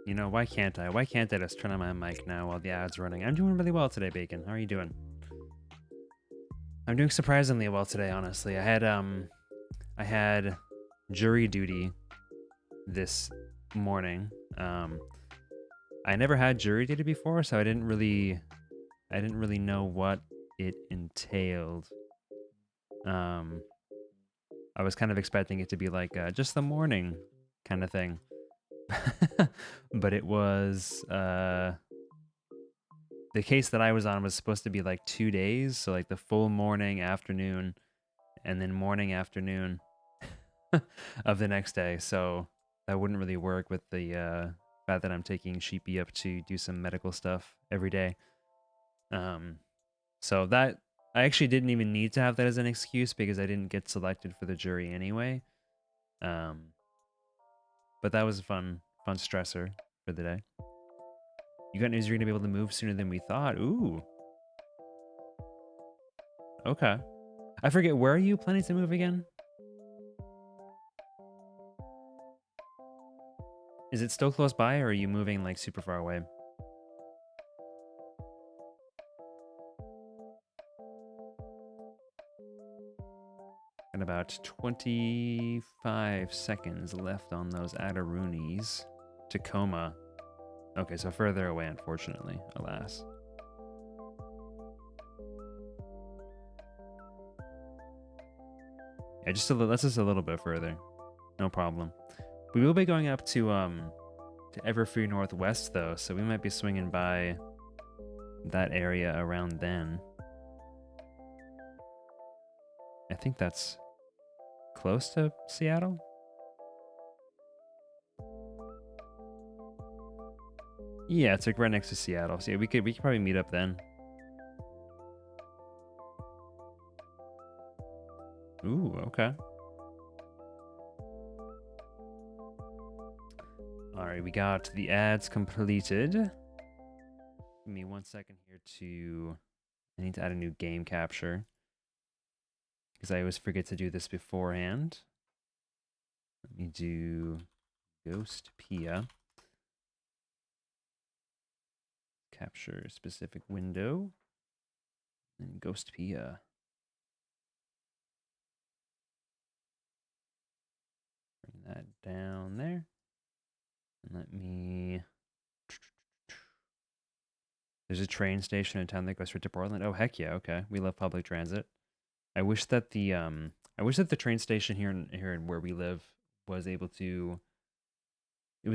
You know, why can't I? Why can't I just turn on my mic now while the ad's running? I'm doing really well today, Bacon. How are you doing? I'm doing surprisingly well today, honestly. I had jury duty this morning. I never had jury duty before, so I didn't really know what it entailed. I was kind of expecting it to be like just the morning kind of thing. But it was the case that I was on was supposed to be like 2 days, so like the full morning, afternoon, and then morning, afternoon of the next day. So that wouldn't really work with the fact that I'm taking Sheepy up to do some medical stuff every day. So that I actually didn't even need to have that as an excuse because I didn't get selected for the jury anyway. But that was a fun stressor for the day. You got news you're gonna be able to move sooner than we thought. Ooh. Okay. I forget, where are you planning to move again? Is it still close by, or are you moving like super far away? And about 25 seconds left on those Adaroonies. Tacoma. Okay, so further away, unfortunately, alas. Yeah, that's just a little bit further. No problem. We will be going up to Everfree Northwest though, so we might be swinging by that area around then. I think that's close to Seattle. Yeah, it's like right next to Seattle. So yeah, we could probably meet up then. Ooh, okay. All right, we got the ads completed. Give me 1 second here I need to add a new game capture because I always forget to do this beforehand. Let me do Ghostpia. Capture a specific window. And Ghostpia. Bring that down there. And let me... There's a train station in town that goes straight to Portland. Oh, heck yeah, okay. We love public transit. I wish that the train station here where we live was able to...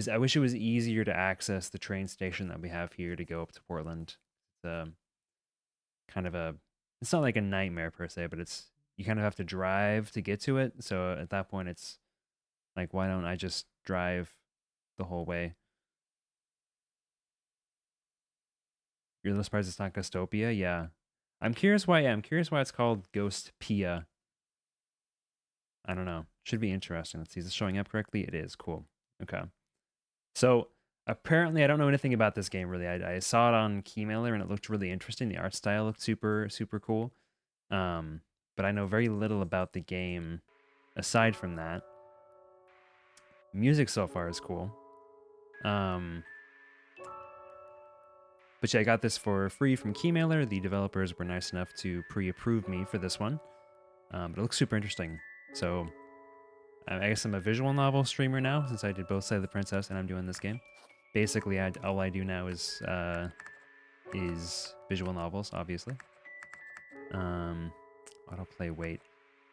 I wish it was easier to access the train station that we have here to go up to Portland. It's kind of it's not like a nightmare per se, but you kind of have to drive to get to it. So at that point, it's like, why don't I just drive the whole way? You're a little surprised it's not Ghostopia? Yeah. I'm curious why it's called Ghostpia. I don't know. Should be interesting. Let's see. Is this showing up correctly? It is. Cool. Okay. So apparently I don't know anything about this game really. I saw it on Keymailer and it looked really interesting. The art style looked super, super cool. But I know very little about the game aside from that. Music so far is cool. But yeah, I got this for free from Keymailer. The developers were nice enough to pre-approve me for this one. But it looks super interesting. So I guess I'm a visual novel streamer now, since I did both Side of the Princess and I'm doing this game. Basically, all I do now is visual novels, obviously. Autoplay wait.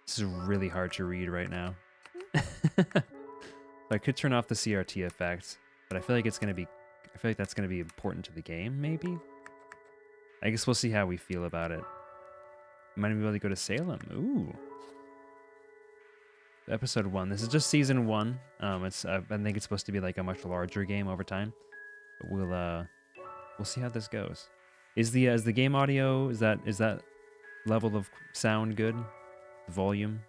This is really hard to read right now. So I could turn off the CRT effect, but I feel like it's gonna be. I feel like that's gonna be important to the game, maybe. I guess we'll see how we feel about it. Might be able to go to Salem. Ooh. Episode 1. This is just season 1. It's I think it's supposed to be like a much larger game over time. But we'll see how this goes. Is the game audio, is that level of sound good? The volume?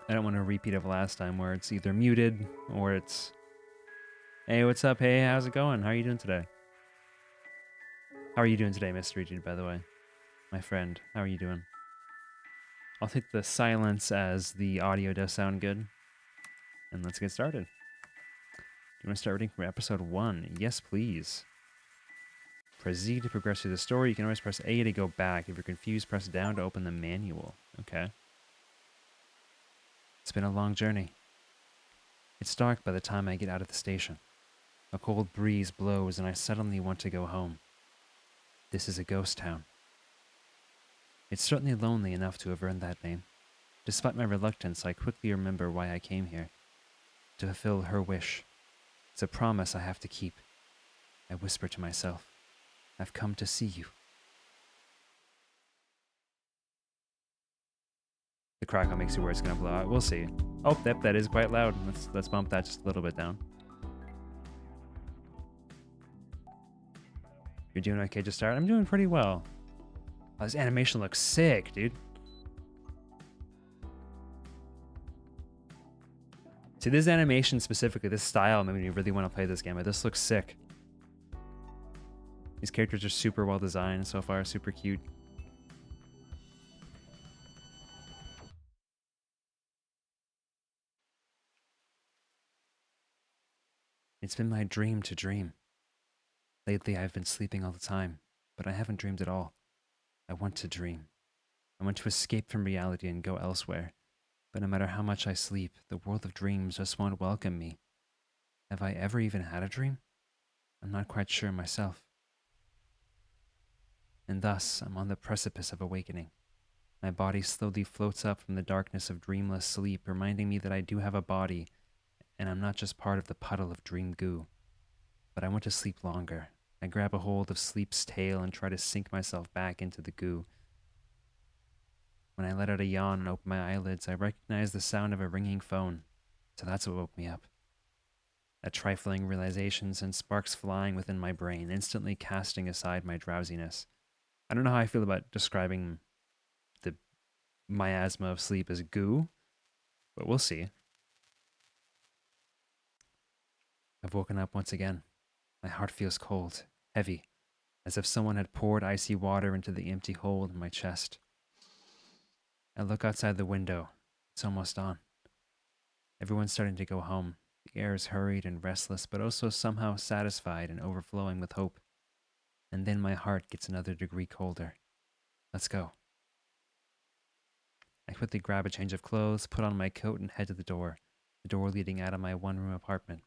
I don't want a repeat of last time where it's either muted or it's, hey, what's up? Hey, how's it going? How are you doing today? How are you doing today, Mr. Dude, by the way? My friend, how are you doing? I'll take the silence as the audio does sound good. And let's get started. Do you want to start reading from episode 1? Yes, please. Press Z to progress through the story. You can always press A to go back. If you're confused, press down to open the manual. Okay. It's been a long journey. It's dark by the time I get out of the station. A cold breeze blows and I suddenly want to go home. This is a ghost town. It's certainly lonely enough to have earned that name. Despite my reluctance, I quickly remember why I came here. To fulfill her wish. It's a promise I have to keep. I whisper to myself, I've come to see you. The crackle makes you where it's going to blow out. We'll see. Oh, that is quite loud. Let's bump that just a little bit down. You're doing okay to start? I'm doing pretty well. Oh, this animation looks sick, dude. See, this animation specifically, this style made me really want to play this game. This looks sick. These characters are super well designed so far, super cute. It's been my dream to dream. Lately, I've been sleeping all the time, but I haven't dreamed at all. I want to dream. I want to escape from reality and go elsewhere. But no matter how much I sleep, the world of dreams just won't welcome me. Have I ever even had a dream? I'm not quite sure myself. And thus, I'm on the precipice of awakening. My body slowly floats up from the darkness of dreamless sleep, reminding me that I do have a body, and I'm not just part of the puddle of dream goo. But I want to sleep longer. I grab a hold of sleep's tail and try to sink myself back into the goo. When I let out a yawn and open my eyelids, I recognize the sound of a ringing phone. So that's what woke me up. That trifling realization sent sparks flying within my brain, instantly casting aside my drowsiness. I don't know how I feel about describing the miasma of sleep as goo, but we'll see. I've woken up once again. My heart feels cold, heavy, as if someone had poured icy water into the empty hole in my chest. I look outside the window. It's almost dawn. Everyone's starting to go home. The air is hurried and restless, but also somehow satisfied and overflowing with hope. And then my heart gets another degree colder. Let's go. I quickly grab a change of clothes, put on my coat, and head to the door leading out of my one-room apartment.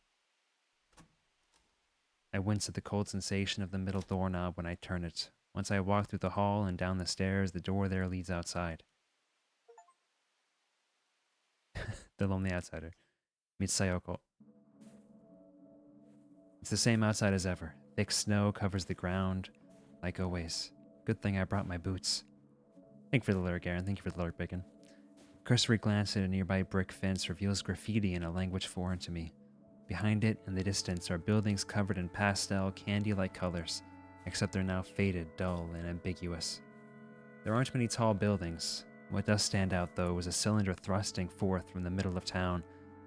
I wince at the cold sensation of the middle doorknob when I turn it. Once I walk through the hall and down the stairs, the door there leads outside. The lonely outsider meets Sayoko. It's the same outside as ever. Thick snow covers the ground, like always. Good thing I brought my boots. Thank you for the lyric, Aaron. Thank you for the lyric, Bacon. Cursory glance at a nearby brick fence reveals graffiti in a language foreign to me. Behind it, in the distance, are buildings covered in pastel, candy-like colors, except they're now faded, dull, and ambiguous. There aren't many tall buildings. What does stand out, though, is a cylinder thrusting forth from the middle of town,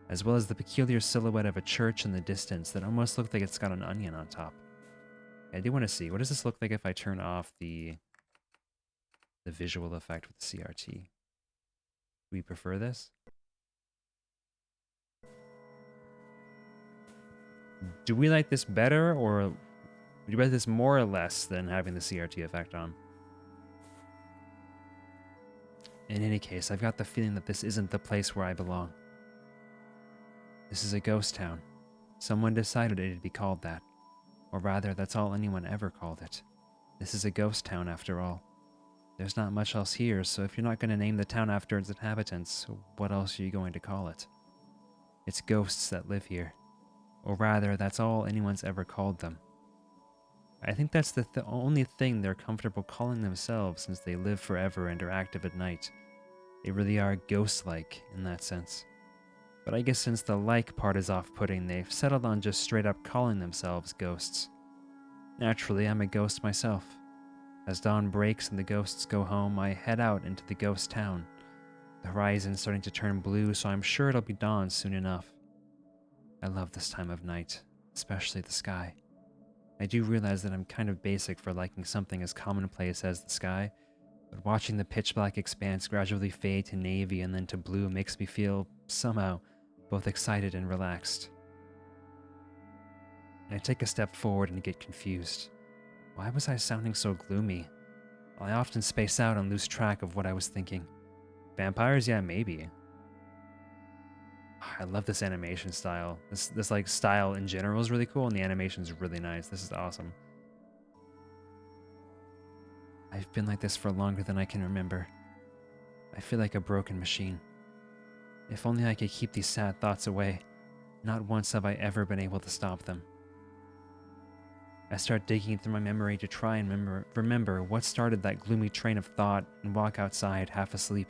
as well as the peculiar silhouette of a church in the distance that almost looks like it's got an onion on top. I do want to see, what does this look like if I turn off the visual effect with the CRT? Do we prefer this? Do we like this better, or would you like this more or less than having the CRT effect on? In any case, I've got the feeling that this isn't the place where I belong. This is a ghost town. Someone decided it'd be called that. Or rather, that's all anyone ever called it. This is a ghost town after all. There's not much else here, so if you're not going to name the town after its inhabitants, what else are you going to call it? It's ghosts that live here. Or rather, that's all anyone's ever called them. I think that's the only thing they're comfortable calling themselves since they live forever and are active at night. They really are ghost-like in that sense. But I guess since the like part is off-putting, they've settled on just straight up calling themselves ghosts. Naturally, I'm a ghost myself. As dawn breaks and the ghosts go home, I head out into the ghost town. The horizon's starting to turn blue, so I'm sure it'll be dawn soon enough. I love this time of night, especially the sky. I do realize that I'm kind of basic for liking something as commonplace as the sky, but watching the pitch black expanse gradually fade to navy and then to blue makes me feel, somehow, both excited and relaxed. I take a step forward and get confused. Why was I sounding so gloomy? I often space out and lose track of what I was thinking. Vampires? Yeah, maybe. I love this animation style. This like style in general is really cool, and the animation's really nice. This is awesome. I've been like this for longer than I can remember. I feel like a broken machine. If only I could keep these sad thoughts away. Not once have I ever been able to stop them. I start digging through my memory to try and remember what started that gloomy train of thought and walk outside half asleep.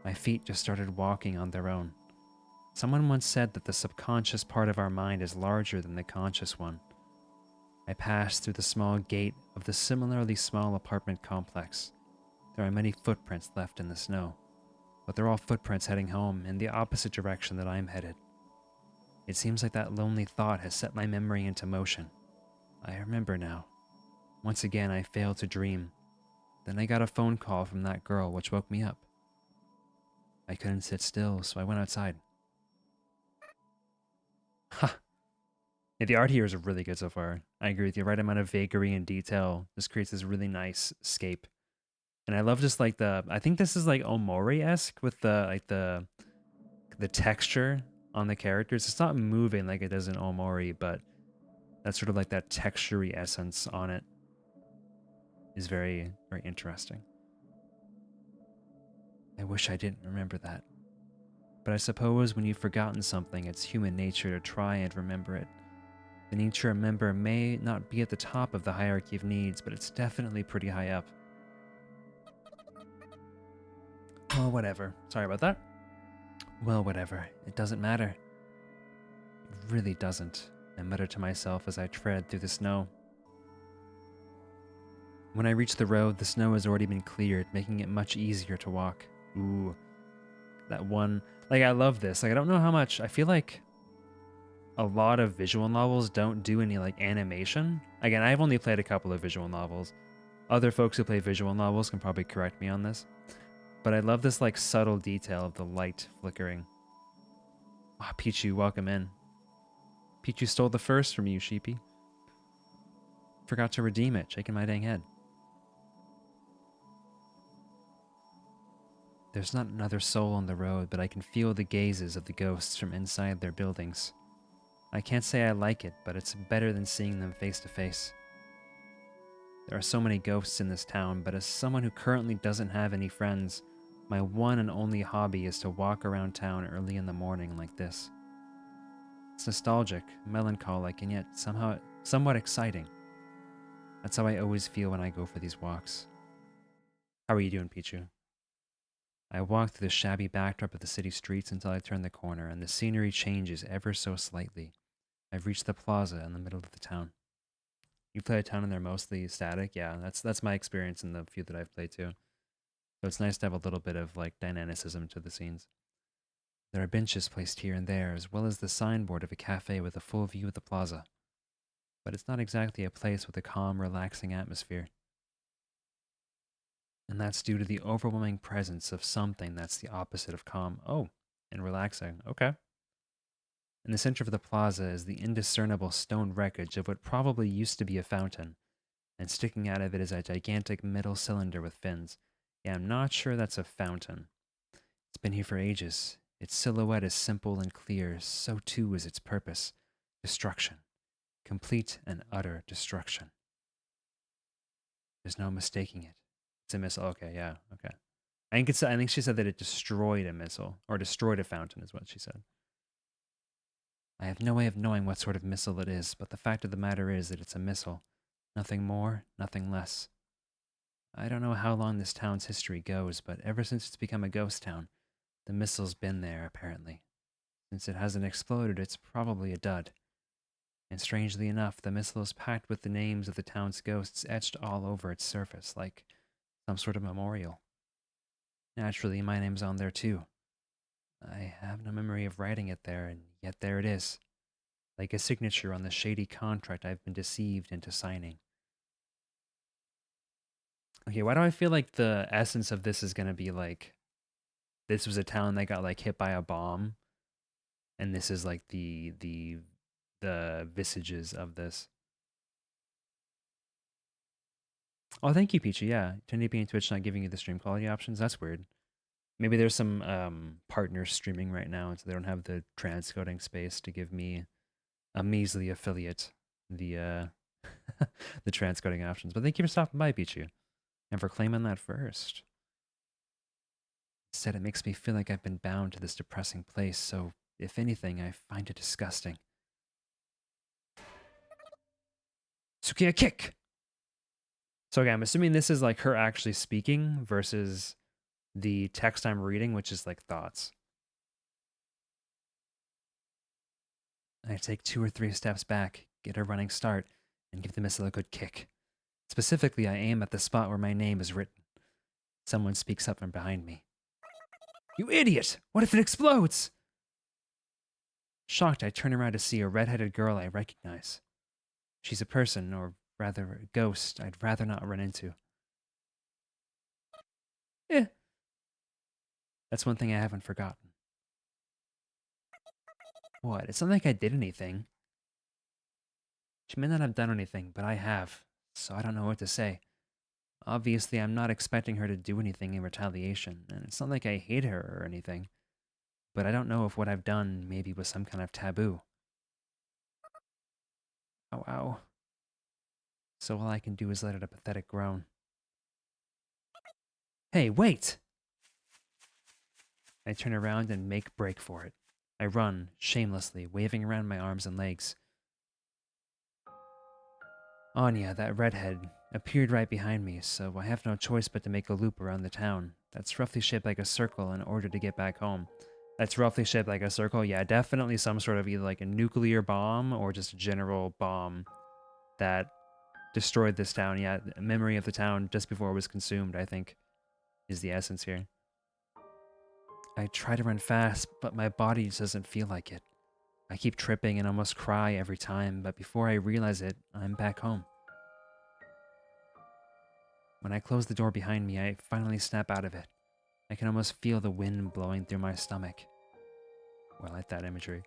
My feet just started walking on their own. Someone once said that the subconscious part of our mind is larger than the conscious one. I pass through the small gate of the similarly small apartment complex. There are many footprints left in the snow, but they're all footprints heading home in the opposite direction that I'm headed. It seems like that lonely thought has set my memory into motion. I remember now. Once again, I failed to dream. Then I got a phone call from that girl, which woke me up. I couldn't sit still, so I went outside. Ha! Yeah, the art here is really good so far. I agree with you. Right amount of vagary and detail just creates this really nice scape. And I love just like I think this is like Omori-esque with the texture on the characters. It's not moving like it does in Omori, but that's sort of like that textury essence on it is very, very interesting. I wish I didn't remember that. But I suppose when you've forgotten something, it's human nature to try and remember it. The need to remember may not be at the top of the hierarchy of needs, but it's definitely pretty high up. Well, whatever. Sorry about that. Well, whatever. It doesn't matter. It really doesn't, I mutter to myself as I tread through the snow. When I reach the road, the snow has already been cleared, making it much easier to walk. Ooh, that one. Like, I love this. Like, I don't know how much. I feel like a lot of visual novels don't do any, like, animation. Again, I've only played a couple of visual novels. Other folks who play visual novels can probably correct me on this. But I love this, like, subtle detail of the light flickering. Ah, oh, Pichu, welcome in. Pichu stole the first from you, sheepy. Forgot to redeem it, shaking my dang head. There's not another soul on the road, but I can feel the gazes of the ghosts from inside their buildings. I can't say I like it, but it's better than seeing them face to face. There are so many ghosts in this town, but as someone who currently doesn't have any friends, my one and only hobby is to walk around town early in the morning like this. It's nostalgic, melancholic, and yet somehow somewhat exciting. That's how I always feel when I go for these walks. How are you doing, Pichu? I walk through the shabby backdrop of the city streets until I turn the corner, and the scenery changes ever so slightly. I've reached the plaza in the middle of the town. You play a town and they're mostly static? Yeah, that's my experience in the few that I've played too. So it's nice to have a little bit of like dynamicism to the scenes. There are benches placed here and there, as well as the signboard of a cafe with a full view of the plaza. But it's not exactly a place with a calm, relaxing atmosphere. And that's due to the overwhelming presence of something that's the opposite of calm. Oh, and relaxing. Okay. In the center of the plaza is the indiscernible stone wreckage of what probably used to be a fountain, and sticking out of it is a gigantic metal cylinder with fins. Yeah, I'm not sure that's a fountain. It's been here for ages. Its silhouette is simple and clear, so too is its purpose. Destruction. Complete and utter destruction. There's no mistaking it. It's a missile. Okay, yeah, okay. I think she said that it destroyed a missile, or destroyed a fountain, is what she said. I have no way of knowing what sort of missile it is, but the fact of the matter is that it's a missile. Nothing more, nothing less. I don't know how long this town's history goes, but ever since it's become a ghost town, the missile's been there, apparently. Since it hasn't exploded, it's probably a dud. And strangely enough, the missile is packed with the names of the town's ghosts etched all over its surface, like some sort of memorial. Naturally, my name's on there too. I have no memory of writing it there, and yet there it is, like a signature on the shady contract I've been deceived into signing. Okay, why do I feel like the essence of this is gonna be like this was a town that got like hit by a bomb, and this is like the visages of this. Oh, thank you, Peachy. Yeah, 1080p and Twitch not giving you the stream quality options. That's weird. Maybe there's some partners streaming right now, and so they don't have the transcoding space to give me a measly affiliate the the transcoding options. But thank you for stopping by, Pichu, and for claiming that first. Instead, it makes me feel like I've been bound to this depressing place, so if anything, I find it disgusting. Sukiya kick! So okay, I'm assuming this is like her actually speaking versus the text I'm reading, which is like thoughts. I take 2 or 3 steps back, get a running start, and give the missile a good kick. Specifically, I aim at the spot where my name is written. Someone speaks up from behind me. You idiot! What if it explodes? Shocked, I turn around to see a red-headed girl I recognize. She's a person, or rather a ghost, I'd rather not run into. Eh, that's one thing I haven't forgotten. What? It's not like I did anything. She may not have done anything, but I have, so I don't know what to say. Obviously, I'm not expecting her to do anything in retaliation, and it's not like I hate her or anything, but I don't know if what I've done maybe was some kind of taboo. Ow, ow. So all I can do is let out a pathetic groan. Hey, wait! I turn around and make break for it. I run, shamelessly, waving around my arms and legs. Anya, that redhead, appeared right behind me, so I have no choice but to make a loop around the town. That's roughly shaped like a circle in order to get back home. That's roughly shaped like a circle? Yeah, definitely some sort of either like a nuclear bomb or just a general bomb that destroyed this town. Yeah, memory of the town just before it was consumed, I think, is the essence here. I try to run fast, but my body just doesn't feel like it. I keep tripping and almost cry every time, but before I realize it, I'm back home. When I close the door behind me, I finally snap out of it. I can almost feel the wind blowing through my stomach. Well, I like that imagery.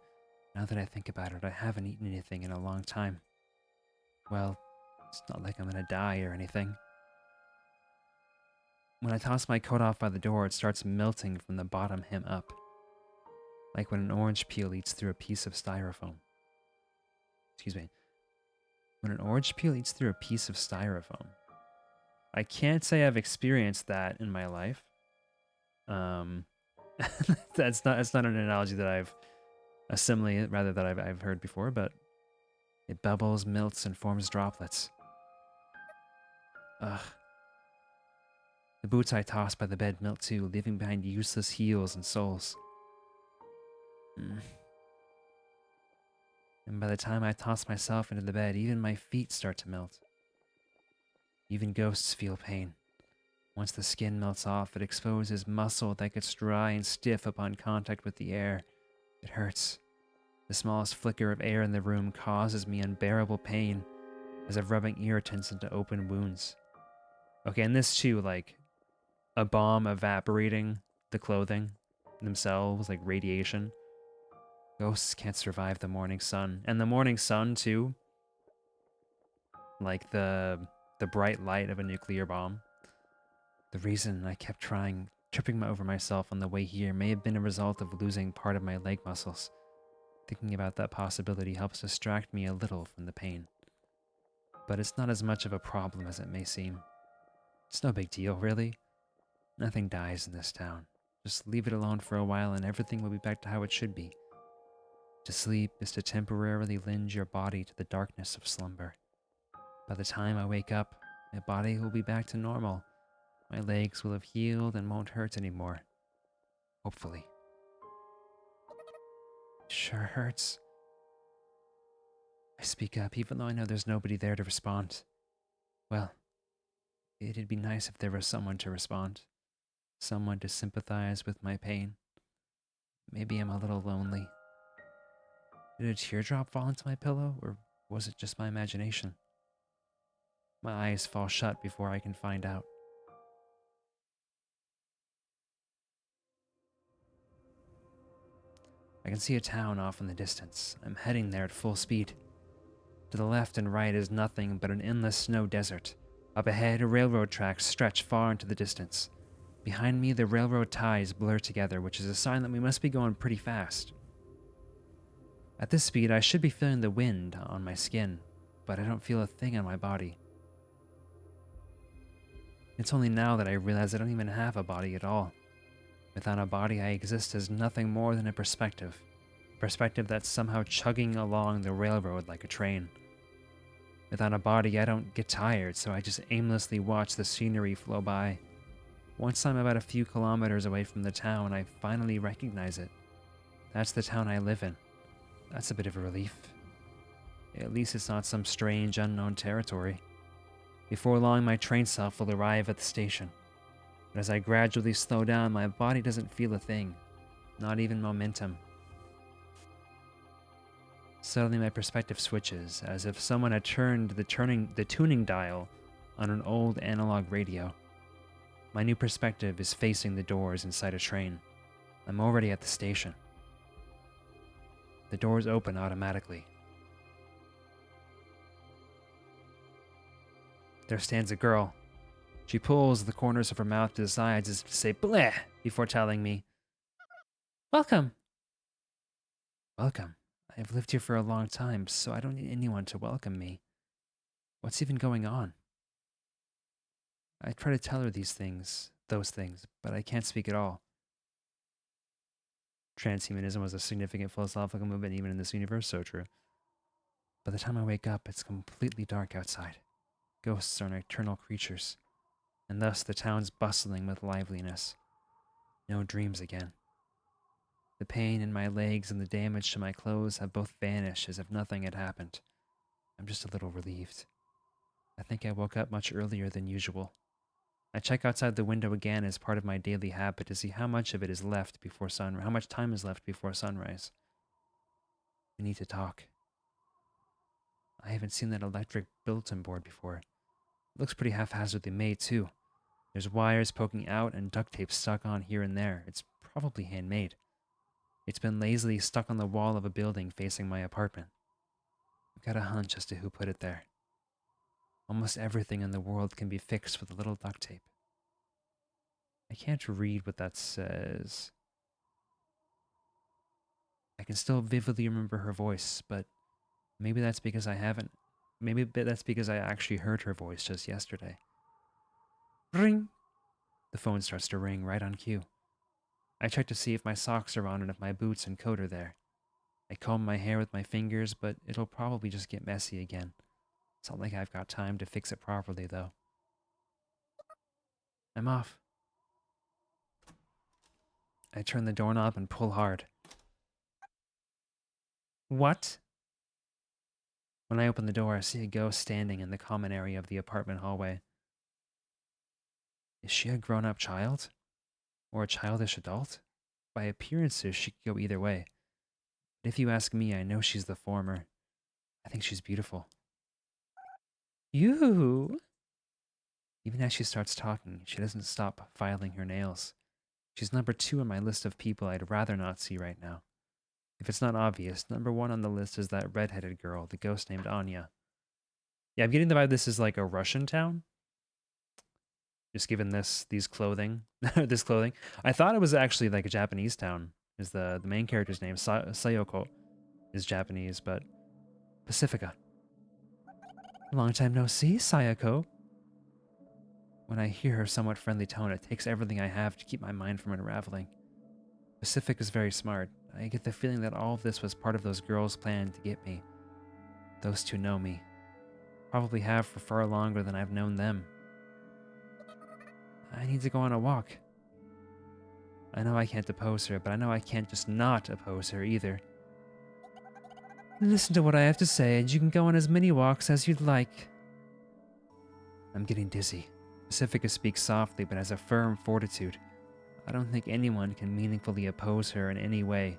Now that I think about it, I haven't eaten anything in a long time. Well, it's not like I'm gonna die or anything. When I toss my coat off by the door, it starts melting from the bottom hem up, like when an orange peel eats through a piece of styrofoam. Excuse me. When an orange peel eats through a piece of styrofoam. I can't say I've experienced that in my life. That's not an analogy that I've a simile rather that I've heard before, but it bubbles, melts, and forms droplets. Ugh. The boots I toss by the bed melt too, leaving behind useless heels and soles. And by the time I toss myself into the bed, even my feet start to melt. Even ghosts feel pain. Once the skin melts off, it exposes muscle that gets dry and stiff upon contact with the air. It hurts. The smallest flicker of air in the room causes me unbearable pain, as if rubbing irritants into open wounds. Okay, and this too, like a bomb evaporating the clothing themselves, like radiation. Ghosts can't survive the morning sun. And the morning sun too, like the bright light of a nuclear bomb. The reason I kept tripping over myself on the way here may have been a result of losing part of my leg muscles. Thinking about that possibility helps distract me a little from the pain. But it's not as much of a problem as it may seem. It's no big deal, really. Nothing dies in this town. Just leave it alone for a while and everything will be back to how it should be. To sleep is to temporarily lend your body to the darkness of slumber. By the time I wake up, my body will be back to normal. My legs will have healed and won't hurt anymore. Hopefully. Sure hurts. I speak up even though I know there's nobody there to respond. Well, it'd be nice if there was someone to respond. Someone to sympathize with my pain. Maybe I'm a little lonely. Did a teardrop fall into my pillow, or was it just my imagination? My eyes fall shut before I can find out. I can see a town off in the distance. I'm heading there at full speed. To the left and right is nothing but an endless snow desert. Up ahead, railroad tracks stretch far into the distance. Behind me, the railroad ties blur together, which is a sign that we must be going pretty fast. At this speed, I should be feeling the wind on my skin, but I don't feel a thing on my body. It's only now that I realize I don't even have a body at all. Without a body, I exist as nothing more than a perspective. A perspective that's somehow chugging along the railroad like a train. Without a body, I don't get tired, so I just aimlessly watch the scenery flow by. Once I'm about a few kilometers away from the town, I finally recognize it. That's the town I live in. That's a bit of a relief. At least it's not some strange, unknown territory. Before long, my train self will arrive at the station. But as I gradually slow down, my body doesn't feel a thing. Not even momentum. Suddenly my perspective switches, as if someone had turned the tuning dial on an old analog radio. My new perspective is facing the doors inside a train. I'm already at the station. The doors open automatically. There stands a girl. She pulls the corners of her mouth to the sides as if to say bleh before telling me, "Welcome." Welcome. I've lived here for a long time, so I don't need anyone to welcome me. What's even going on? I try to tell her those things, but I can't speak at all. Transhumanism was a significant philosophical movement even in this universe, so true. By the time I wake up, it's completely dark outside. Ghosts are nocturnal creatures, and thus the town's bustling with liveliness. No dreams again. The pain in my legs and the damage to my clothes have both vanished as if nothing had happened. I'm just a little relieved. I think I woke up much earlier than usual. I check outside the window again as part of my daily habit to see how much of it is left before sunrise. How much time is left before sunrise. We need to talk. I haven't seen that electric bulletin board before. It looks pretty haphazardly made, too. There's wires poking out and duct tape stuck on here and there. It's probably handmade. It's been lazily stuck on the wall of a building facing my apartment. I've got a hunch as to who put it there. Almost everything in the world can be fixed with a little duct tape. I can't read what that says. I can still vividly remember her voice, but maybe that's because I haven't. Maybe that's because I actually heard her voice just yesterday. Ring! The phone starts to ring right on cue. I check to see if my socks are on and if my boots and coat are there. I comb my hair with my fingers, but it'll probably just get messy again. It's not like I've got time to fix it properly, though. I'm off. I turn the doorknob and pull hard. What? When I open the door, I see a ghost standing in the common area of the apartment hallway. Is she a grown-up child? Or a childish adult? By appearances, she could go either way. But if you ask me, I know she's the former. I think she's beautiful. You? Even as she starts talking, she doesn't stop filing her nails. She's number 2 on my list of people I'd rather not see right now. If it's not obvious, number 1 on the list is that redheaded girl, the ghost named Anya. Yeah, I'm getting the vibe this is like a Russian town. Just given these clothing, this clothing. I thought it was actually like a Japanese town. Is the main character's name Sayoko is Japanese, but Pacifica. Long time no see, Sayako. When I hear her somewhat friendly tone, it takes everything I have to keep my mind from unraveling. Pacific is very smart. I get the feeling that all of this was part of those girls' plan to get me. Those two know me. Probably have for far longer than I've known them. I need to go on a walk. I know I can't oppose her, but I know I can't just not oppose her either. Listen to what I have to say, and you can go on as many walks as you'd like. I'm getting dizzy. Pacifica speaks softly, but has a firm fortitude. I don't think anyone can meaningfully oppose her in any way.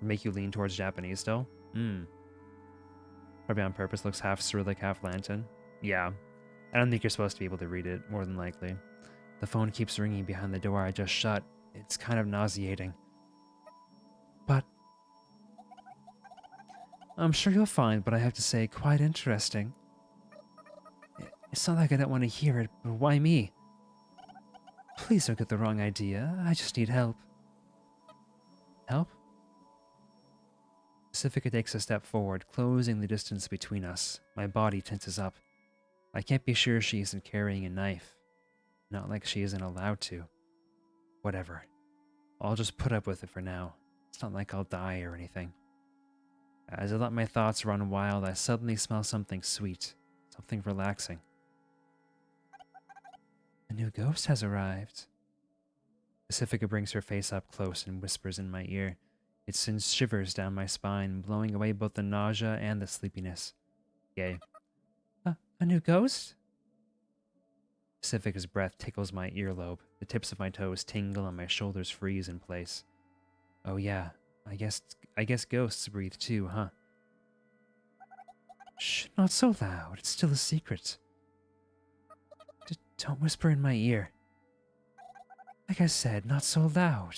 Make you lean towards Japanese still? Probably on purpose, looks half Cyrillic, half Latin. Yeah. I don't think you're supposed to be able to read it, more than likely. The phone keeps ringing behind the door I just shut. It's kind of nauseating. But I'm sure you'll find what I have to say quite interesting. It's not like I don't want to hear it, but why me? Please don't get the wrong idea. I just need help. Help? Pacifica takes a step forward, closing the distance between us. My body tenses up. I can't be sure she isn't carrying a knife. Not like she isn't allowed to. Whatever. I'll just put up with it for now. It's not like I'll die or anything. As I let my thoughts run wild, I suddenly smell something sweet. Something relaxing. A new ghost has arrived. Pacifica brings her face up close and whispers in my ear. It sends shivers down my spine, blowing away both the nausea and the sleepiness. Yay. A new ghost? Pacifica's breath tickles my earlobe. The tips of my toes tingle and my shoulders freeze in place. Oh yeah, I guess ghosts breathe too, huh? Shh, not so loud. It's still a secret. Don't whisper in my ear. Like I said, not so loud.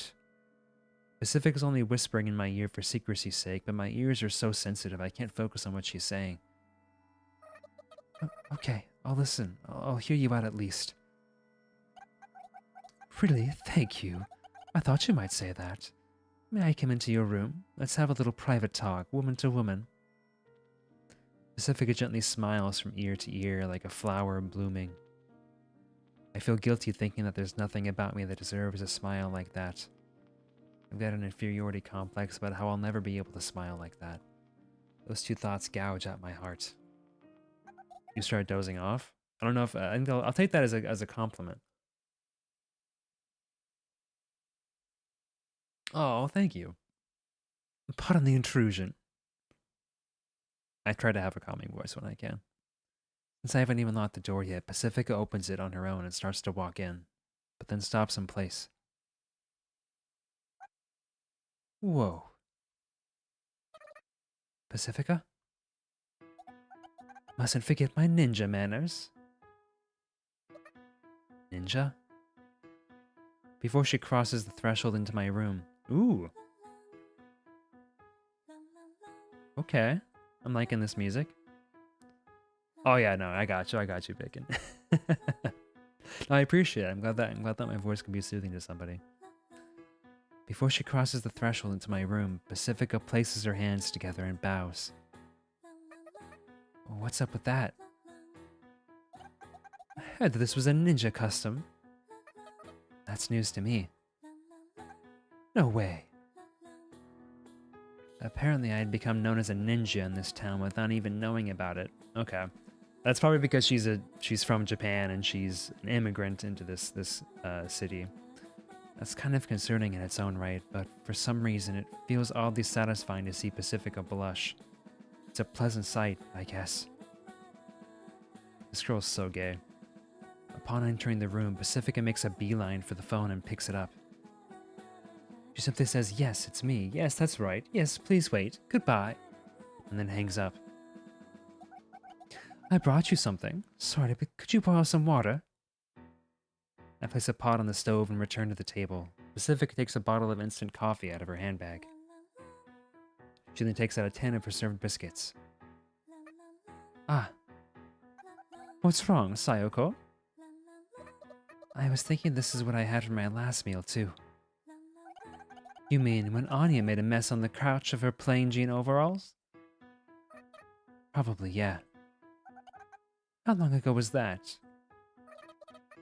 Pacific is only whispering in my ear for secrecy's sake, but my ears are so sensitive I can't focus on what she's saying. Okay, I'll listen. I'll hear you out at least. Really? Thank you. I thought you might say that. May I come into your room? Let's have a little private talk, woman to woman. Pacifica gently smiles from ear to ear like a flower blooming. I feel guilty thinking that there's nothing about me that deserves a smile like that. I've got an inferiority complex about how I'll never be able to smile like that. Those two thoughts gouge at my heart. You start dozing off? I don't know if... I think I'll take that as a compliment. Oh, thank you. Pardon the intrusion. I try to have a calming voice when I can. Since I haven't even locked the door yet, Pacifica opens it on her own and starts to walk in, but then stops in place. Whoa. Pacifica? Mustn't forget my ninja manners. Ninja? Before she crosses the threshold into my room. Ooh. Okay. I'm liking this music. Oh yeah, no, I got you, Bacon. No, I appreciate it. I'm glad that my voice can be soothing to somebody. Before she crosses the threshold into my room, Pacifica places her hands together and bows. What's up with that? I heard that this was a ninja custom. That's news to me. No way. Apparently I had become known as a ninja in this town without even knowing about it. Okay. That's probably because she's from Japan and she's an immigrant into this city. That's kind of concerning in its own right, but for some reason it feels oddly satisfying to see Pacifica blush. It's a pleasant sight, I guess. This girl's so gay. Upon entering the room, Pacifica makes a beeline for the phone and picks it up. She simply says, "Yes, it's me. Yes, that's right. Yes, please wait. Goodbye." And then hangs up. I brought you something. Sorry, but could you borrow some water? I place a pot on the stove and return to the table. Pacifica takes a bottle of instant coffee out of her handbag. She then takes out a tin of preserved biscuits. Ah. What's wrong, Sayoko? I was thinking this is what I had for my last meal, too. You mean when Anya made a mess on the couch of her plain jean overalls? Probably, yeah. How long ago was that?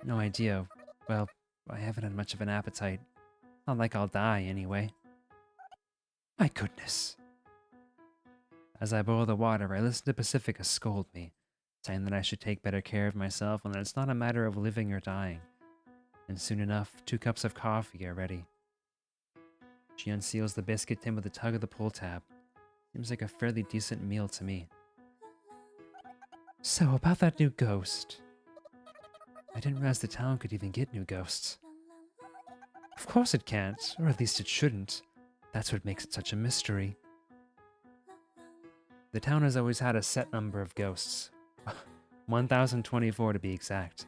No idea. Well, I haven't had much of an appetite. Not like I'll die, anyway. My goodness. As I boil the water, I listen to Pacifica scold me, saying that I should take better care of myself and that it's not a matter of living or dying. And soon enough, 2 cups of coffee are ready. She unseals the biscuit tin with a tug of the pull tab. Seems like a fairly decent meal to me. So, about that new ghost. I didn't realize the town could even get new ghosts. Of course it can't, or at least it shouldn't. That's what makes it such a mystery. The town has always had a set number of ghosts. 1024 to be exact.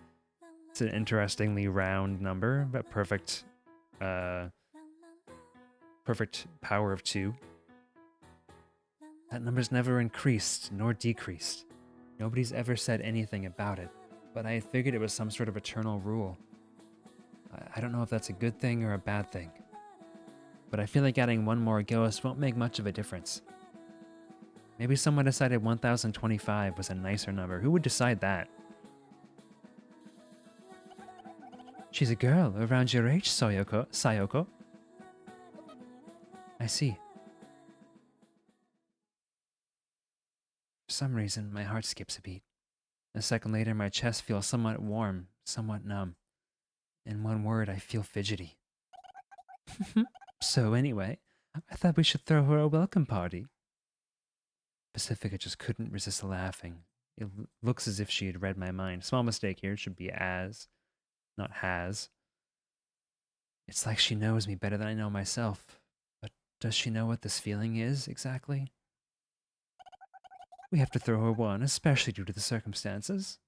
It's an interestingly round number, but perfect power of 2. That number's never increased nor decreased. Nobody's ever said anything about it, but I figured it was some sort of eternal rule. I don't know if that's a good thing or a bad thing, but I feel like adding 1 more ghost won't make much of a difference. Maybe someone decided 1025 was a nicer number. Who would decide that? She's a girl around your age, Sayoko. I see. For some reason, my heart skips a beat. A second later, my chest feels somewhat warm, somewhat numb. In one word, I feel fidgety. So anyway, I thought we should throw her a welcome party. Pacifica just couldn't resist laughing. It looks as if she had read my mind. Small mistake here. It should be as, not has. It's like she knows me better than I know myself. But does she know what this feeling is, exactly? We have to throw her one, especially due to the circumstances.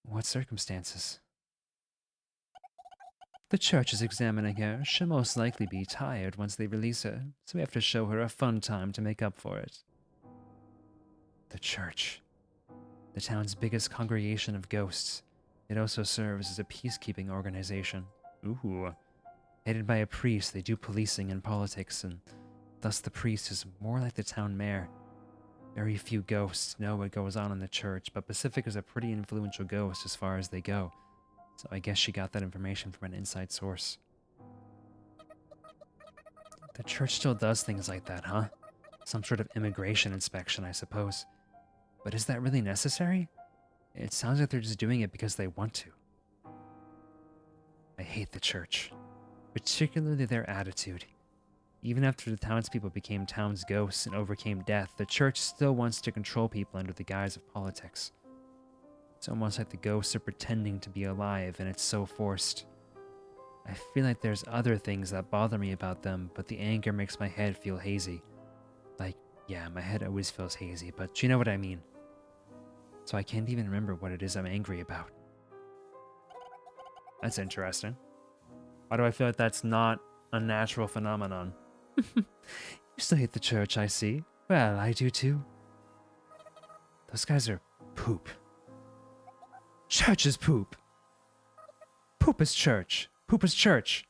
What circumstances? The church is examining her. She'll most likely be tired once they release her, so we have to show her a fun time to make up for it. The church. The town's biggest congregation of ghosts. It also serves as a peacekeeping organization. Ooh. Headed by a priest, they do policing and politics, and thus the priest is more like the town mayor. Very few ghosts know what goes on in the church, but Pacific is a pretty influential ghost as far as they go. So I guess she got that information from an inside source. The church still does things like that, huh? Some sort of immigration inspection, I suppose. But is that really necessary? It sounds like they're just doing it because they want to. I hate the church. Particularly their attitude. Even after the townspeople became town's ghosts and overcame death, the church still wants to control people under the guise of politics. It's almost like the ghosts are pretending to be alive, and it's so forced. I feel like there's other things that bother me about them, but the anger makes my head feel hazy. Like, yeah, my head always feels hazy, but you know what I mean. So I can't even remember what it is I'm angry about. That's interesting. Why do I feel like that's not a natural phenomenon? You still hate the church, I see. Well, I do too. Those guys are poop. Church is poop. Poop is church. Poop is church.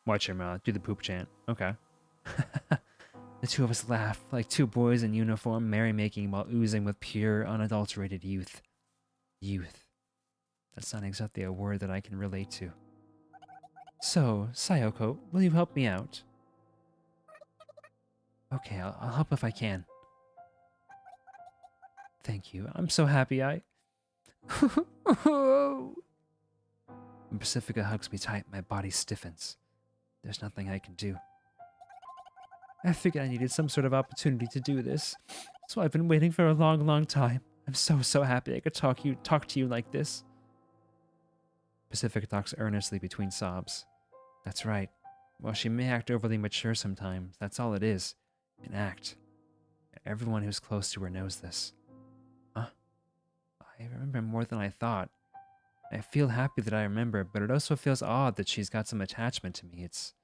Watch your mouth. Do the poop chant. Okay. The two of us laugh like 2 boys in uniform, merrymaking while oozing with pure, unadulterated youth. Youth. That's not exactly a word that I can relate to. So, Sayoko, will you help me out? Okay, I'll help if I can. Thank you. I'm so happy I... When Pacifica hugs me tight, my body stiffens. There's nothing I can do. I figured I needed some sort of opportunity to do this, so I've been waiting for a long, long time. I'm so happy I could talk to you like this. Pacifica talks earnestly between sobs. That's right. While she may act overly mature sometimes, that's all it is. An act. Everyone who's close to her knows this. Huh? I remember more than I thought. I feel happy that I remember, but it also feels odd that she's got some attachment to me. It's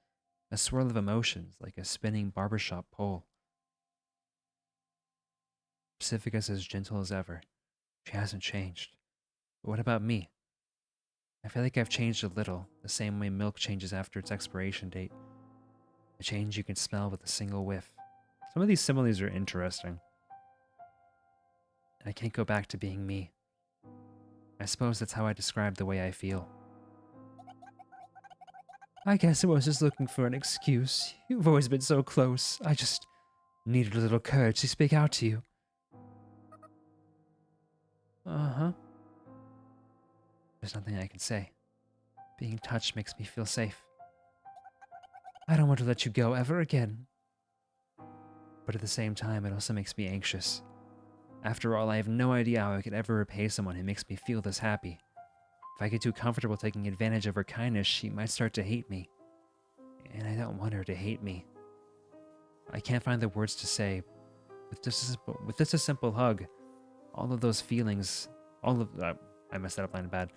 a swirl of emotions, like a spinning barbershop pole. Pacifica's as gentle as ever. She hasn't changed. But what about me? I feel like I've changed a little, the same way milk changes after its expiration date. A change you can smell with a single whiff. Some of these similes are interesting. I can't go back to being me. I suppose that's how I describe the way I feel. I guess I was just looking for an excuse. You've always been so close. I just needed a little courage to speak out to you. Uh-huh. There's nothing I can say. Being touched makes me feel safe. I don't want to let you go ever again. But at the same time, it also makes me anxious. After all, I have no idea how I could ever repay someone who makes me feel this happy. If I get too comfortable taking advantage of her kindness, she might start to hate me. And I don't want her to hate me. I can't find the words to say. With just a simple hug, all of those feelings, I messed that up line bad.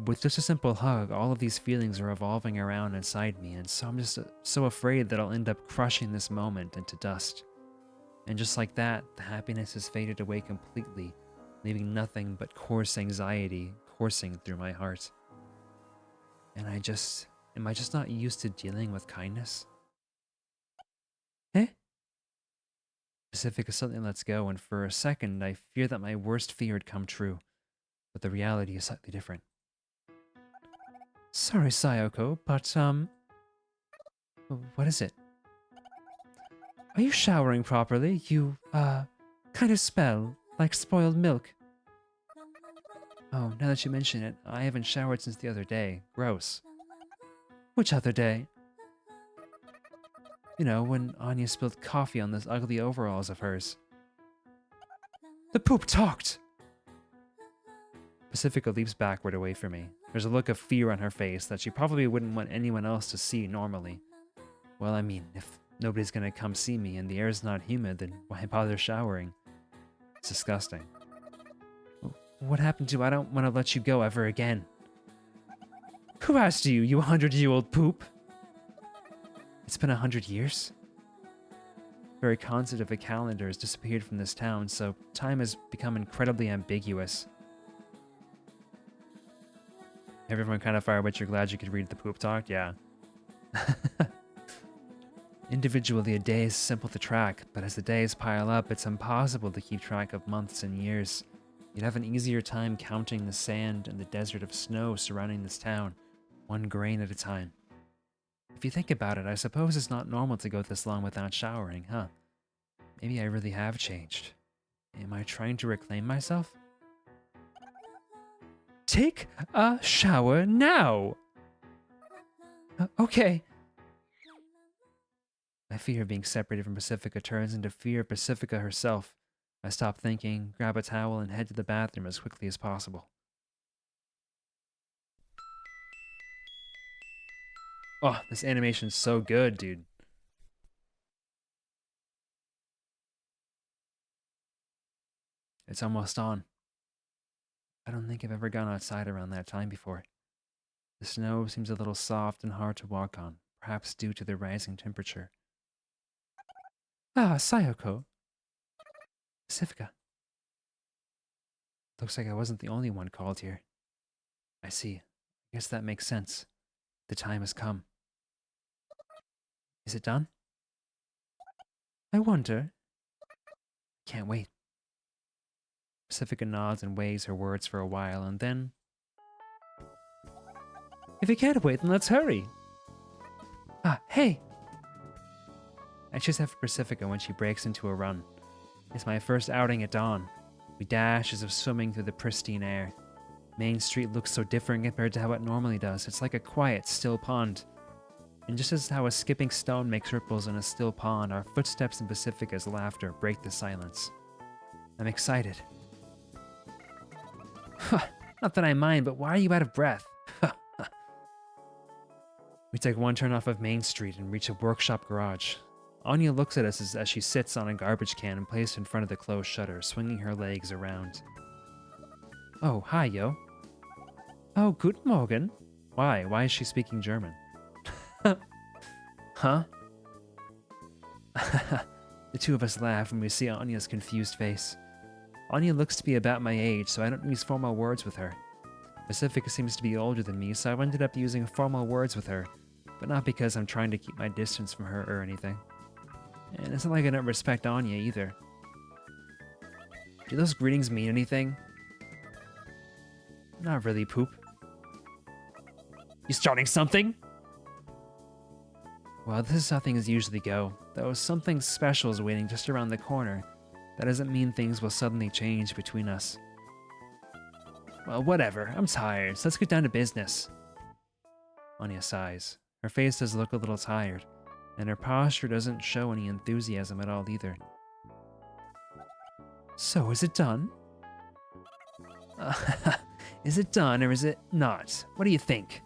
With just a simple hug, all of these feelings are evolving around inside me, and so I'm just so afraid that I'll end up crushing this moment into dust. And just like that, the happiness has faded away completely, leaving nothing but coarse anxiety coursing through my heart. And am I just not used to dealing with kindness? Eh? Pacifica suddenly lets go, and for a second I fear that my worst fear had come true, but the reality is slightly different. Sorry, Sayoko, but, what is it? Are you showering properly? You, kind of smell like spoiled milk. Oh, now that you mention it, I haven't showered since the other day. Gross. Which other day? You know, when Anya spilled coffee on those ugly overalls of hers. The poop talked! Pacifica leaps backward away from me. There's a look of fear on her face that she probably wouldn't want anyone else to see normally. Well, I mean, if nobody's gonna come see me and the air's not humid, then why bother showering? It's disgusting. What happened to I don't want to let you go ever again? Who asked you, you 100-year-old poop? It's been 100 years? The very concept of a calendar has disappeared from this town, so time has become incredibly ambiguous. Everyone kind of fired, but you're glad you could read the poop talk? Yeah. Individually, a day is simple to track, but as the days pile up, it's impossible to keep track of months and years. You'd have an easier time counting the sand and the desert of snow surrounding this town, one grain at a time. If you think about it, I suppose it's not normal to go this long without showering, huh? Maybe I really have changed. Am I trying to reclaim myself? Take a shower now! Okay. My fear of being separated from Pacifica turns into fear of Pacifica herself. I stop thinking, grab a towel, and head to the bathroom as quickly as possible. Oh, this animation's so good, dude. It's almost on. I don't think I've ever gone outside around that time before. The snow seems a little soft and hard to walk on, perhaps due to the rising temperature. Ah, Sayoko. Pacifica. Looks like I wasn't the only one called here. I see. I guess that makes sense. The time has come. Is it done? I wonder. Can't wait. Pacifica nods and weighs her words for a while, and then... If you can't wait, then let's hurry! Ah, hey! I chase after Pacifica when she breaks into a run. It's my first outing at dawn. We dash as if swimming through the pristine air. Main Street looks so different compared to how it normally does. It's like a quiet, still pond. And just as how a skipping stone makes ripples in a still pond, our footsteps and Pacifica's laughter break the silence. I'm excited. Not that I mind, but why are you out of breath? We take one turn off of Main Street and reach a workshop garage. Anya looks at us as she sits on a garbage can placed in front of the closed shutter, swinging her legs around. Oh, hi, yo. Oh, guten Morgen. Why? Why is she speaking German? Huh? The two of us laugh when we see Anya's confused face. Anya looks to be about my age, so I don't use formal words with her. Pacifica seems to be older than me, so I've ended up using formal words with her, but not because I'm trying to keep my distance from her or anything. And it's not like I don't respect Anya either. Do those greetings mean anything? Not really, Poop. You starting something? Well, this is how things usually go, though something special is waiting just around the corner. That doesn't mean things will suddenly change between us. Well, whatever. I'm tired, so let's get down to business. Anya sighs. Her face does look a little tired, and her posture doesn't show any enthusiasm at all either. So, is it done? Is it done or is it not? What do you think?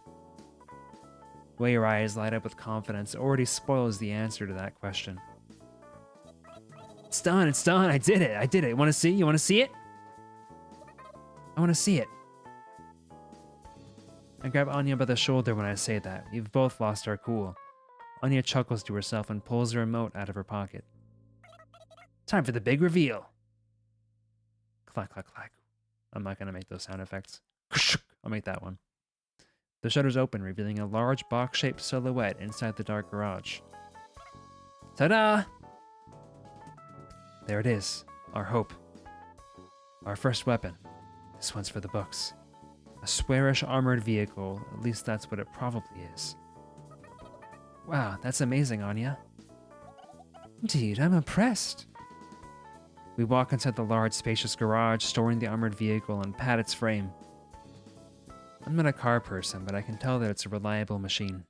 The way your eyes light up with confidence already spoils the answer to that question. It's done, I did it. Want to see? You want to see it? I want to see it. I grab Anya by the shoulder when I say that. We've both lost our cool. Anya chuckles to herself and pulls the remote out of her pocket. Time for the big reveal. Clack, clack, clack. I'm not going to make those sound effects. I'll make that one. The shutters open, revealing a large box-shaped silhouette inside the dark garage. Ta-da! There it is. Our hope. Our first weapon. This one's for the books. A squarish armored vehicle, at least that's what it probably is. Wow, that's amazing, Anya. Indeed, I'm impressed. We walk inside the large, spacious garage, storing the armored vehicle and pat its frame. I'm not a car person, but I can tell that it's a reliable machine.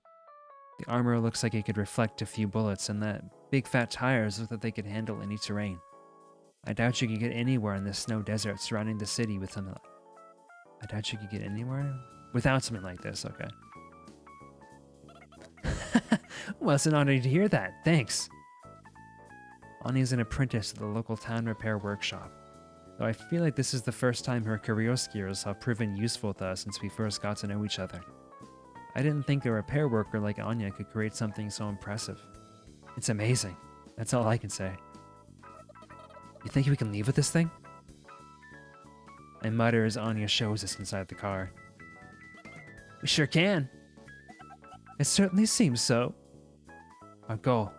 The armor looks like it could reflect a few bullets, and that big fat tires look like they could handle any terrain. I doubt you could get anywhere in the snow desert surrounding the city with something like... I doubt you could get anywhere without something like this, okay. Well, it's an honor to hear that, thanks. Anya's an apprentice at the local town repair workshop, though I feel like this is the first time her career skills have proven useful to us since we first got to know each other. I didn't think a repair worker like Anya could create something so impressive. It's amazing. That's all I can say. You think we can leave with this thing? I mutter as Anya shows us inside the car. We sure can. It certainly seems so. Our goal,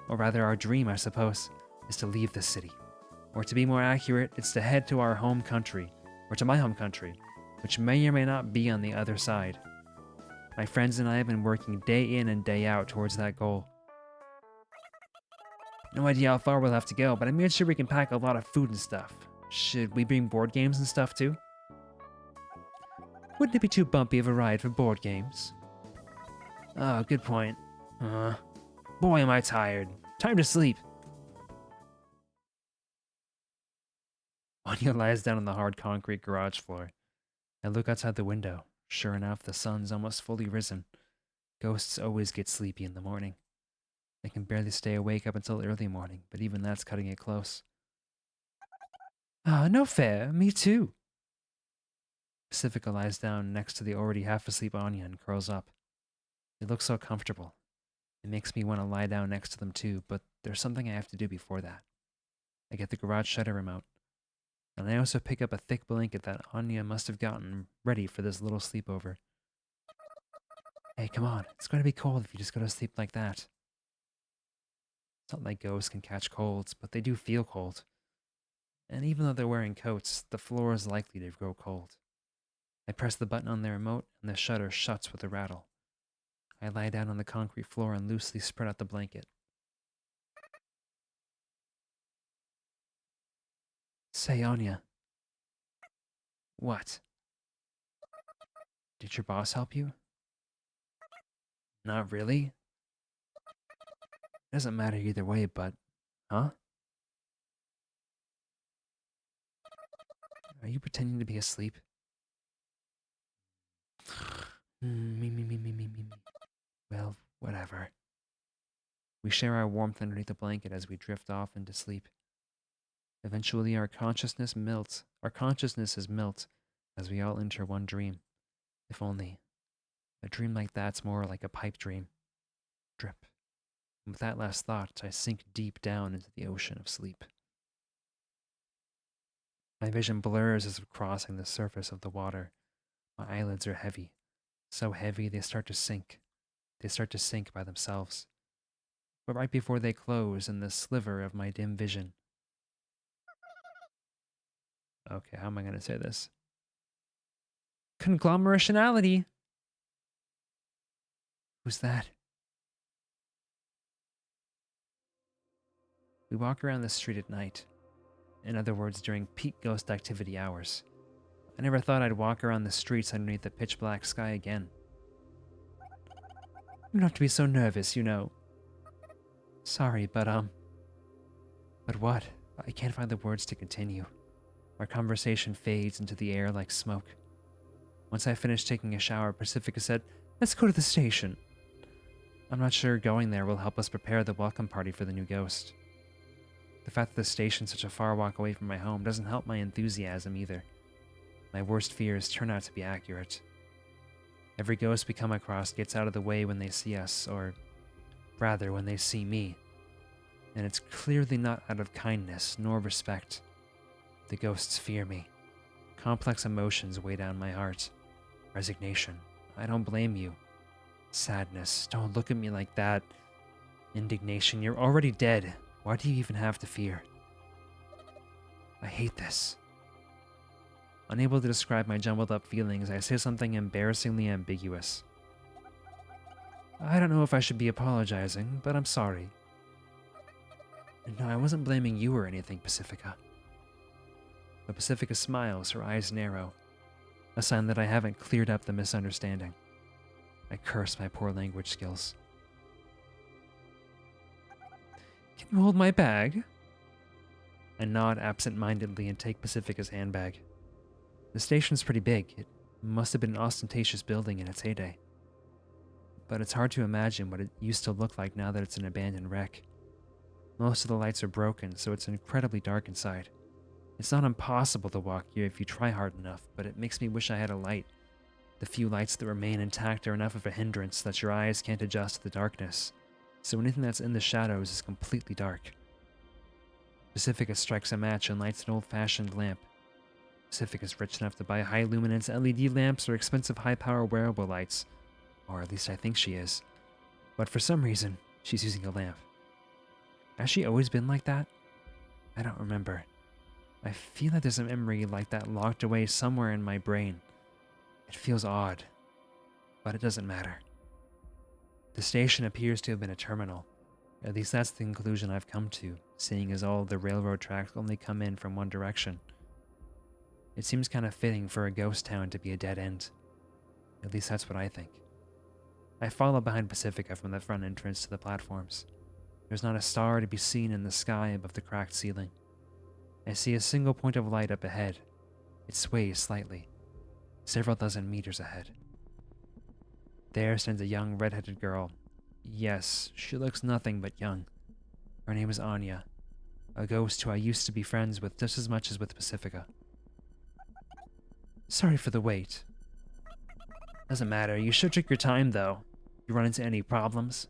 or rather our dream, I suppose, is to leave the city. Or to be more accurate, it's to head to our home country, or to my home country, which may or may not be on the other side. My friends and I have been working day in and day out towards that goal. No idea how far we'll have to go, but I made sure we can pack a lot of food and stuff. Should we bring board games and stuff too? Wouldn't it be too bumpy of a ride for board games? Oh, good point. Boy, am I tired. Time to sleep. Anya lies down on the hard concrete garage floor. I look outside the window. Sure enough, the sun's almost fully risen. Ghosts always get sleepy in the morning. They can barely stay awake up until early morning, but even that's cutting it close. Ah, no fair. Me too. Pacifica lies down next to the already half-asleep Anya and curls up. They look so comfortable. It makes me want to lie down next to them too, but there's something I have to do before that. I get the garage shutter remote, and I also pick up a thick blanket that Anya must have gotten ready for this little sleepover. Hey, come on. It's going to be cold if you just go to sleep like that. It's not like ghosts can catch colds, but they do feel cold. And even though they're wearing coats, the floor is likely to grow cold. I press the button on the remote, and the shutter shuts with a rattle. I lie down on the concrete floor and loosely spread out the blanket. Say, Anya. What? Did your boss help you? Not really. Doesn't matter either way, but... Huh? Are you pretending to be asleep? Me. Well, whatever. We share our warmth underneath the blanket as we drift off into sleep. Eventually, our consciousness is melt as we all enter one dream. If only. A dream like that's more like a pipe dream. Drip. And with that last thought, I sink deep down into the ocean of sleep. My vision blurs as if crossing the surface of the water. My eyelids are heavy. So heavy they start to sink. They start to sink by themselves. But right before they close, in the sliver of my dim vision. Okay, how am I going to say this? Conglomerationality! Who's that? We walk around the street at night. In other words, during peak ghost activity hours. I never thought I'd walk around the streets underneath the pitch black sky again. You don't have to be so nervous, you know. Sorry, but But what? I can't find the words to continue. Our conversation fades into the air like smoke. Once I finished taking a shower, Pacifica said, "Let's go to the station." I'm not sure going there will help us prepare the welcome party for the new ghost. The fact that the station's such a far walk away from my home doesn't help my enthusiasm either. My worst fears turn out to be accurate. Every ghost we come across gets out of the way when they see us, or rather, when they see me. And it's clearly not out of kindness nor respect. The ghosts fear me. Complex emotions weigh down my heart. Resignation. I don't blame you. Sadness. Don't look at me like that. Indignation. You're already dead. Why do you even have to fear? I hate this. Unable to describe my jumbled up feelings, I say something embarrassingly ambiguous. I don't know if I should be apologizing, but I'm sorry. No, I wasn't blaming you or anything, Pacifica. But Pacifica smiles, her eyes narrow, a sign that I haven't cleared up the misunderstanding. I curse my poor language skills. Can you hold my bag? I nod absent-mindedly and take Pacifica's handbag. The station's pretty big. It must have been an ostentatious building in its heyday. But it's hard to imagine what it used to look like now that it's an abandoned wreck. Most of the lights are broken, so it's incredibly dark inside. It's not impossible to walk here if you try hard enough, but it makes me wish I had a light. The few lights that remain intact are enough of a hindrance that your eyes can't adjust to the darkness, so anything that's in the shadows is completely dark. Pacifica strikes a match and lights an old-fashioned lamp. Pacifica's rich enough to buy high-luminance LED lamps or expensive high-power wearable lights, or at least I think she is. But for some reason, she's using a lamp. Has she always been like that? I don't remember. I feel like there's a memory like that locked away somewhere in my brain. It feels odd, but it doesn't matter. The station appears to have been a terminal. At least that's the conclusion I've come to, seeing as all the railroad tracks only come in from one direction. It seems kind of fitting for a ghost town to be a dead end. At least that's what I think. I follow behind Pacifica from the front entrance to the platforms. There's not a star to be seen in the sky above the cracked ceiling. I see a single point of light up ahead. It sways slightly, several dozen meters ahead. There stands a young red-headed girl. Yes, she looks nothing but young. Her name is Anya, a ghost who I used to be friends with just as much as with Pacifica. Sorry for the wait. Doesn't matter, you should take your time though. You run into any problems?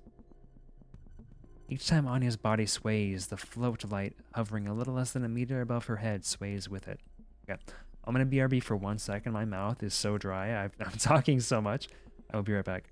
Each time Anya's body sways, the float light hovering a little less than a meter above her head sways with it. Okay, I'm gonna BRB for 1 second. My mouth is so dry. I'm talking so much. I will be right back.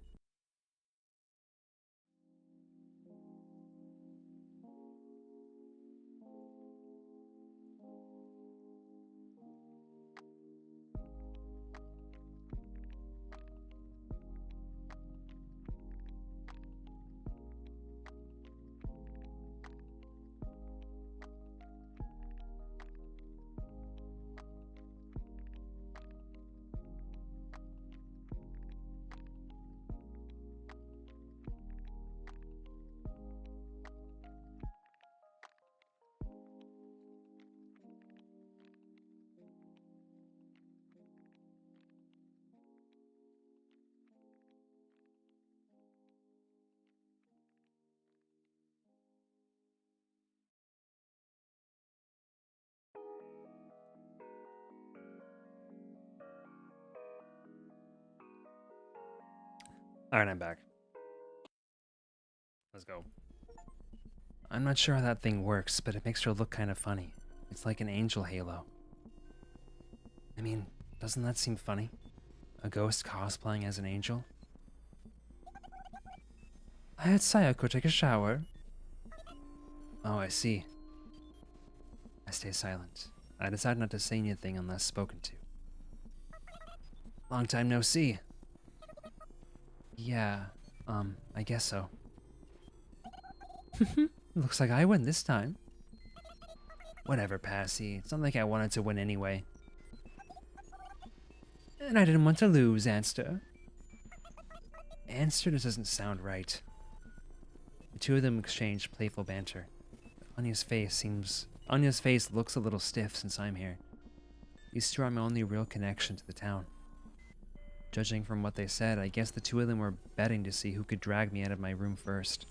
Alright, I'm back. Let's go. I'm not sure how that thing works, but it makes her look kind of funny. It's like an angel halo. I mean, doesn't that seem funny? A ghost cosplaying as an angel? I had Sayako take a shower. Oh, I see. I stay silent. I decide not to say anything unless spoken to. Long time no see. Yeah, I guess so. Looks like I win this time. Whatever, Passy. It's not like I wanted to win anyway. And I didn't want to lose, Anster. Anster just doesn't sound right. The two of them exchange playful banter. Anya's face looks a little stiff since I'm here. These two are my only real connection to the town. Judging from what they said, I guess the two of them were betting to see who could drag me out of my room first.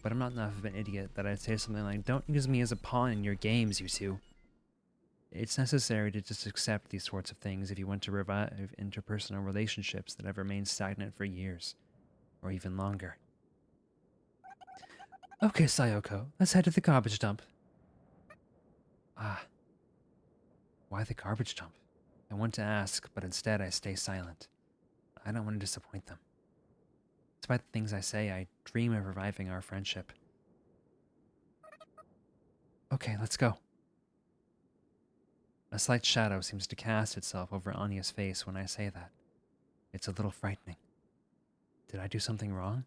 But I'm not enough of an idiot that I'd say something like, "Don't use me as a pawn in your games, you two." It's necessary to just accept these sorts of things if you want to revive interpersonal relationships that have remained stagnant for years, or even longer. Okay, Sayoko, let's head to the garbage dump. Ah, why the garbage dump? I want to ask, but instead I stay silent. I don't want to disappoint them. Despite the things I say, I dream of reviving our friendship. Okay, let's go. A slight shadow seems to cast itself over Anya's face when I say that. It's a little frightening. Did I do something wrong?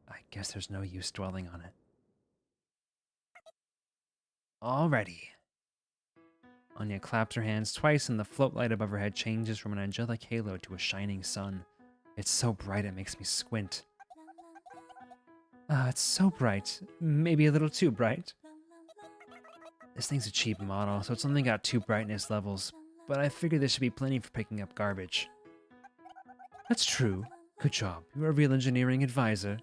I guess there's no use dwelling on it. Alrighty. Anya claps her hands twice and the float light above her head changes from an angelic halo to a shining sun. It's so bright it makes me squint. It's so bright. Maybe a little too bright. This thing's a cheap model, so it's only got 2 brightness levels, but I figure there should be plenty for picking up garbage. That's true. Good job. You're a real engineering advisor.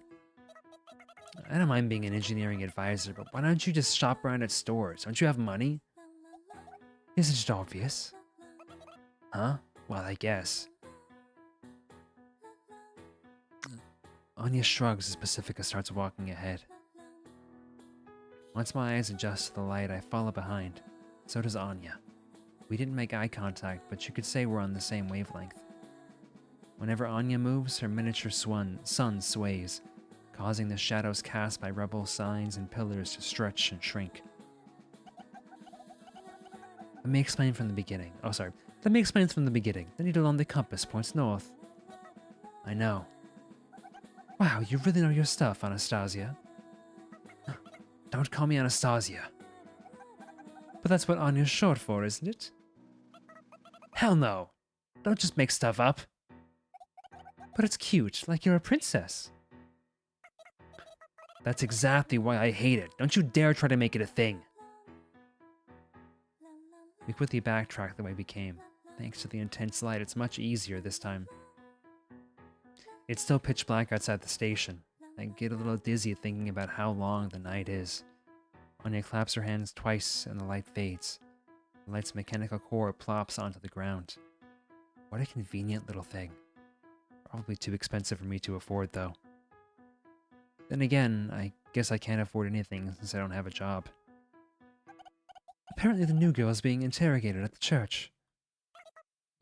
I don't mind being an engineering advisor, but why don't you just shop around at stores? Don't you have money? Isn't it obvious? Huh? Well, I guess. Anya shrugs as Pacifica starts walking ahead. Once my eyes adjust to the light, I follow behind. So does Anya. We didn't make eye contact, but you could say we're on the same wavelength. Whenever Anya moves, her miniature sun sways, causing the shadows cast by rubble signs and pillars to stretch and shrink. Let me explain from the beginning. Let me explain from the beginning. The needle on the compass points north. I know. Wow, you really know your stuff, Anastasia. Don't call me Anastasia. But that's what Anya's short for, isn't it? Hell no. Don't just make stuff up. But it's cute, like you're a princess. That's exactly why I hate it. Don't you dare try to make it a thing. We quickly backtrack the way we came. Thanks to the intense light, it's much easier this time. It's still pitch black outside the station. I get a little dizzy thinking about how long the night is. Anya claps her hands twice and the light fades. The light's mechanical core plops onto the ground. What a convenient little thing. Probably too expensive for me to afford, though. Then again, I guess I can't afford anything since I don't have a job. Apparently the new girl is being interrogated at the church.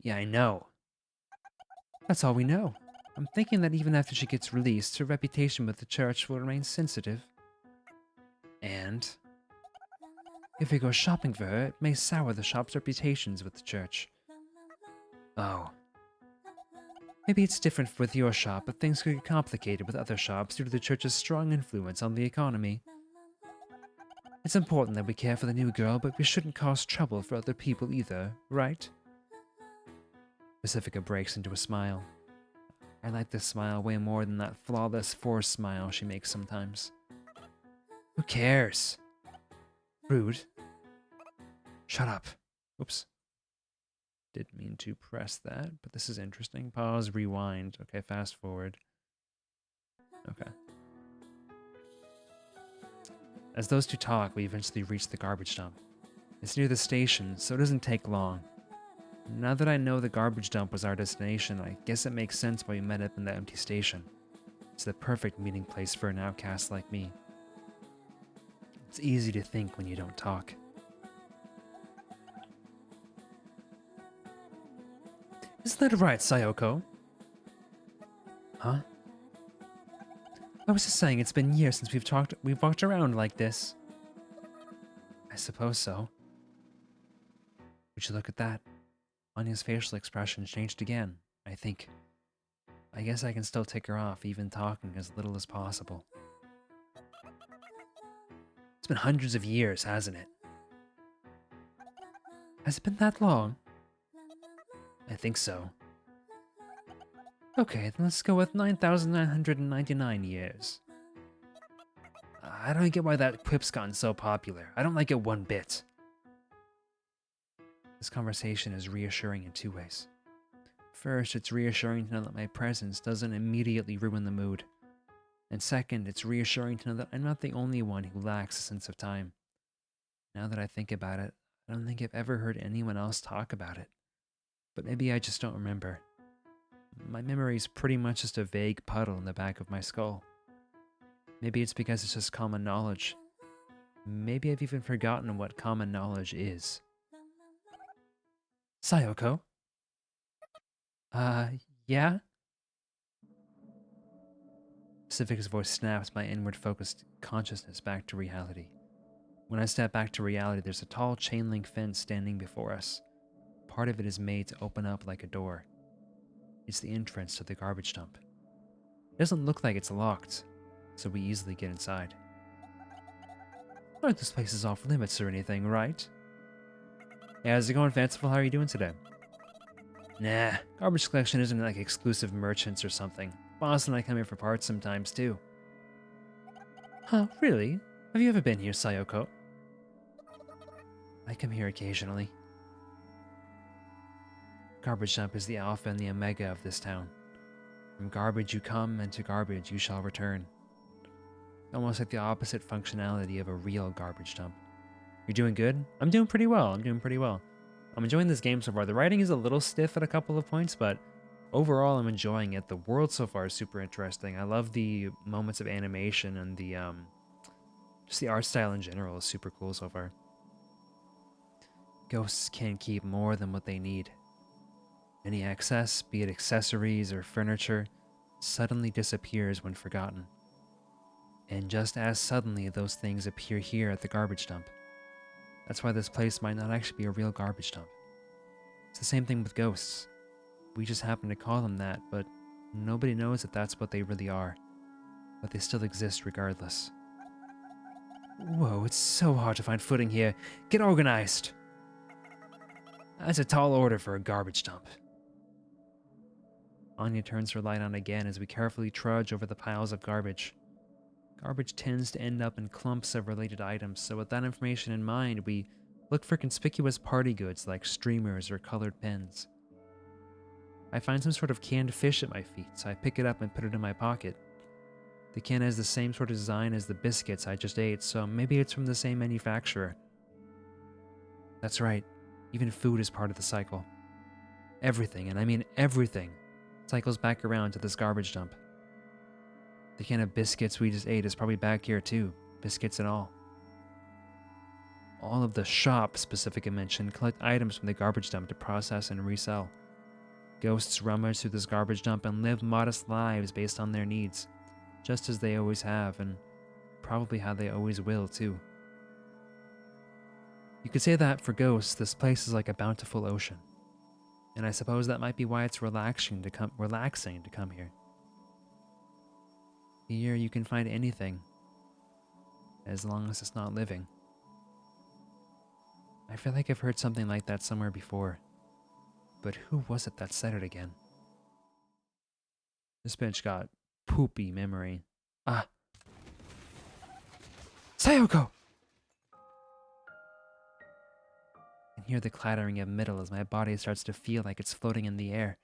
Yeah, I know. That's all we know. I'm thinking that even after she gets released, her reputation with the church will remain sensitive. And if we go shopping for her, it may sour the shop's reputations with the church. Oh. Maybe it's different with your shop, but things could get complicated with other shops due to the church's strong influence on the economy. It's important that we care for the new girl, but we shouldn't cause trouble for other people either, right? Pacifica breaks into a smile. I like this smile way more than that flawless forced smile she makes sometimes. Who cares? Rude. Shut up. Oops. Didn't mean to press that, but this is interesting. Pause, rewind. Okay, fast forward. Okay. As those two talk, we eventually reach the garbage dump. It's near the station, so it doesn't take long. Now that I know the garbage dump was our destination, I guess it makes sense why we met up in the empty station. It's the perfect meeting place for an outcast like me. It's easy to think when you don't talk. Is that right, Sayoko? Huh? I was just saying it's been years since we've walked around like this. I suppose so. Would you look at that? Anya's facial expression changed again, I think. I guess I can still tick her off, even talking as little as possible. It's been hundreds of years, hasn't it? Has it been that long? I think so. Okay, then let's go with 9,999 years. I don't get why that quip's gotten so popular. I don't like it one bit. This conversation is reassuring in two ways. First, it's reassuring to know that my presence doesn't immediately ruin the mood. And second, it's reassuring to know that I'm not the only one who lacks a sense of time. Now that I think about it, I don't think I've ever heard anyone else talk about it. But maybe I just don't remember. My memory's pretty much just a vague puddle in the back of my skull. Maybe it's because it's just common knowledge. Maybe I've even forgotten what common knowledge is. Sayoko? Yeah? Pacific's voice snaps my inward-focused consciousness back to reality. When I step back to reality, there's a tall chain-link fence standing before us. Part of it is made to open up like a door. It's the entrance to the garbage dump. It doesn't look like it's locked, so we easily get inside. Aren't those places off limits or anything, right? Hey, how's it going, Fanciful? How are you doing today? Nah, garbage collection isn't like exclusive merchants or something. Boss and I come here for parts sometimes, too. Huh, really? Have you ever been here, Sayoko? I come here occasionally. Garbage dump is the alpha and the omega of this town. From garbage you come, and to garbage you shall return. Almost like the opposite functionality of a real garbage dump. You're doing good? I'm doing pretty well. I'm enjoying this game so far. The writing is a little stiff at a couple of points, but overall I'm enjoying it. The world so far is super interesting. I love the moments of animation, and the just the art style in general is super cool so far. Ghosts can't keep more than what they need. Any excess, be it accessories or furniture, suddenly disappears when forgotten. And just as suddenly, those things appear here at the garbage dump. That's why this place might not actually be a real garbage dump. It's the same thing with ghosts. We just happen to call them that, but nobody knows that that's what they really are. But they still exist regardless. Whoa, it's so hard to find footing here. Get organized! That's a tall order for a garbage dump. Anya turns her light on again as we carefully trudge over the piles of garbage. Garbage tends to end up in clumps of related items, so with that information in mind, we look for conspicuous party goods like streamers or colored pens. I find some sort of canned fish at my feet, so I pick it up and put it in my pocket. The can has the same sort of design as the biscuits I just ate, so maybe it's from the same manufacturer. That's right, even food is part of the cycle. Everything, and I mean everything, cycles back around to this garbage dump. The can of biscuits we just ate is probably back here too, biscuits and all. All of the shops Pacifica mentioned collect items from the garbage dump to process and resell. Ghosts rummage through this garbage dump and live modest lives based on their needs, just as they always have, and probably how they always will too. You could say that for ghosts, this place is like a bountiful ocean. And I suppose that might be why it's relaxing to come here. Here you can find anything, as long as it's not living. I feel like I've heard something like that somewhere before, but who was it that said it again? This bitch got poopy memory. Ah. Sayoko! I can hear the clattering of metal as my body starts to feel like it's floating in the air.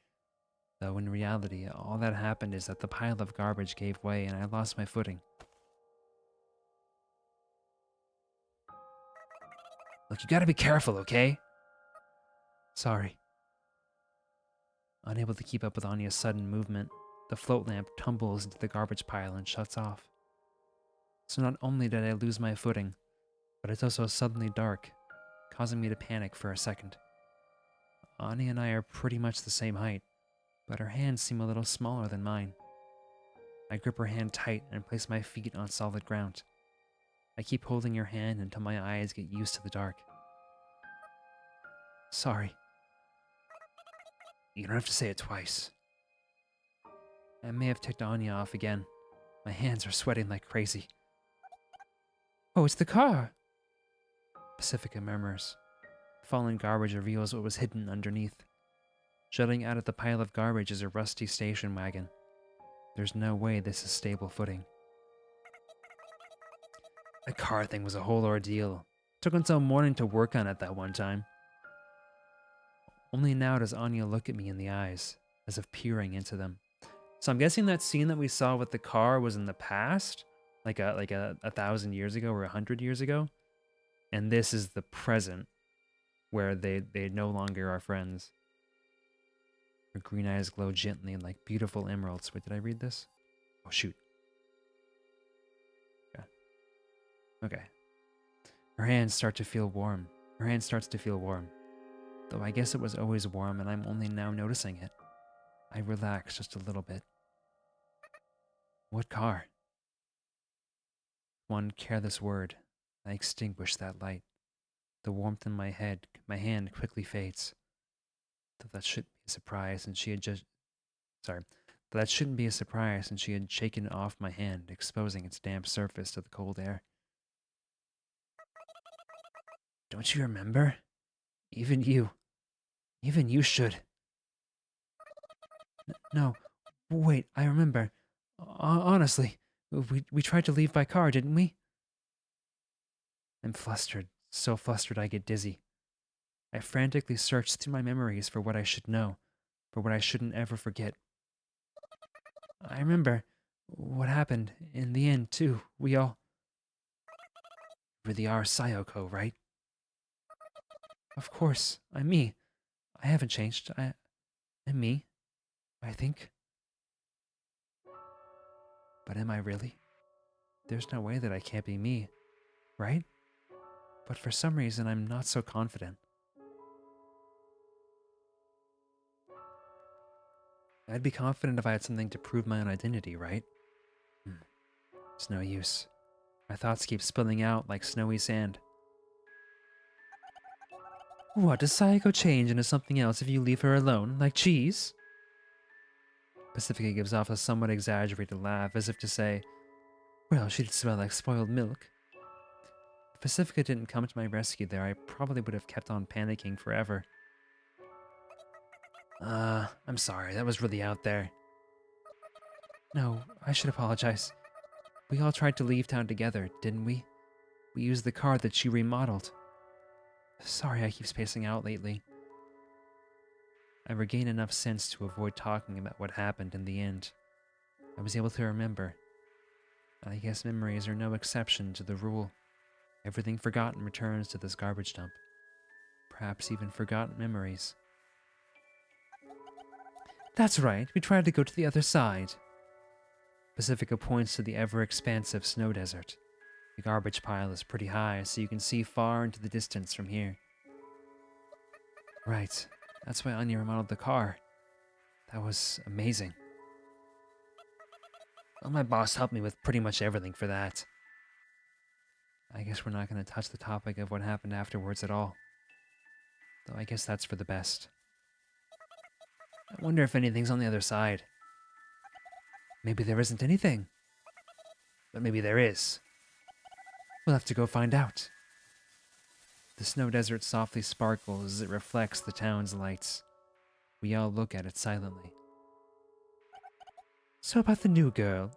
Though in reality, all that happened is that the pile of garbage gave way and I lost my footing. Look, you gotta be careful, okay? Sorry. Unable to keep up with Anya's sudden movement, the float lamp tumbles into the garbage pile and shuts off. So not only did I lose my footing, but it's also suddenly dark, causing me to panic for a second. Anya and I are pretty much the same height, but her hands seem a little smaller than mine. I grip her hand tight and place my feet on solid ground. I keep holding her hand until my eyes get used to the dark. Sorry. You don't have to say it twice. I may have ticked Anya off again. My hands are sweating like crazy. Oh, it's the car! Pacifica murmurs. Fallen garbage reveals what was hidden underneath. Jutting out of the pile of garbage is a rusty station wagon. There's no way this is stable footing. The car thing was a whole ordeal. Took until morning to work on it that one time. Only now does Anya look at me in the eyes, as if peering into them. So I'm guessing that scene that we saw with the car was in the past, like a 1,000 years ago or 100 years ago, and this is the present, where they no longer are friends. Her green eyes glow gently like beautiful emeralds. Wait, did I read this? Oh shoot. Okay. Her hands start to feel warm. Her hand starts to feel warm. Though I guess it was always warm and I'm only now noticing it. I relax just a little bit. What car? One careless word. I extinguish that light. The warmth in my hand quickly fades. Though that shouldn't be a surprise and she had just... Sorry. Though that shouldn't be a surprise since she had shaken it off my hand, exposing its damp surface to the cold air. Don't you remember? Even you should. No, wait, I remember. Honestly, we tried to leave by car, didn't we? I'm flustered, so flustered I get dizzy. I frantically search through my memories for what I should know, for what I shouldn't ever forget. I remember what happened in the end, too. We all... really are Sayoko, right? Of course, I'm me. I haven't changed. I'm me, I think. But am I really? There's no way that I can't be me, right? But for some reason, I'm not so confident. I'd be confident if I had something to prove my own identity, right? It's no use. My thoughts keep spilling out like snowy sand. What, does Sayako change into something else if you leave her alone, like cheese? Pacifica gives off a somewhat exaggerated laugh, as if to say, well, she'd smell like spoiled milk. If Pacifica didn't come to my rescue there, I probably would have kept on panicking forever. I'm sorry, that was really out there. No, I should apologize. We all tried to leave town together, didn't we? We used the car that she remodeled. Sorry I keep spacing out lately. I regained enough sense to avoid talking about what happened in the end. I was able to remember. I guess memories are no exception to the rule. Everything forgotten returns to this garbage dump. Perhaps even forgotten memories. That's right, we tried to go to the other side. Pacifica points to the ever-expansive snow desert. The garbage pile is pretty high, so you can see far into the distance from here. Right, that's why Anya remodeled the car. That was amazing. Well, my boss helped me with pretty much everything for that. I guess we're not going to touch the topic of what happened afterwards at all. Though I guess that's for the best. I wonder if anything's on the other side. Maybe there isn't anything. But maybe there is. We'll have to go find out. The snow desert softly sparkles as it reflects the town's lights. We all look at it silently. So about the new girl?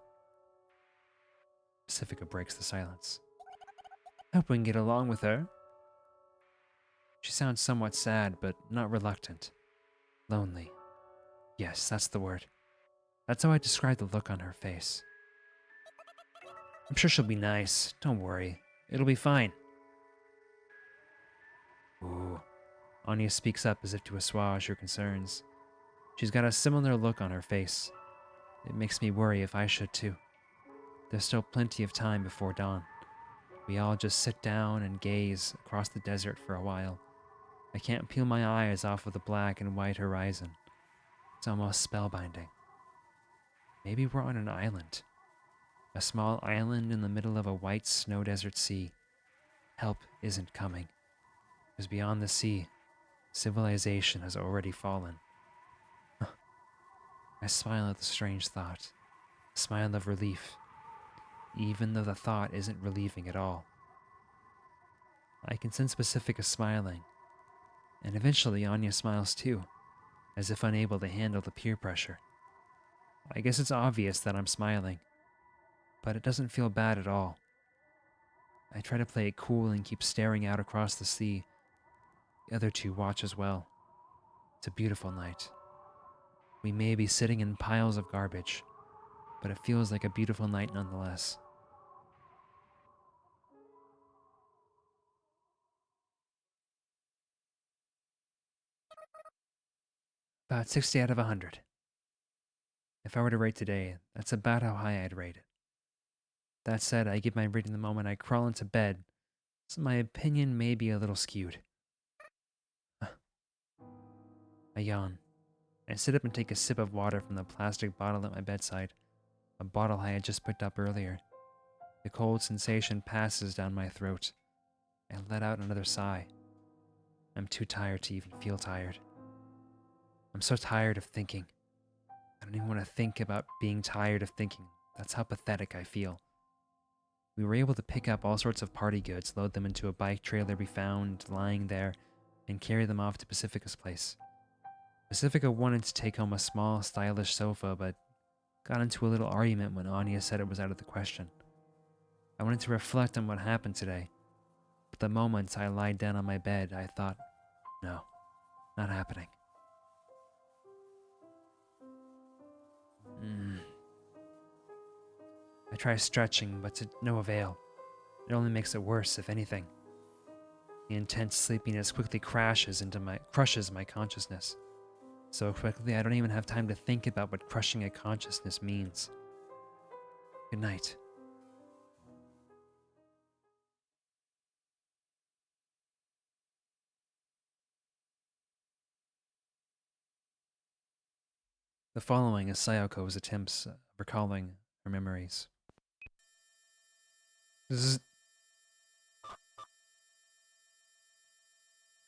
Pacifica breaks the silence. Hope we can get along with her. She sounds somewhat sad, but not reluctant. Lonely. Yes, that's the word. That's how I describe the look on her face. I'm sure she'll be nice. Don't worry. It'll be fine. Ooh. Anya speaks up as if to assuage her concerns. She's got a similar look on her face. It makes me worry if I should too. There's still plenty of time before dawn. We all just sit down and gaze across the desert for a while. I can't peel my eyes off of the black and white horizon. It's almost spellbinding. Maybe we're on an island. A small island in the middle of a white snow desert sea. Help isn't coming. Because beyond the sea, civilization has already fallen. I smile at the strange thought. A smile of relief. Even though the thought isn't relieving at all. I can sense Pacifica smiling. And eventually Anya smiles too, as if unable to handle the peer pressure. I guess it's obvious that I'm smiling, but it doesn't feel bad at all. I try to play it cool and keep staring out across the sea. The other two watch as well. It's a beautiful night. We may be sitting in piles of garbage, but it feels like a beautiful night nonetheless. About 60 out of 100. If I were to rate today, that's about how high I'd rate it. That said, I give my rating the moment I crawl into bed, so my opinion may be a little skewed. I yawn. I sit up and take a sip of water from the plastic bottle at my bedside, a bottle I had just picked up earlier. The cold sensation passes down my throat. I let out another sigh. I'm too tired to even feel tired. I'm so tired of thinking. I don't even want to think about being tired of thinking. That's how pathetic I feel. We were able to pick up all sorts of party goods, load them into a bike trailer we found lying there, and carry them off to Pacifica's place. Pacifica wanted to take home a small, stylish sofa, but got into a little argument when Anya said it was out of the question. I wanted to reflect on what happened today, but the moment I lied down on my bed, I thought, no, not happening. I try stretching, but to no avail. It only makes it worse, if anything. The intense sleepiness quickly crushes my consciousness. So quickly I don't even have time to think about what crushing a consciousness means. Good night. The following is Sayoko's attempts at recalling her memories. Zzz.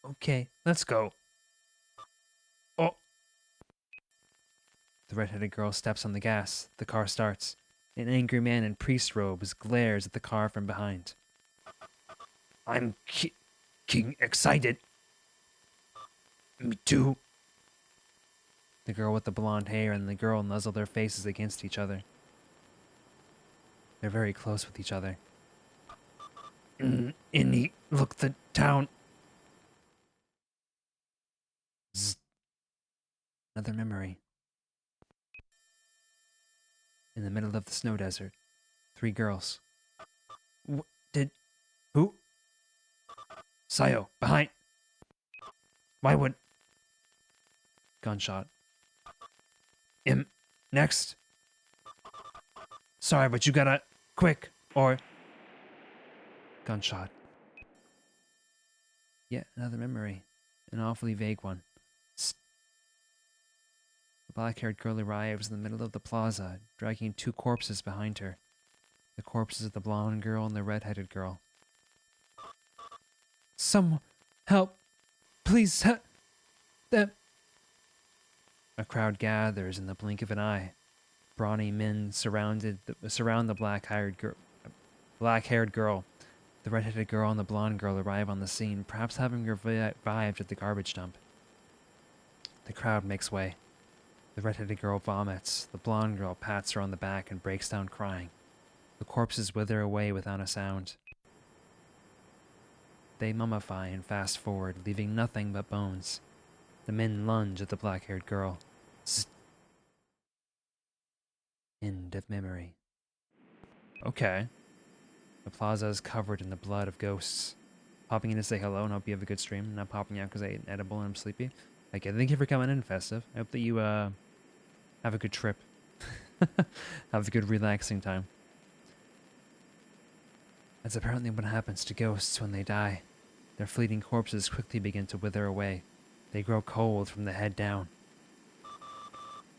Okay, let's go. Oh! The red-headed girl steps on the gas. The car starts. An angry man in priest robes glares at the car from behind. I'm king excited. Me too. The girl with the blonde hair and the girl nuzzle their faces against each other. They're very close with each other. Inni, look the town. Zzz. Another memory. In the middle of the snow desert, 3 girls. Who? Sayo, behind. Why would? Gunshot. Next. Sorry, but you gotta, quick, or... Gunshot. Yet another memory. An awfully vague one. Psst. The black-haired girl arrives in the middle of the plaza, dragging 2 corpses behind her. The corpses of the blonde girl and the red-headed girl. Someone, help! Please help them! A crowd gathers in the blink of an eye. Brawny men surround the black-haired girl. The red-headed girl and the blonde girl arrive on the scene, perhaps having revived at the garbage dump. The crowd makes way. The red-headed girl vomits. The blonde girl pats her on the back and breaks down crying. The corpses wither away without a sound. They mummify and fast forward, leaving nothing but bones. The men lunge at the black-haired girl. Zzz. End of memory. Okay. The plaza is covered in the blood of ghosts. Popping in to say hello and hope you have a good stream. Not popping out because I ate an edible and I'm sleepy. Okay, thank you for coming in, Festive. I hope that you have a good trip. Have a good relaxing time. That's apparently what happens to ghosts when they die. Their fleeting corpses quickly begin to wither away. They grow cold from the head down.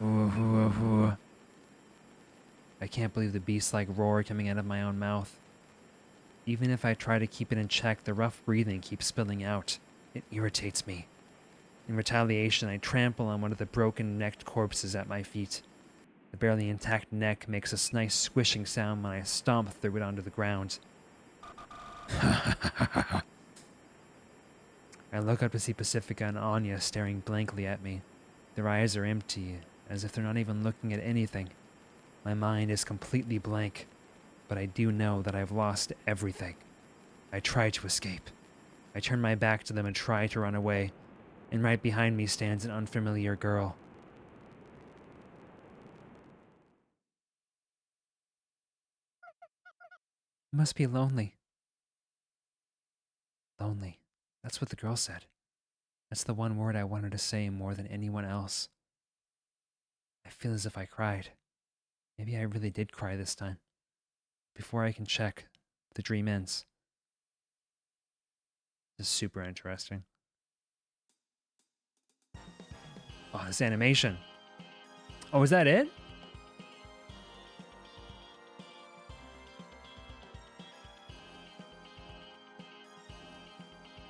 Ooh, ooh, ooh. I can't believe the beast-like roar coming out of my own mouth. Even if I try to keep it in check, the rough breathing keeps spilling out. It irritates me. In retaliation, I trample on one of the broken-necked corpses at my feet. The barely intact neck makes a nice squishing sound when I stomp through it onto the ground. I look up to see Pacifica and Anya staring blankly at me. Their eyes are empty, as if they're not even looking at anything. My mind is completely blank, but I do know that I've lost everything. I try to escape. I turn my back to them and try to run away, and right behind me stands an unfamiliar girl. You must be lonely. Lonely. That's what the girl said. That's the one word I wanted to say more than anyone else. I feel as if I cried. Maybe I really did cry this time. Before I can check, the dream ends. This is super interesting. Oh, this animation. Oh, is that it?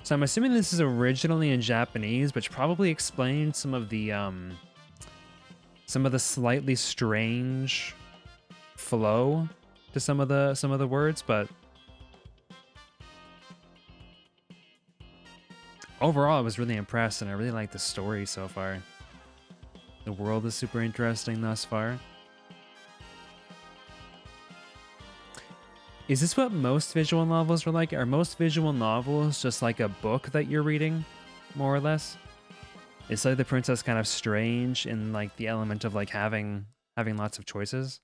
So I'm assuming this is originally in Japanese, which probably explains some of the slightly strange flow to some of the words, but overall I was really impressed and I really like the story so far. The world is super interesting thus far. Is this what most visual novels are like? Are most visual novels just like a book that you're reading, more or less? Is like the Princess kind of strange in like the element of like having lots of choices?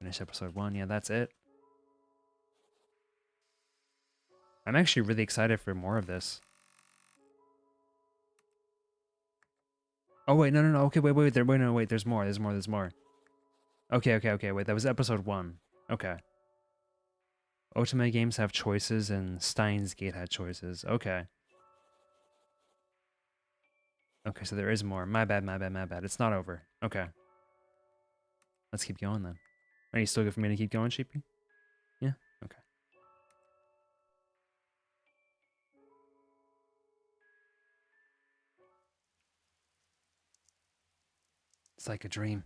Finish episode 1. Yeah, that's it. I'm actually really excited for more of this. Oh wait, no. Okay, wait. There's more. Okay. Wait, that was episode 1. Okay. Otome games have choices and Steins Gate had choices. Okay. Okay, so there is more. My bad. It's not over. Okay. Let's keep going then. Are you still good for me to keep going, Sheepy? Yeah? Okay. It's like a dream.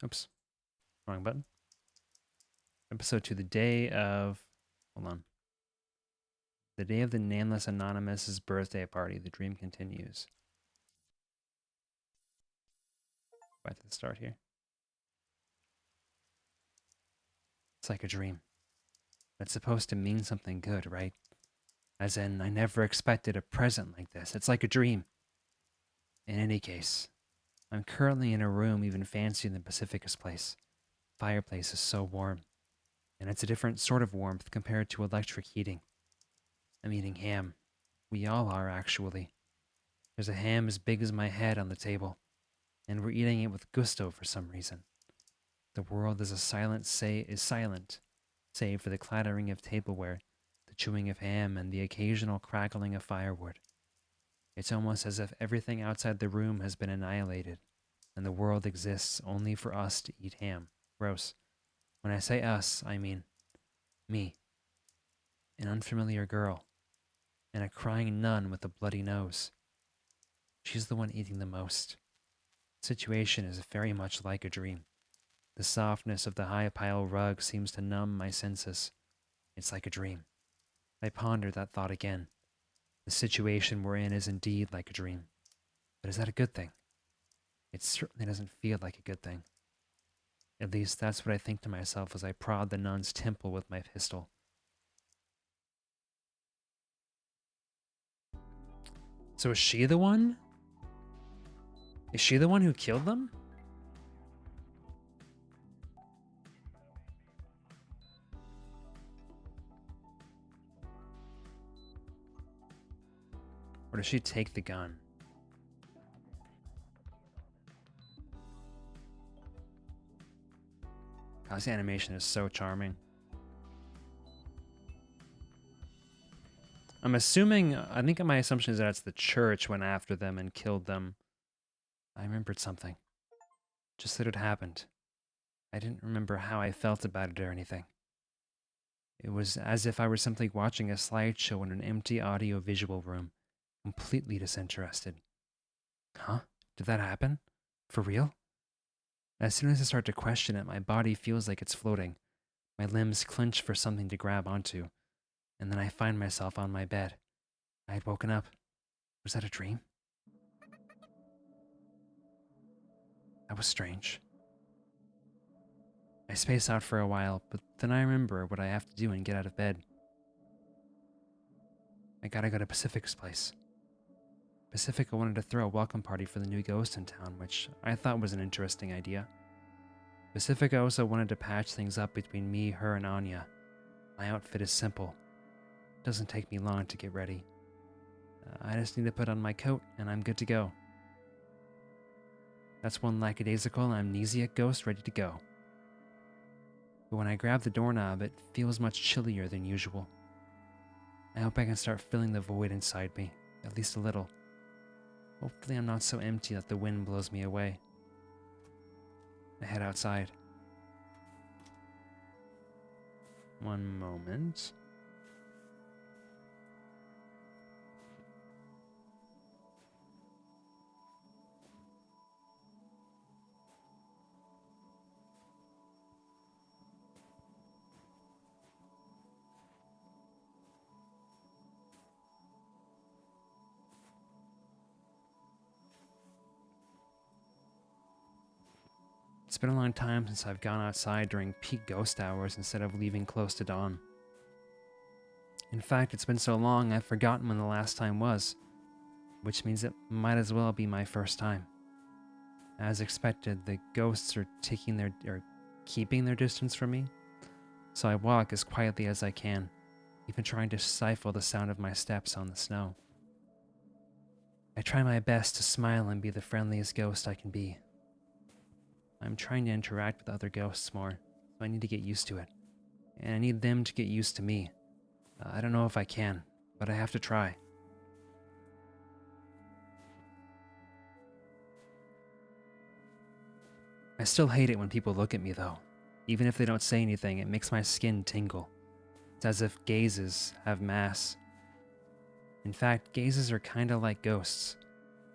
Oops. Wrong button. Episode 2, the day of... Hold on. The day of the nameless anonymous's birthday party. The dream continues. Back to the start here. It's like a dream. It's supposed to mean something good, right? As in, I never expected a present like this. It's like a dream. In any case, I'm currently in a room even fancier than Pacifica's place. Fireplace is so warm, and it's a different sort of warmth compared to electric heating. I'm eating ham. We all are, actually. There's a ham as big as my head on the table, and we're eating it with gusto for some reason. The world is silent, save for the clattering of tableware, the chewing of ham, and the occasional crackling of firewood. It's almost as if everything outside the room has been annihilated, and the world exists only for us to eat ham. Gross. When I say us, I mean me, an unfamiliar girl, and a crying nun with a bloody nose. She's the one eating the most. The situation is very much like a dream. The softness of the high pile rug seems to numb my senses. It's like a dream. I ponder that thought again. The situation we're in is indeed like a dream. But is that a good thing? It certainly doesn't feel like a good thing. At least that's what I think to myself as I prod the nun's temple with my pistol. So is she the one? Is she the one who killed them? Or does she take the gun? this animation is so charming. I'm assuming, I think my assumption is that it's the church went after them and killed them. I remembered something. Just that it happened. I didn't remember how I felt about it or anything. It was as if I were simply watching a slideshow in an empty audio-visual room, completely disinterested. Huh? Did that happen? For real? As soon as I start to question it, my body feels like it's floating. My limbs clench for something to grab onto, and then I find myself on my bed. I had woken up. Was that a dream? That was strange. I space out for a while, but then I remember what I have to do and get out of bed. I gotta go to Pacific's place. Pacifica wanted to throw a welcome party for the new ghost in town, which I thought was an interesting idea. Pacifica also wanted to patch things up between me, her, and Anya. My outfit is simple. It doesn't take me long to get ready. I just need to put on my coat, and I'm good to go. That's one lackadaisical amnesiac ghost ready to go. But when I grab the doorknob, it feels much chillier than usual. I hope I can start filling the void inside me, at least a little. Hopefully I'm not so empty that the wind blows me away. I head outside. One moment. It's been a long time since I've gone outside during peak ghost hours instead of leaving close to dawn. In fact, it's been so long I've forgotten when the last time was, which means it might as well be my first time. As expected, the ghosts are keeping their distance from me, so I walk as quietly as I can, even trying to stifle the sound of my steps on the snow. I try my best to smile and be the friendliest ghost I can be. I'm trying to interact with other ghosts more, so I need to get used to it. And I need them to get used to me. I don't know if I can, but I have to try. I still hate it when people look at me, though. Even if they don't say anything, it makes my skin tingle. It's as if gazes have mass. In fact, gazes are kinda like ghosts.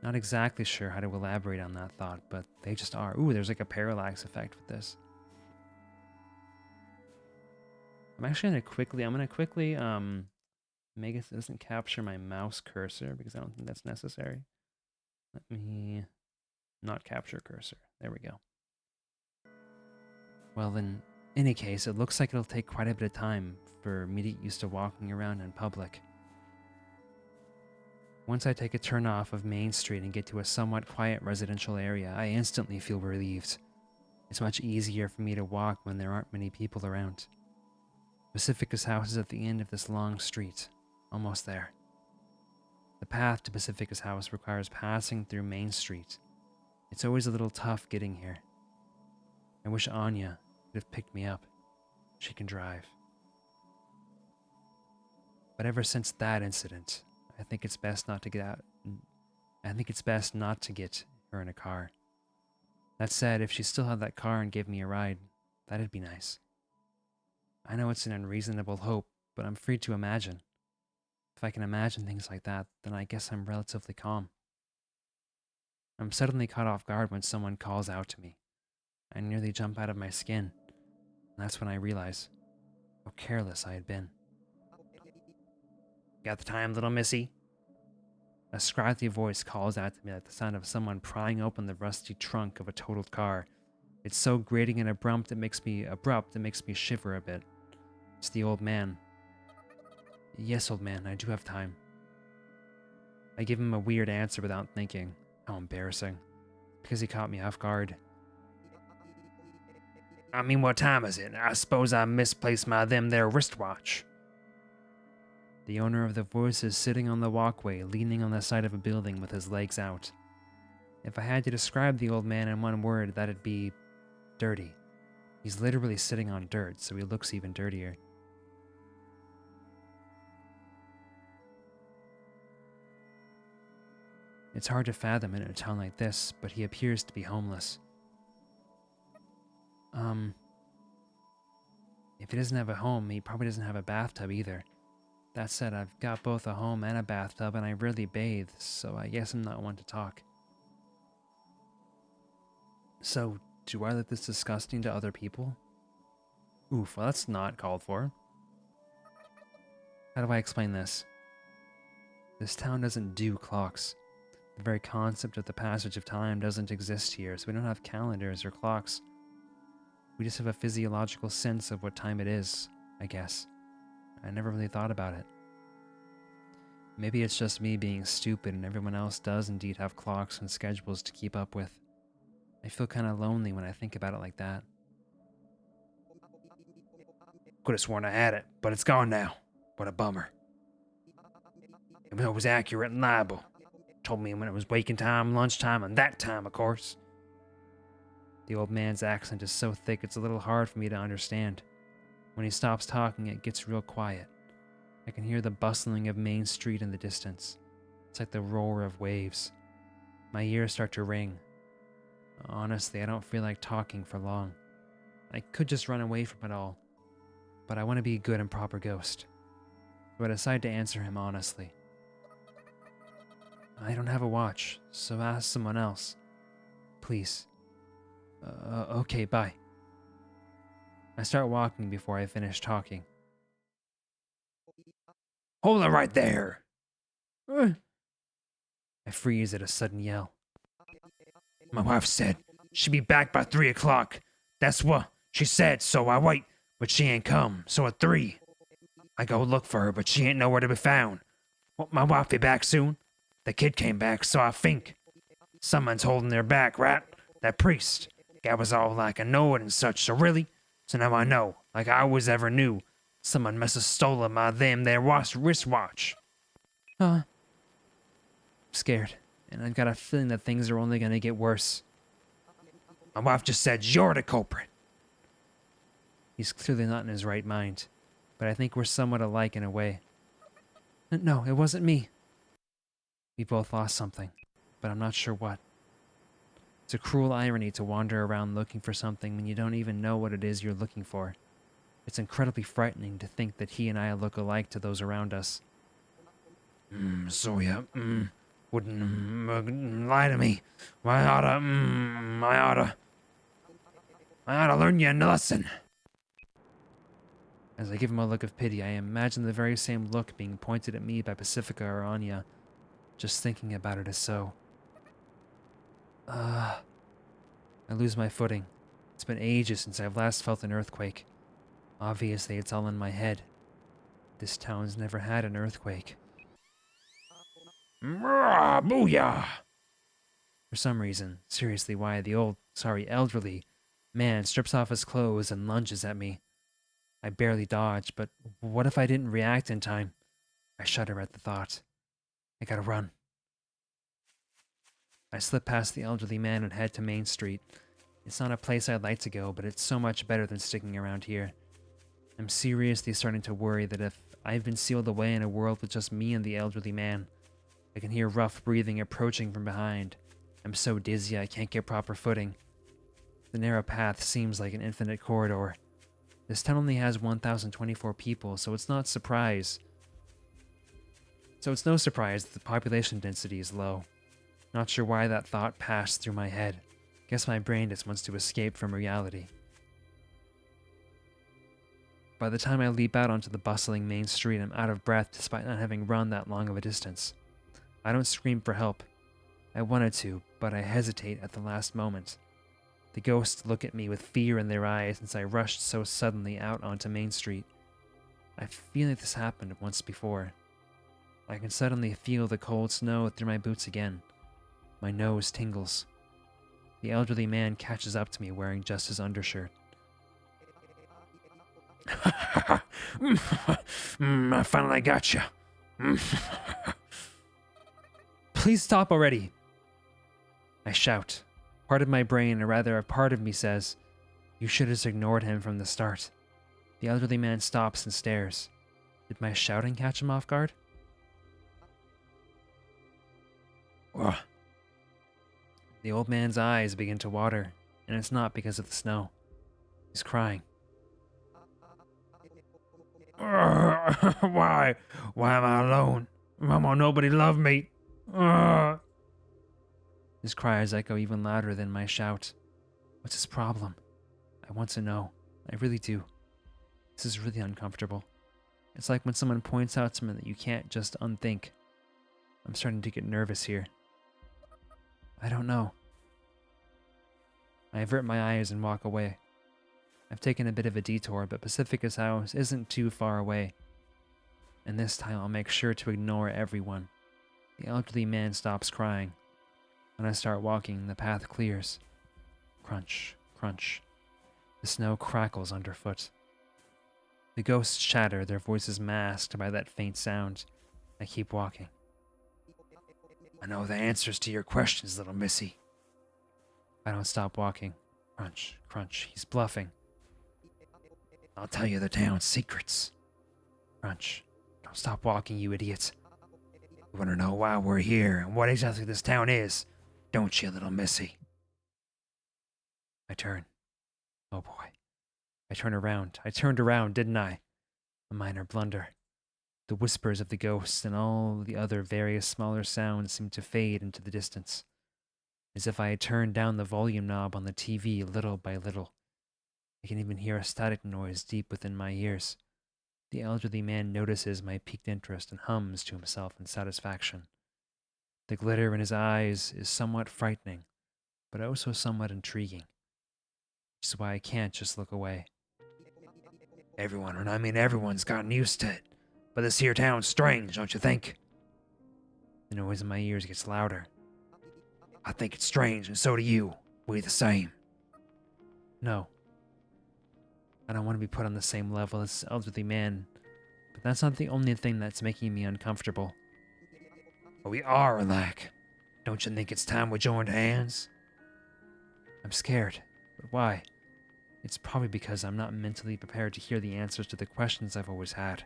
Not exactly sure how to elaborate on that thought, but they just are. Ooh, there's like a parallax effect with this. I'm gonna quickly make it so it doesn't capture my mouse cursor because I don't think that's necessary. Let me not capture cursor. There we go. Well, in any case, it looks like it'll take quite a bit of time for me to get used to walking around in public. Once I take a turn off of Main Street and get to a somewhat quiet residential area, I instantly feel relieved. It's much easier for me to walk when there aren't many people around. Pacifica's house is at the end of this long street. Almost there. The path to Pacifica's house requires passing through Main Street. It's always a little tough getting here. I wish Anya could have picked me up. She can drive. But ever since that incident, I think it's best not to get out. I think it's best not to get her in a car. That said, if she still had that car and gave me a ride, that'd be nice. I know it's an unreasonable hope, but I'm free to imagine. If I can imagine things like that, then I guess I'm relatively calm. I'm suddenly caught off guard when someone calls out to me. I nearly jump out of my skin, and that's when I realize how careless I had been. Got the time, little missy? A scratchy voice calls out to me like the sound of someone prying open the rusty trunk of a totaled car. It's so grating and abrupt it makes me shiver a bit. It's the old man. Yes, old man, I do have time. I give him a weird answer without thinking. How embarrassing. Because he caught me off guard. I mean, what time is it? I suppose I misplaced my them there wristwatch. The owner of the voice is sitting on the walkway, leaning on the side of a building with his legs out. If I had to describe the old man in one word, that'd be dirty. He's literally sitting on dirt, so he looks even dirtier. It's hard to fathom in a town like this, but he appears to be homeless. If he doesn't have a home, he probably doesn't have a bathtub either. That said, I've got both a home and a bathtub, and I rarely bathe, so I guess I'm not one to talk. So, do I look this disgusting to other people? Oof, well that's not called for. How do I explain this? This town doesn't do clocks. The very concept of the passage of time doesn't exist here, so we don't have calendars or clocks. We just have a physiological sense of what time it is, I guess. I never really thought about it. Maybe it's just me being stupid and everyone else does indeed have clocks and schedules to keep up with. I feel kind of lonely when I think about it like that. Could have sworn I had it, but it's gone now. What a bummer. It was always accurate and liable. Told me when it was waking time, lunchtime, and that time, of course. The old man's accent is so thick it's a little hard for me to understand. When he stops talking, it gets real quiet. I can hear the bustling of Main Street in the distance. It's like the roar of waves. My ears start to ring. Honestly, I don't feel like talking for long. I could just run away from it all, but I want to be a good and proper ghost. So I decide to answer him honestly. I don't have a watch, so ask someone else. Please. Okay, bye. I start walking before I finish talking. Hold it right there! I freeze at a sudden yell. My wife said she'd be back by 3 o'clock. That's what she said, so I wait, but she ain't come, so at 3. I go look for her, but she ain't nowhere to be found. Won't my wife be back soon? The kid came back, so I think. Someone's holding their back, right? That priest. Guy was all like a know it and such, so really? So now I know, like I always ever knew. Someone must have stolen my there wristwatch. I'm scared, and I've got a feeling that things are only gonna get worse. My wife just said you're the culprit. He's clearly not in his right mind, but I think we're somewhat alike in a way. No, it wasn't me. We both lost something, but I'm not sure what. It's a cruel irony to wander around looking for something when you don't even know what it is you're looking for. It's incredibly frightening to think that he and I look alike to those around us. Wouldn't lie to me. I oughta learn you a lesson. As I give him a look of pity, I imagine the very same look being pointed at me by Pacifica or Anya. Just thinking about it is so. I lose my footing. It's been ages since I've last felt an earthquake. Obviously, it's all in my head. This town's never had an earthquake. Booyah! For some reason, seriously, why the elderly man strips off his clothes and lunges at me. I barely dodge, but what if I didn't react in time? I shudder at the thought. I gotta run. I slip past the elderly man and head to Main Street. It's not a place I'd like to go, but it's so much better than sticking around here. I'm seriously starting to worry that if I've been sealed away in a world with just me and the elderly man, I can hear rough breathing approaching from behind. I'm so dizzy I can't get proper footing. The narrow path seems like an infinite corridor. This town only has 1,024 people, so it's no surprise that the population density is low. Not sure why that thought passed through my head. Guess my brain just wants to escape from reality. By the time I leap out onto the bustling main street, I'm out of breath despite not having run that long of a distance. I don't scream for help. I wanted to, but I hesitate at the last moment. The ghosts look at me with fear in their eyes since I rushed so suddenly out onto Main Street. I feel like this happened once before. I can suddenly feel the cold snow through my boots again. My nose tingles. The elderly man catches up to me wearing just his undershirt. I finally got you. Please stop already. I shout. Part of my brain, or rather a part of me says, You should have ignored him from the start. The elderly man stops and stares. Did my shouting catch him off guard? Ugh. The old man's eyes begin to water, and it's not because of the snow. He's crying. Why? Why am I alone? Mama, nobody loved me. His cries echo even louder than my shout. What's his problem? I want to know. I really do. This is really uncomfortable. It's like when someone points out something that you can't just unthink. I'm starting to get nervous here. I don't know. I avert my eyes and walk away. I've taken a bit of a detour, but Pacifica's house isn't too far away. And this time I'll make sure to ignore everyone. The elderly man stops crying. When I start walking, the path clears. Crunch, crunch. The snow crackles underfoot. The ghosts chatter, their voices masked by that faint sound. I keep walking. I know the answers to your questions, little missy. I don't stop walking. Crunch, crunch. He's bluffing. I'll tell you the town's secrets. Crunch. Don't stop walking, you idiot. You want to know why we're here and what exactly this town is, don't you, little missy? I turn. Oh boy. I turn around. I turned around, didn't I? A minor blunder. The whispers of the ghosts and all the other various smaller sounds seem to fade into the distance, as if I had turned down the volume knob on the TV little by little. I can even hear a static noise deep within my ears. The elderly man notices my piqued interest and hums to himself in satisfaction. The glitter in his eyes is somewhat frightening, but also somewhat intriguing, which is why I can't just look away. Everyone, and I mean everyone's gotten used to it, but this here town's strange, don't you think? The noise in my ears gets louder. I think it's strange, and so do you. We the same. No. I don't want to be put on the same level as this elderly man, but that's not the only thing that's making me uncomfortable. But we are alike. Don't you think it's time we joined hands? I'm scared, but why? It's probably because I'm not mentally prepared to hear the answers to the questions I've always had.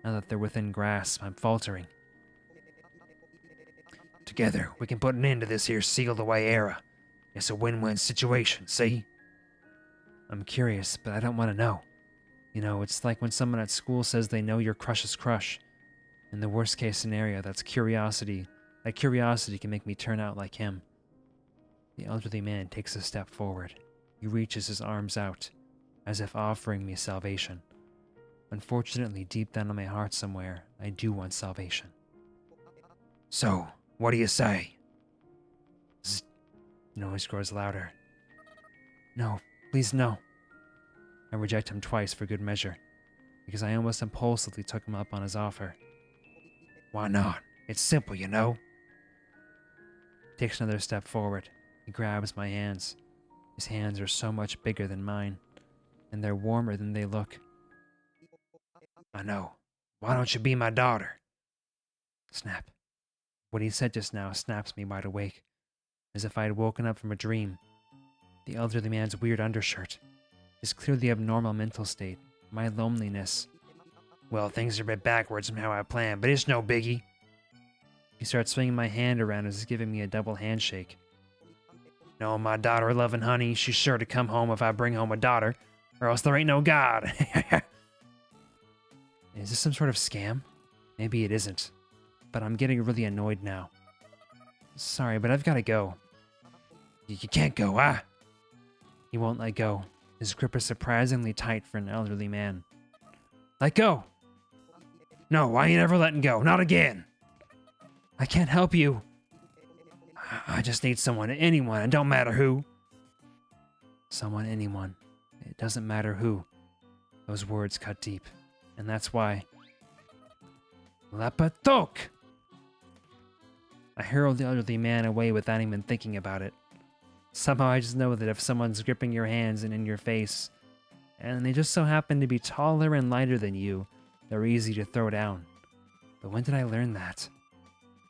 Now that they're within grasp, I'm faltering. Together, we can put an end to this here sealed-away era. It's a win-win situation, see? I'm curious, but I don't want to know. You know, it's like when someone at school says they know your crush's crush. In the worst-case scenario, that's curiosity. That curiosity can make me turn out like him. The elderly man takes a step forward. He reaches his arms out, as if offering me salvation. Unfortunately, deep down in my heart somewhere, I do want salvation. So, what do you say? Zzz. The noise grows louder. No, please no. I reject him twice for good measure, because I almost impulsively took him up on his offer. Why not? It's simple, you know. He takes another step forward. He grabs my hands. His hands are so much bigger than mine, and they're warmer than they look. I know. Why don't you be my daughter? Snap. What he said just now snaps me wide awake, as if I had woken up from a dream. The elderly man's weird undershirt, his clearly abnormal mental state, my loneliness. Well, things are a bit backwards from how I planned, but it's no biggie. He starts swinging my hand around as he's giving me a double handshake. No, my daughter-loving honey, she's sure to come home if I bring home a daughter, or else there ain't no God. Is this some sort of scam? Maybe it isn't, but I'm getting really annoyed now. Sorry, but I've got to go. You can't go, ah! He won't let go. His grip is surprisingly tight for an elderly man. Let go! No, I ain't ever letting go. Not again! I can't help you. I just need someone, anyone, and don't matter who. Someone, anyone. It doesn't matter who. Those words cut deep, and that's why. Lepatok! I hurled the elderly man away without even thinking about it. Somehow I just know that if someone's gripping your hands and in your face, and they just so happen to be taller and lighter than you, they're easy to throw down. But when did I learn that?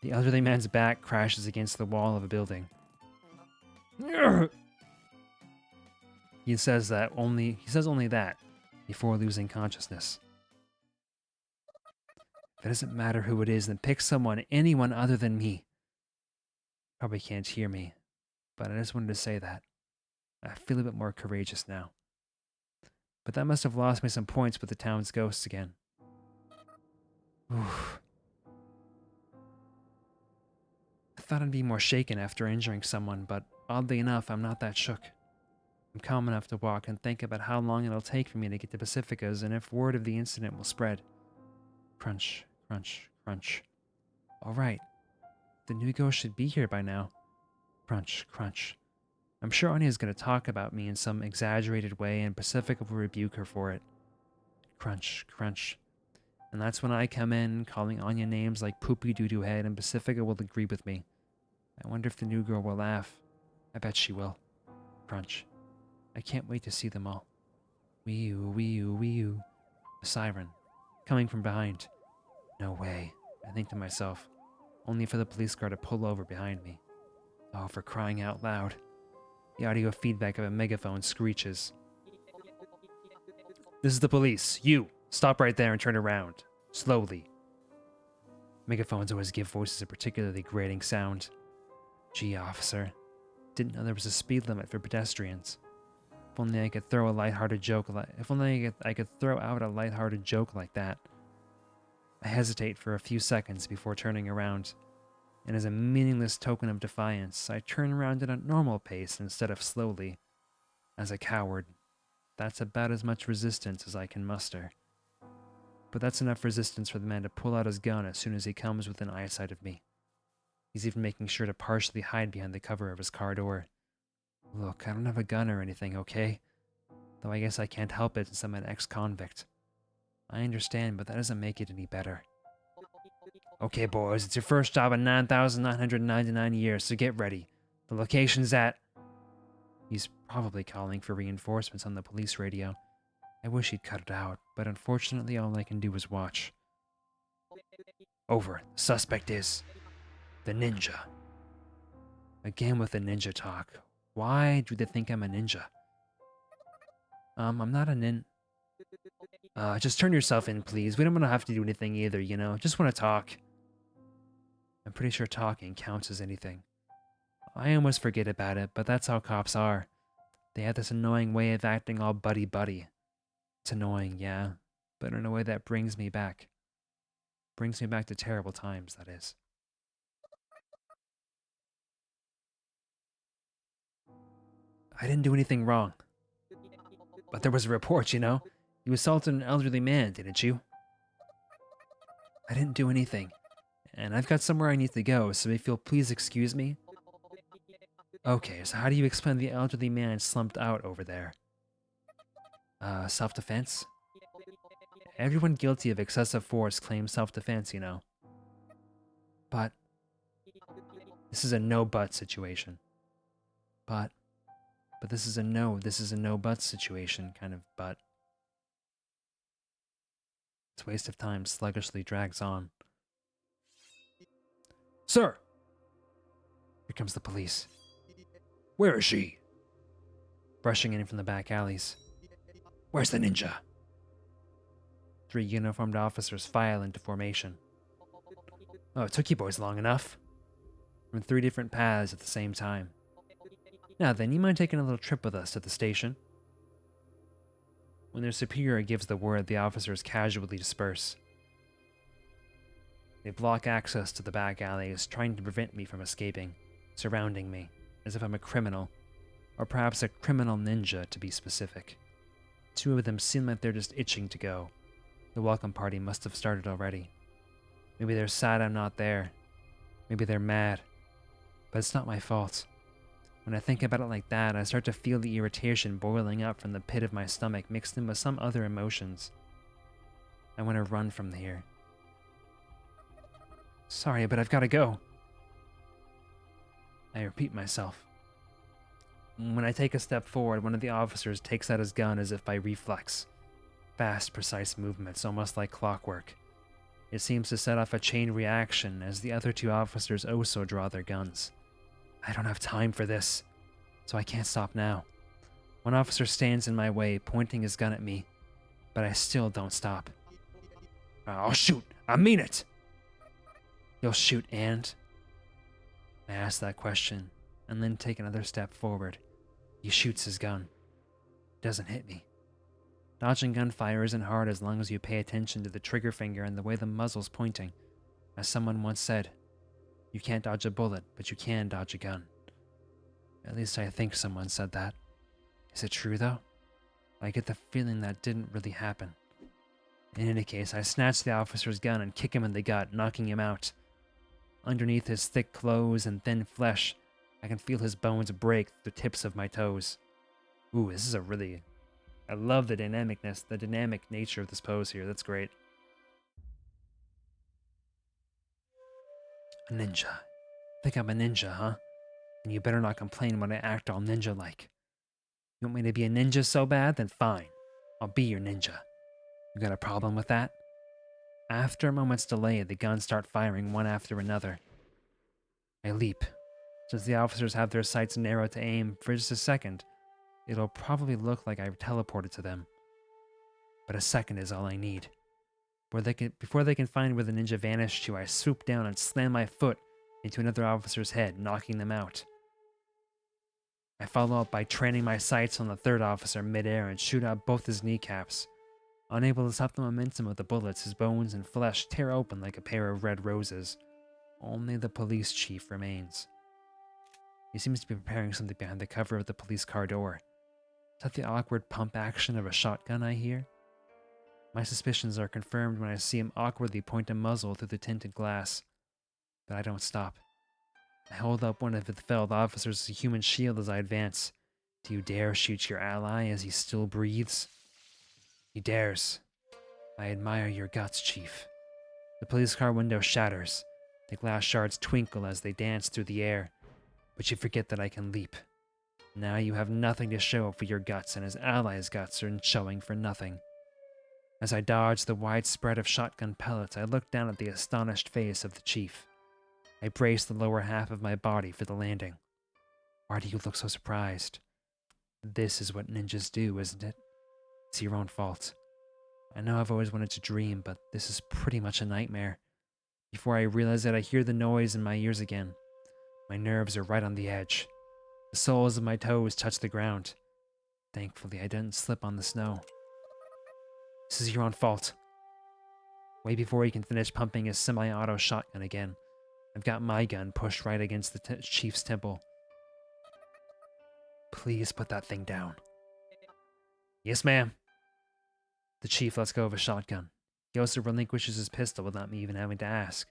The elderly man's back crashes against the wall of a building. He says only that before losing consciousness. If it doesn't matter who it is, then pick anyone other than me. Probably can't hear me, but I just wanted to say that. I feel a bit more courageous now. But that must have lost me some points with the town's ghosts again. Oof. I thought I'd be more shaken after injuring someone, but oddly enough, I'm not that shook. I'm calm enough to walk and think about how long it'll take for me to get to Pacifica's and if word of the incident will spread. Crunch, crunch, crunch. All right. The new ghost should be here by now. Crunch, crunch. I'm sure Anya's going to talk about me in some exaggerated way and Pacifica will rebuke her for it. Crunch, crunch. And that's when I come in, calling Anya names like Poopy Doo Doo Head, and Pacifica will agree with me. I wonder if the new girl will laugh. I bet she will. Crunch. I can't wait to see them all. Wee-oo, wee-oo, wee-oo. A siren. Coming from behind. No way, I think to myself, only for the police car to pull over behind me. Oh, for crying out loud. The audio feedback of a megaphone screeches. This is the police. You! Stop right there and turn around. Slowly. Megaphones always give voices a particularly grating sound. Gee, officer. Didn't know there was a speed limit for pedestrians. If only I could throw a lighthearted joke if only I could throw out a lighthearted joke like that. I hesitate for a few seconds before turning around, and as a meaningless token of defiance, I turn around at a normal pace instead of slowly. As a coward, that's about as much resistance as I can muster. But that's enough resistance for the man to pull out his gun as soon as he comes within eyesight of me. He's even making sure to partially hide behind the cover of his car door. Look, I don't have a gun or anything, okay? Though I guess I can't help it since I'm an ex-convict. I understand, but that doesn't make it any better. Okay, boys, it's your first job in 9,999 years, so get ready. The location's at... He's probably calling for reinforcements on the police radio. I wish he'd cut it out, but unfortunately all I can do is watch. Over. The suspect is... the ninja. Again with the ninja talk. Why do they think I'm a ninja? I'm not a just turn yourself in, please. We don't want to have to do anything either, you know? Just want to talk. I'm pretty sure talking counts as anything. I almost forget about it, but that's how cops are. They have this annoying way of acting all buddy-buddy. It's annoying, yeah, but in a way that brings me back. Brings me back to terrible times, that is. I didn't do anything wrong. But there was a report, you know? You assaulted an elderly man, didn't you? I didn't do anything. And I've got somewhere I need to go, so if you'll please excuse me. Okay, so how do you explain the elderly man slumped out over there? Self-defense? Everyone guilty of excessive force claims self-defense, you know. But this is a no-but situation. But this is a no-but situation kind of but. This waste of time sluggishly drags on. Sir! Here comes the police. Where is she? Brushing in from the back alleys. Where's the ninja? 3 uniformed officers file into formation. Oh, it took you boys long enough. From 3 different paths at the same time. Now then, you mind taking a little trip with us to the station? When their superior gives the word, the officers casually disperse. They block access to the back alleys, trying to prevent me from escaping, surrounding me, as if I'm a criminal, or perhaps a criminal ninja to be specific. 2 of them seem like they're just itching to go. The welcome party must have started already. Maybe they're sad I'm not there. Maybe they're mad. But it's not my fault. When I think about it like that, I start to feel the irritation boiling up from the pit of my stomach mixed in with some other emotions. I want to run from here. Sorry, but I've got to go. I repeat myself. When I take a step forward, one of the officers takes out his gun as if by reflex. Fast, precise movements, almost like clockwork. It seems to set off a chain reaction as the other 2 officers also draw their guns. I don't have time for this, so I can't stop now. One officer stands in my way, pointing his gun at me, but I still don't stop. I'll shoot! I mean it! You'll shoot and? I ask that question, and then take another step forward. He shoots his gun. Doesn't hit me. Dodging gunfire isn't hard as long as you pay attention to the trigger finger and the way the muzzle's pointing. As someone once said, you can't dodge a bullet, but you can dodge a gun. At least I think someone said that. Is it true, though? I get the feeling that didn't really happen. In any case, I snatch the officer's gun and kick him in the gut, knocking him out. Underneath his thick clothes and thin flesh, I can feel his bones break through the tips of my toes. Ooh, this is I love the dynamic nature of this pose here. That's great. A ninja. Think I'm a ninja, huh? And you better not complain when I act all ninja-like. You want me to be a ninja so bad? Then fine. I'll be your ninja. You got a problem with that? After a moment's delay, the guns start firing one after another. I leap. Since the officers have their sights narrowed to aim for just a second, it'll probably look like I teleported to them. But a second is all I need. Before they can find where the ninja vanished to, I swoop down and slam my foot into another officer's head, knocking them out. I follow up by training my sights on the third officer midair and shoot out both his kneecaps. Unable to stop the momentum of the bullets, his bones and flesh tear open like a pair of red roses. Only the police chief remains. He seems to be preparing something behind the cover of the police car door. Is that the awkward pump action of a shotgun I hear? My suspicions are confirmed when I see him awkwardly point a muzzle through the tinted glass. But I don't stop. I hold up one of the felled officers as a human shield as I advance. Do you dare shoot your ally as he still breathes? He dares. I admire your guts, Chief. The police car window shatters. The glass shards twinkle as they dance through the air. But you forget that I can leap. Now you have nothing to show for your guts, and his allies' guts are showing for nothing. As I dodge the wide spread of shotgun pellets, I look down at the astonished face of the chief. I brace the lower half of my body for the landing. Why do you look so surprised? This is what ninjas do, isn't it? It's your own fault. I know I've always wanted to dream, but this is pretty much a nightmare. Before I realize it, I hear the noise in my ears again. My nerves are right on the edge. The soles of my toes touch the ground. Thankfully, I didn't slip on the snow. This is your own fault. Way before he can finish pumping his semi-auto shotgun again, I've got my gun pushed right against the chief's temple. Please put that thing down. Yes, ma'am. The chief lets go of his shotgun. He also relinquishes his pistol without me even having to ask.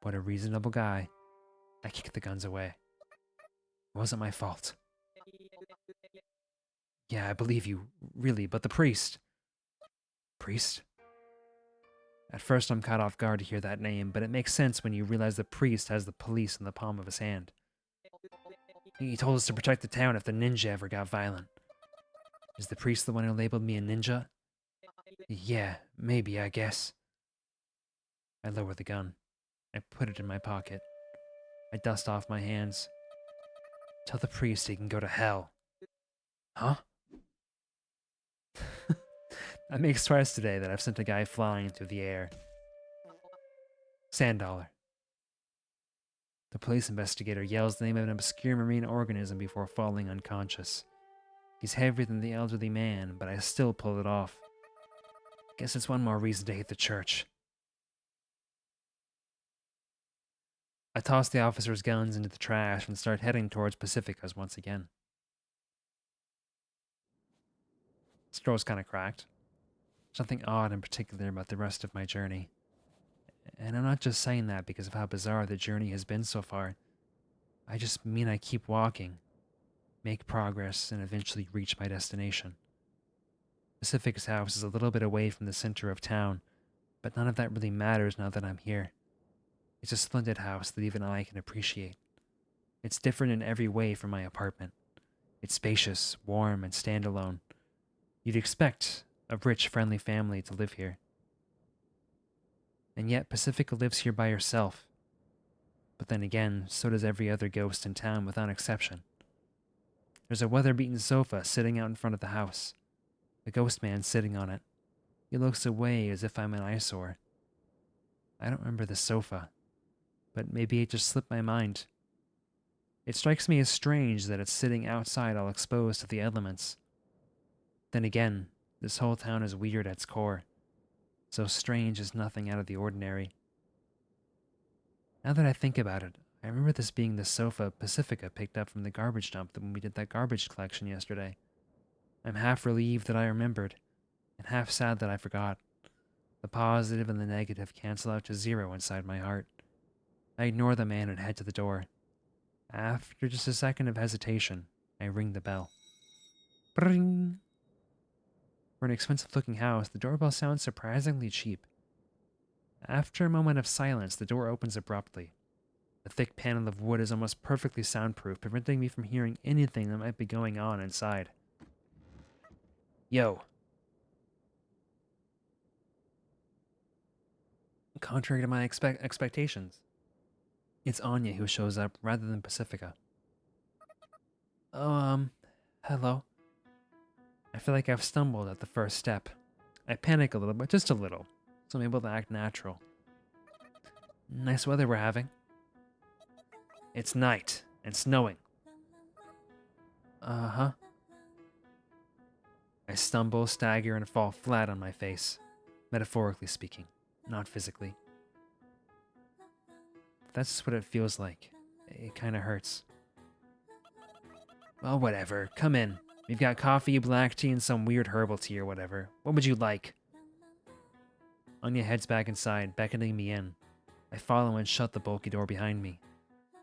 What a reasonable guy. I kick the guns away. It wasn't my fault. Yeah, I believe you, really, but the priest. Priest? At first I'm caught off guard to hear that name, but it makes sense when you realize the priest has the police in the palm of his hand. He told us to protect the town if the ninja ever got violent. Is the priest the one who labeled me a ninja? Yeah, maybe, I guess. I lower the gun. I put it in my pocket. I dust off my hands. Tell the priest he can go to hell. Huh? That makes twice today that I've sent a guy flying through the air. Sand dollar. The police investigator yells the name of an obscure marine organism before falling unconscious. He's heavier than the elderly man, but I still pull it off. Guess it's one more reason to hate the church. I toss the officers' guns into the trash and start heading towards Pacifica's once again. This girl's kind of cracked. Something odd in particular about the rest of my journey. And I'm not just saying that because of how bizarre the journey has been so far. I just mean I keep walking, make progress, and eventually reach my destination. Pacific's house is a little bit away from the center of town, but none of that really matters now that I'm here. It's a splendid house that even I can appreciate. It's different in every way from my apartment. It's spacious, warm, and standalone. You'd expect a rich, friendly family to live here. And yet Pacifica lives here by herself. But then again, so does every other ghost in town without exception. There's a weather-beaten sofa sitting out in front of the house. A ghost man sitting on it. He looks away as if I'm an eyesore. I don't remember the sofa, but maybe it just slipped my mind. It strikes me as strange that it's sitting outside all exposed to the elements. Then again, this whole town is weird at its core. So strange as nothing out of the ordinary. Now that I think about it, I remember this being the sofa Pacifica picked up from the garbage dump when we did that garbage collection yesterday. I'm half relieved that I remembered, and half sad that I forgot. The positive and the negative cancel out to zero inside my heart. I ignore the man and head to the door. After just a second of hesitation, I ring the bell. Bring! For an expensive-looking house, the doorbell sounds surprisingly cheap. After a moment of silence, the door opens abruptly. The thick panel of wood is almost perfectly soundproof, preventing me from hearing anything that might be going on inside. Yo. Contrary to my expectations, it's Anya who shows up rather than Pacifica. Oh, hello. I feel like I've stumbled at the first step. I panic a little bit, just a little, so I'm able to act natural. Nice weather we're having. It's night, and snowing. Uh-huh. I stumble, stagger, and fall flat on my face. Metaphorically speaking, not physically. That's just what it feels like. It kinda hurts. Well, whatever. Come in. We've got coffee, black tea, and some weird herbal tea or whatever. What would you like? Anya heads back inside, beckoning me in. I follow and shut the bulky door behind me.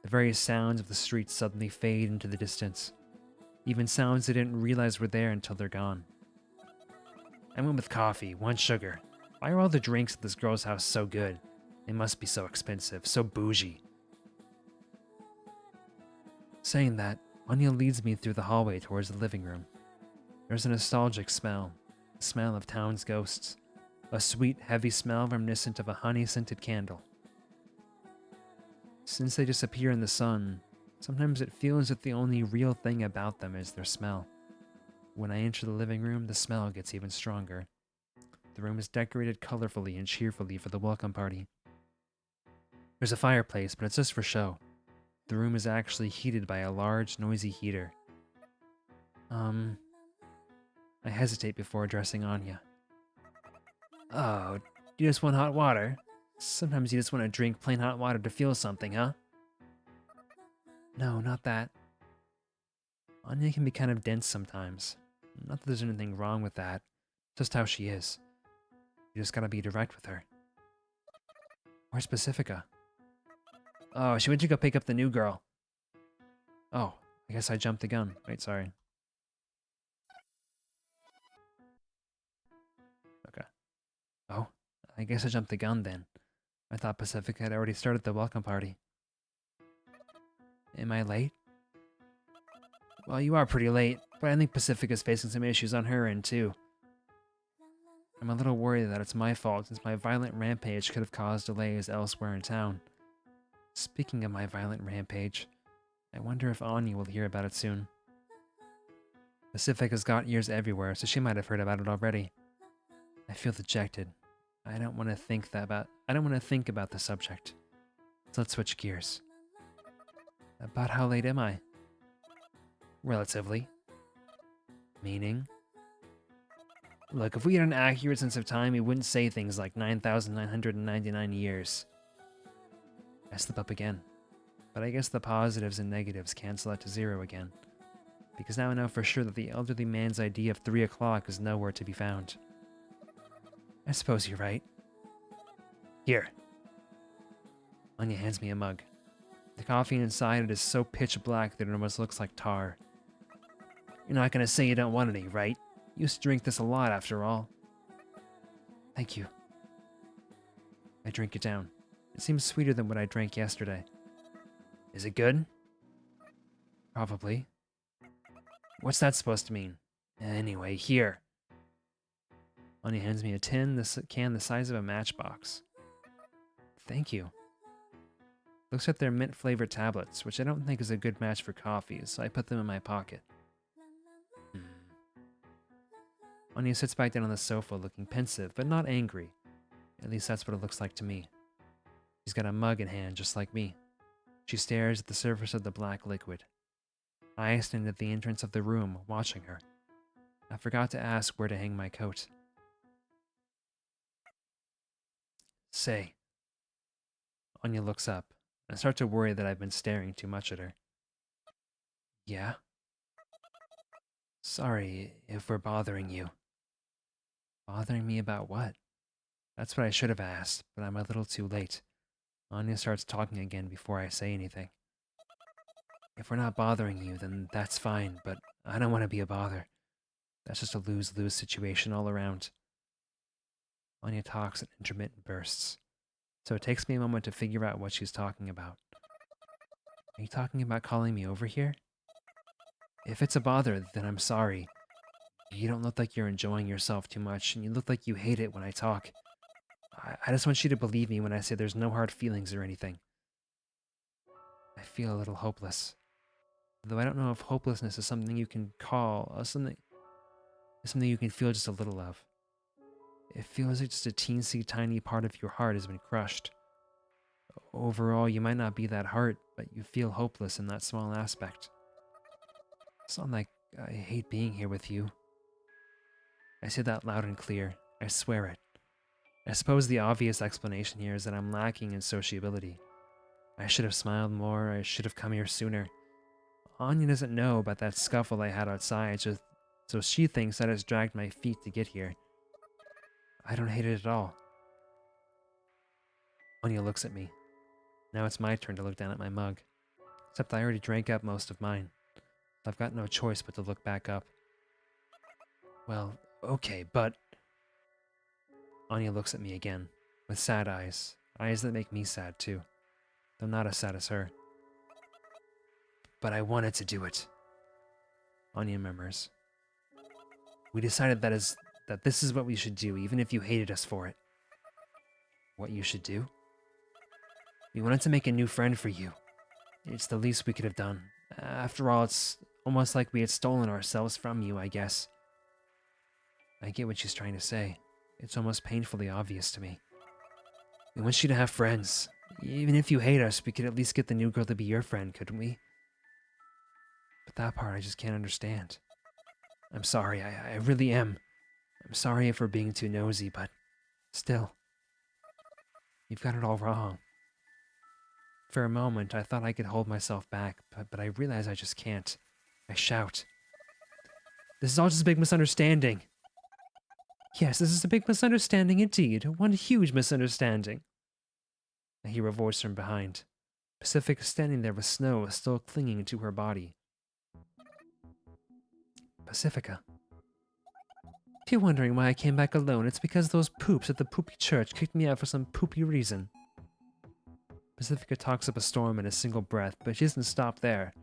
The very sounds of the street suddenly fade into the distance. Even sounds I didn't realize were there until they're gone. I went with coffee, 1 sugar. Why are all the drinks at this girl's house so good? They must be so expensive, so bougie. Saying that, Anya leads me through the hallway towards the living room. There's a nostalgic smell, the smell of town's ghosts. A sweet, heavy smell reminiscent of a honey-scented candle. Since they disappear in the sun, sometimes it feels that the only real thing about them is their smell. When I enter the living room, the smell gets even stronger. The room is decorated colorfully and cheerfully for the welcome party. There's a fireplace, but it's just for show. The room is actually heated by a large, noisy heater. I hesitate before addressing Anya. Oh, you just want hot water? Sometimes you just want to drink plain hot water to feel something, huh? No, not that. Anya can be kind of dense sometimes. Not that there's anything wrong with that, just how she is. You just gotta be direct with her. Where's Pacifica? Oh, she went to go pick up the new girl. Oh, I guess I jumped the gun. Wait, sorry. Okay. Oh, I guess I jumped the gun then. I thought Pacifica had already started the welcome party. Am I late? Well, you are pretty late, but I think Pacifica's facing some issues on her end too. I'm a little worried that it's my fault since my violent rampage could have caused delays elsewhere in town. Speaking of my violent rampage, I wonder if Anya will hear about it soon. Pacifica's got ears everywhere, so she might have heard about it already. I feel dejected. I don't want to think about the subject. So let's switch gears. About how late am I? Relatively. Meaning? Look, if we had an accurate sense of time, we wouldn't say things like 9,999 years. I slip up again. But I guess the positives and negatives cancel out to zero again. Because now I know for sure that the elderly man's idea of 3 o'clock is nowhere to be found. I suppose you're right. Here. Anya hands me a mug. The coffee inside it is so pitch black that it almost looks like tar. You're not gonna say you don't want any, right? You used to drink this a lot after all. Thank you. I drink it down. It seems sweeter than what I drank yesterday. Is it good? Probably. What's that supposed to mean? Anyway, here. Anya hands me a can the size of a matchbox. Thank you. Looks like they're mint-flavored tablets, which I don't think is a good match for coffee, so I put them in my pocket. Anya sits back down on the sofa looking pensive, but not angry. At least that's what it looks like to me. She's got a mug in hand, just like me. She stares at the surface of the black liquid. I stand at the entrance of the room, watching her. I forgot to ask where to hang my coat. Say. Anya looks up. I start to worry that I've been staring too much at her. Yeah? Sorry if we're bothering you. Bothering me about what? That's what I should have asked, but I'm a little too late. Anya starts talking again before I say anything. If we're not bothering you, then that's fine, but I don't want to be a bother. That's just a lose-lose situation all around. Anya talks in intermittent bursts, so it takes me a moment to figure out what she's talking about. Are you talking about calling me over here? If it's a bother, then I'm sorry. You don't look like you're enjoying yourself too much, and you look like you hate it when I talk. I just want you to believe me when I say there's no hard feelings or anything. I feel a little hopeless. Though I don't know if hopelessness is something you can call, something you can feel just a little of. It feels like just a teensy tiny part of your heart has been crushed. Overall, you might not be that hurt, but you feel hopeless in that small aspect. It's not like I hate being here with you. I say that loud and clear. I swear it. I suppose the obvious explanation here is that I'm lacking in sociability. I should have smiled more, I should have come here sooner. Anya doesn't know about that scuffle I had outside, so she thinks I just dragged my feet to get here. I don't hate it at all. Anya looks at me. Now it's my turn to look down at my mug. Except I already drank up most of mine. I've got no choice but to look back up. Well, okay, but... Anya looks at me again, with sad eyes. Eyes that make me sad, too. Though not as sad as her. But I wanted to do it. Anya murmurs. We decided that this is what we should do, even if you hated us for it. What you should do? We wanted to make a new friend for you. It's the least we could have done. After all, it's almost like we had stolen ourselves from you, I guess. I get what she's trying to say. It's almost painfully obvious to me. We want you to have friends. Even if you hate us, we could at least get the new girl to be your friend, couldn't we? But that part I just can't understand. I'm sorry, I really am. I'm sorry if we're being too nosy, but still. You've got it all wrong. For a moment, I thought I could hold myself back, but I realize I just can't. I shout. This is all just a big misunderstanding. Yes, this is a big misunderstanding indeed. One huge misunderstanding. I hear a voice from behind. Pacifica standing there with snow still clinging to her body. Pacifica. If you're wondering why I came back alone, it's because those poops at the poopy church kicked me out for some poopy reason. Pacifica talks up a storm in a single breath, but she doesn't stop there.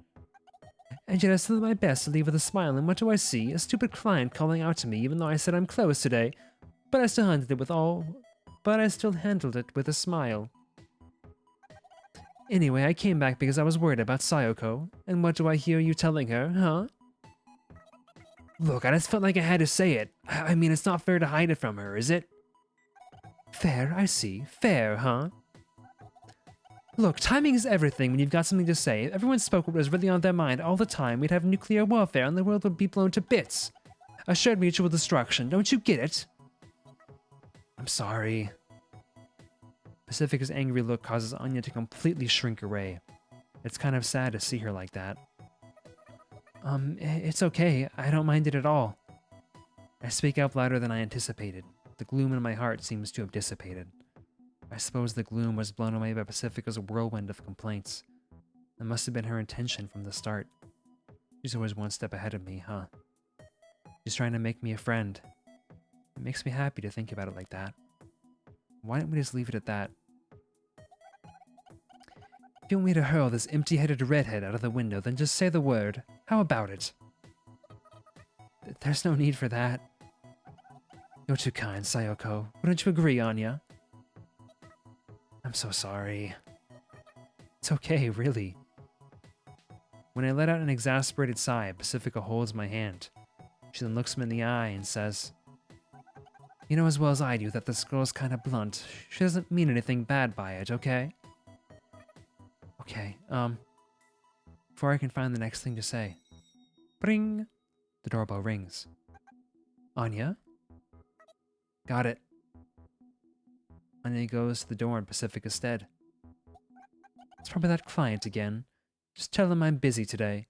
And yet I still did my best to leave with a smile, and what do I see? A stupid client calling out to me even though I said I'm closed today. But I still handled it with a smile. Anyway, I came back because I was worried about Sayoko. And what do I hear you telling her, huh? Look, I just felt like I had to say it. I mean, it's not fair to hide it from her, is it? Fair, I see. Fair, huh? Look, timing is everything when you've got something to say. If everyone spoke what was really on their mind all the time, we'd have nuclear warfare and the world would be blown to bits. A shared mutual destruction, don't you get it? I'm sorry. Pacifica's angry look causes Anya to completely shrink away. It's kind of sad to see her like that. It's okay. I don't mind it at all. I speak out louder than I anticipated. The gloom in my heart seems to have dissipated. I suppose the gloom was blown away by Pacifica's whirlwind of complaints. That must have been her intention from the start. She's always one step ahead of me, huh? She's trying to make me a friend. It makes me happy to think about it like that. Why don't we just leave it at that? If you want me to hurl this empty-headed redhead out of the window, then just say the word. How about it? There's no need for that. You're too kind, Sayoko. Wouldn't you agree, Anya? I'm so sorry. It's okay, really. When I let out an exasperated sigh, Pacifica holds my hand. She then looks me in the eye and says, You know as well as I do that this girl's kind of blunt. She doesn't mean anything bad by it, okay? Okay, before I can find the next thing to say. Bring! The doorbell rings. Anya? Got it. Anya goes to the door in Pacifica's stead. It's probably that client again. Just tell him I'm busy today.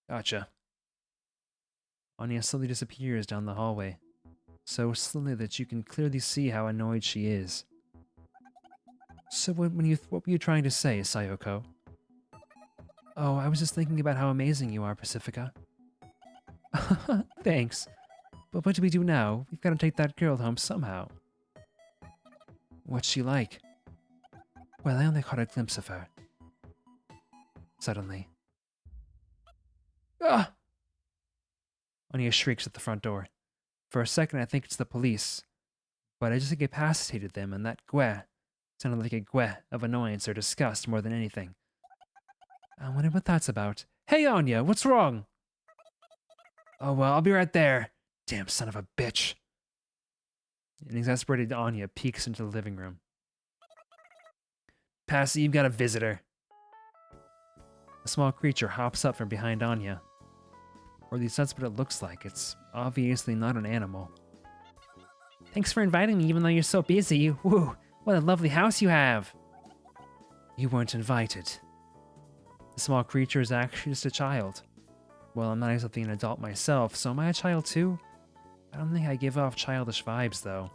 Gotcha. Anya slowly disappears down the hallway. So slowly that you can clearly see how annoyed she is. So what were you trying to say, Sayoko? Oh, I was just thinking about how amazing you are, Pacifica. Thanks. But what do we do now? We've got to take that girl home somehow. What's she like? Well, I only caught a glimpse of her. Suddenly. Ah! Anya shrieks at the front door. For a second, I think it's the police. But I just incapacitated them, and that gue sounded like a gue of annoyance or disgust more than anything. I wonder what that's about. Hey, Anya, what's wrong? Oh, well, I'll be right there. Damn son of a bitch. An exasperated Anya peeks into the living room. Passy, you've got a visitor. A small creature hops up from behind Anya. Or at least that's what it looks like. It's obviously not an animal. Thanks for inviting me even though you're so busy. Woo, what a lovely house you have. You weren't invited. The small creature is actually just a child. Well, I'm not exactly an adult myself, so am I a child too? I don't think I give off childish vibes, though.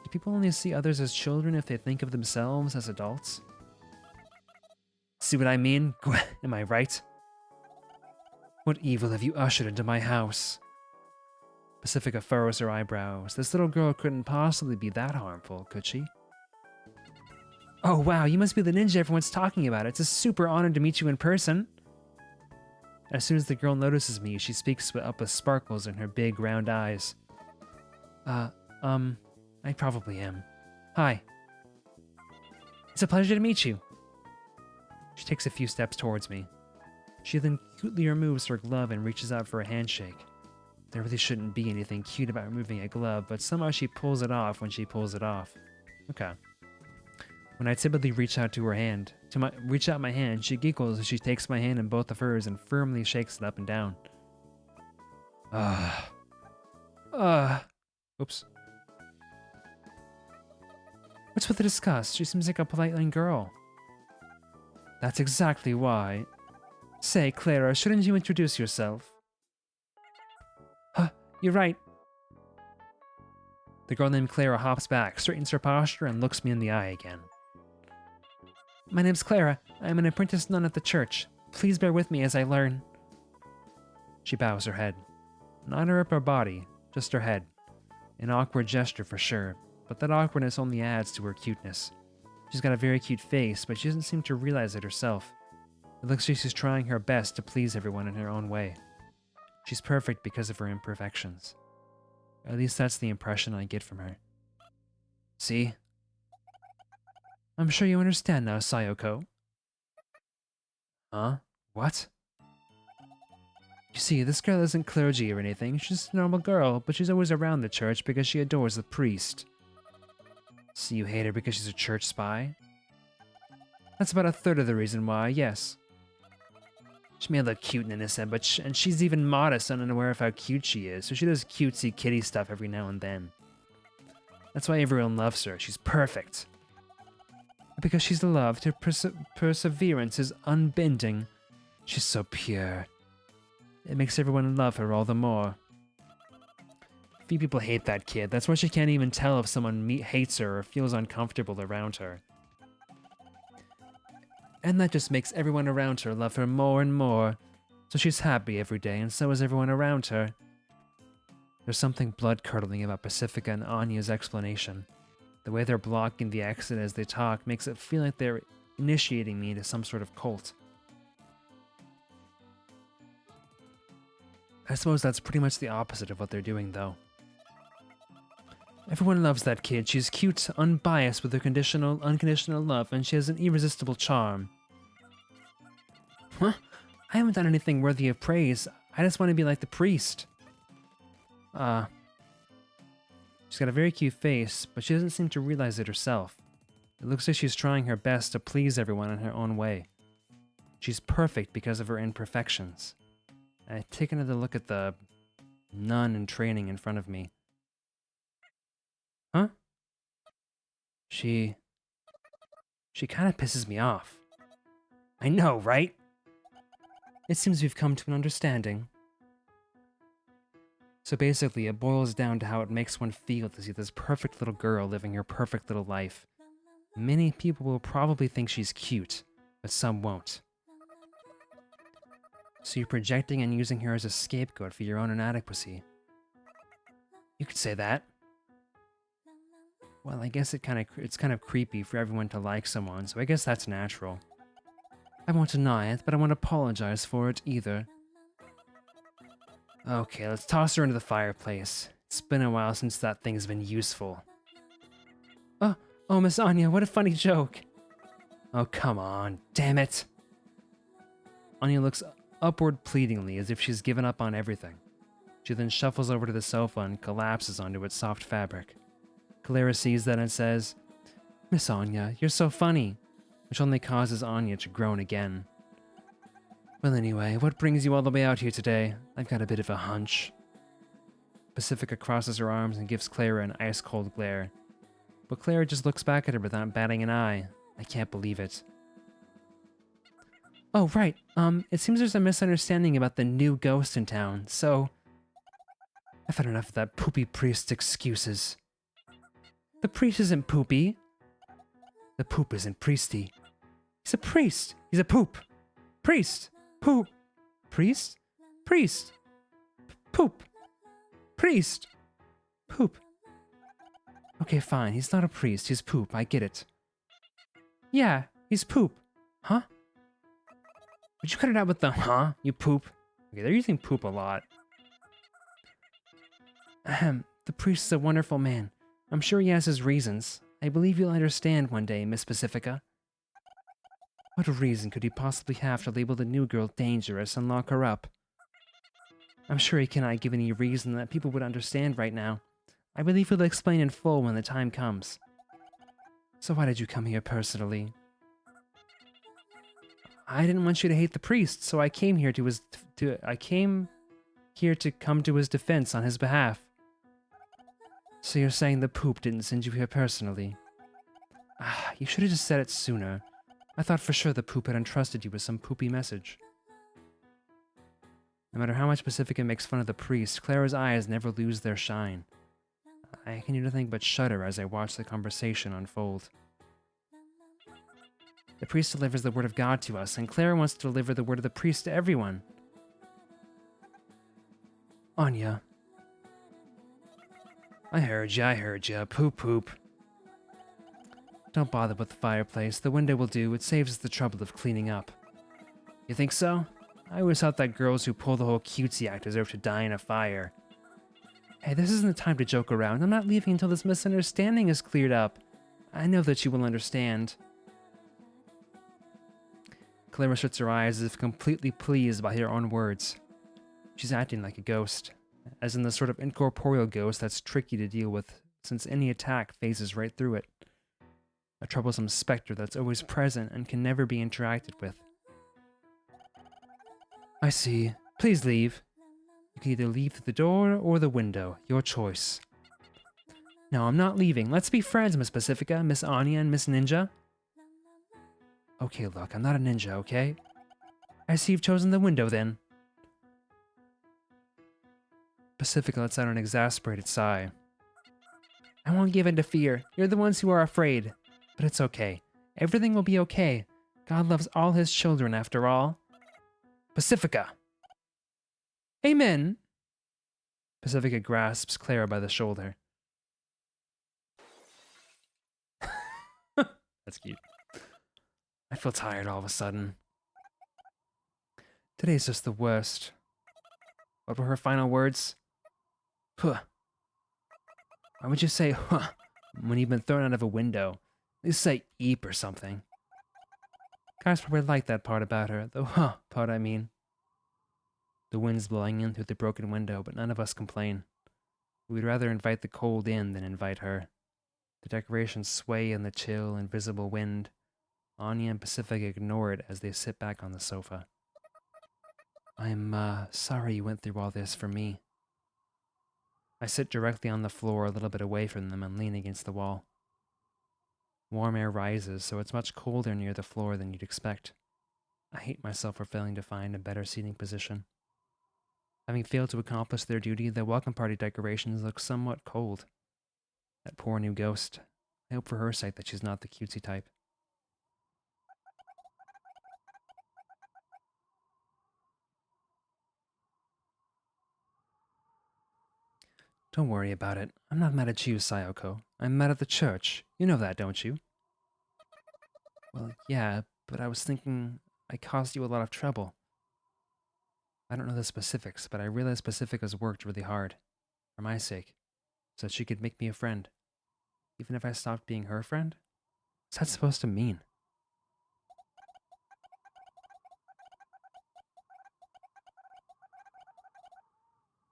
Do people only see others as children if they think of themselves as adults? See what I mean? Am I right? What evil have you ushered into my house? Pacifica furrows her eyebrows. This little girl couldn't possibly be that harmful, could she? Oh wow, you must be the ninja everyone's talking about. It's a super honor to meet you in person. As soon as the girl notices me, she speaks up with sparkles in her big round eyes. I probably am. Hi. It's a pleasure to meet you. She takes a few steps towards me. She then cutely removes her glove and reaches out for a handshake. There really shouldn't be anything cute about removing a glove, but somehow she pulls it off when she pulls it off. Okay. When I typically reach out my hand, she giggles as she takes my hand in both of hers and firmly shakes it up and down. Oops. What's with the disgust? She seems like a polite young girl. That's exactly why. Say, Clara, shouldn't you introduce yourself? You're right. The girl named Clara hops back, straightens her posture, and looks me in the eye again. My name's Clara. I am an apprentice nun at the church. Please bear with me as I learn. She bows her head. Not her upper body, just her head. An awkward gesture for sure, but that awkwardness only adds to her cuteness. She's got a very cute face, but she doesn't seem to realize it herself. It looks like she's trying her best to please everyone in her own way. She's perfect because of her imperfections. At least that's the impression I get from her. See? I'm sure you understand now, Sayoko. Huh? What? You see, this girl isn't clergy or anything. She's a normal girl, but she's always around the church because she adores the priest. So you hate her because she's a church spy? That's about a third of the reason why, yes. She may look cute and innocent, and she's even modest and unaware of how cute she is, so she does cutesy kitty stuff every now and then. That's why everyone loves her. She's perfect. Because she's loved, her perseverance is unbending. She's so pure. It makes everyone love her all the more. Few people hate that kid. That's why she can't even tell if someone hates her or feels uncomfortable around her. And that just makes everyone around her love her more and more. So she's happy every day, and so is everyone around her. There's something blood-curdling about Pacifica and Anya's explanation. The way they're blocking the exit as they talk makes it feel like they're initiating me into some sort of cult. I suppose that's pretty much the opposite of what they're doing, though. Everyone loves that kid. She's cute, unbiased with her unconditional love, and she has an irresistible charm. Huh? I haven't done anything worthy of praise. I just want to be like the priest. She's got a very cute face, but she doesn't seem to realize it herself. It looks like she's trying her best to please everyone in her own way. She's perfect because of her imperfections. I take another look at the nun in training in front of me. Huh? She kind of pisses me off. I know, right? It seems we've come to an understanding. So basically, it boils down to how it makes one feel to see this perfect little girl living her perfect little life. Many people will probably think she's cute, but some won't. So you're projecting and using her as a scapegoat for your own inadequacy. You could say that. Well, I guess it's kind of creepy for everyone to like someone, so I guess that's natural. I won't deny it, but I won't apologize for it either. Okay, let's toss her into the fireplace. It's been a while since that thing's been useful. Oh, Miss Anya, what a funny joke. Oh, come on, damn it. Anya looks upward pleadingly as if she's given up on everything. She then shuffles over to the sofa and collapses onto its soft fabric. Clara sees that and says, Miss Anya, you're so funny, which only causes Anya to groan again. Well, anyway, what brings you all the way out here today? I've got a bit of a hunch. Pacifica crosses her arms and gives Clara an ice-cold glare. But Clara just looks back at her without batting an eye. I can't believe it. Oh, right. It seems there's a misunderstanding about the new ghost in town, so... I've had enough of that poopy priest's excuses. The priest isn't poopy. The poop isn't priesty. He's a priest. He's a poop. Priest. Poop. Priest? Priest. Poop. Priest. Poop. Okay, fine. He's not a priest. He's poop. I get it. Yeah, he's poop. Huh? Would you cut it out with the huh, you poop? Okay, they're using poop a lot. Ahem. The priest is a wonderful man. I'm sure he has his reasons. I believe you'll understand one day, Miss Pacifica. What reason could he possibly have to label the new girl dangerous and lock her up? I'm sure he cannot give any reason that people would understand right now. I believe he'll explain in full when the time comes. So why did you come here personally? I didn't want you to hate the priest, so I came here to come to his defense on his behalf. So you're saying the poop didn't send you here personally? Ah, you should have just said it sooner. I thought for sure the poop had entrusted you with some poopy message. No matter how much Pacifica makes fun of the priest, Clara's eyes never lose their shine. I can do nothing but shudder as I watch the conversation unfold. The priest delivers the word of God to us, and Clara wants to deliver the word of the priest to everyone. Anya. I heard ya, poop poop. Don't bother with the fireplace, the window will do, it saves us the trouble of cleaning up. You think so? I always thought that girls who pull the whole cutesy act deserve to die in a fire. Hey, this isn't the time to joke around, I'm not leaving until this misunderstanding is cleared up. I know that you will understand. Clara shuts her eyes as if completely pleased by her own words. She's acting like a ghost, as in the sort of incorporeal ghost that's tricky to deal with, since any attack phases right through it. A troublesome specter that's always present and can never be interacted with. I see. Please leave. You can either leave through the door or the window, your choice. No, I'm not leaving. Let's be friends, Miss Pacifica, Miss Anya, and Miss Ninja. Okay, look, I'm not a ninja, okay? I see you've chosen the window, then. Pacifica lets out an exasperated sigh. I won't give in to fear. You're the ones who are afraid. But it's okay. Everything will be okay. God loves all his children, after all. Pacifica! Amen! Pacifica grasps Clara by the shoulder. That's cute. I feel tired all of a sudden. Today's just the worst. What were her final words? Huh. Why would you say huh when you've been thrown out of a window? At least say eep or something. Guys probably like that part about her, the huh part I mean. The wind's blowing in through the broken window, but none of us complain. We'd rather invite the cold in than invite her. The decorations sway in the chill, invisible wind. Anya and Pacific ignore it as they sit back on the sofa. I'm, sorry you went through all this for me. I sit directly on the floor a little bit away from them and lean against the wall. Warm air rises, so it's much colder near the floor than you'd expect. I hate myself for failing to find a better seating position. Having failed to accomplish their duty, the welcome party decorations look somewhat cold. That poor new ghost. I hope for her sake that she's not the cutesy type. Don't worry about it. I'm not mad at you, Sayoko. I'm mad at the church. You know that, don't you? Well, yeah, but I was thinking I caused you a lot of trouble. I don't know the specifics, but I realize Pacifica's worked really hard. For my sake. So that she could make me a friend. Even if I stopped being her friend? What's that supposed to mean?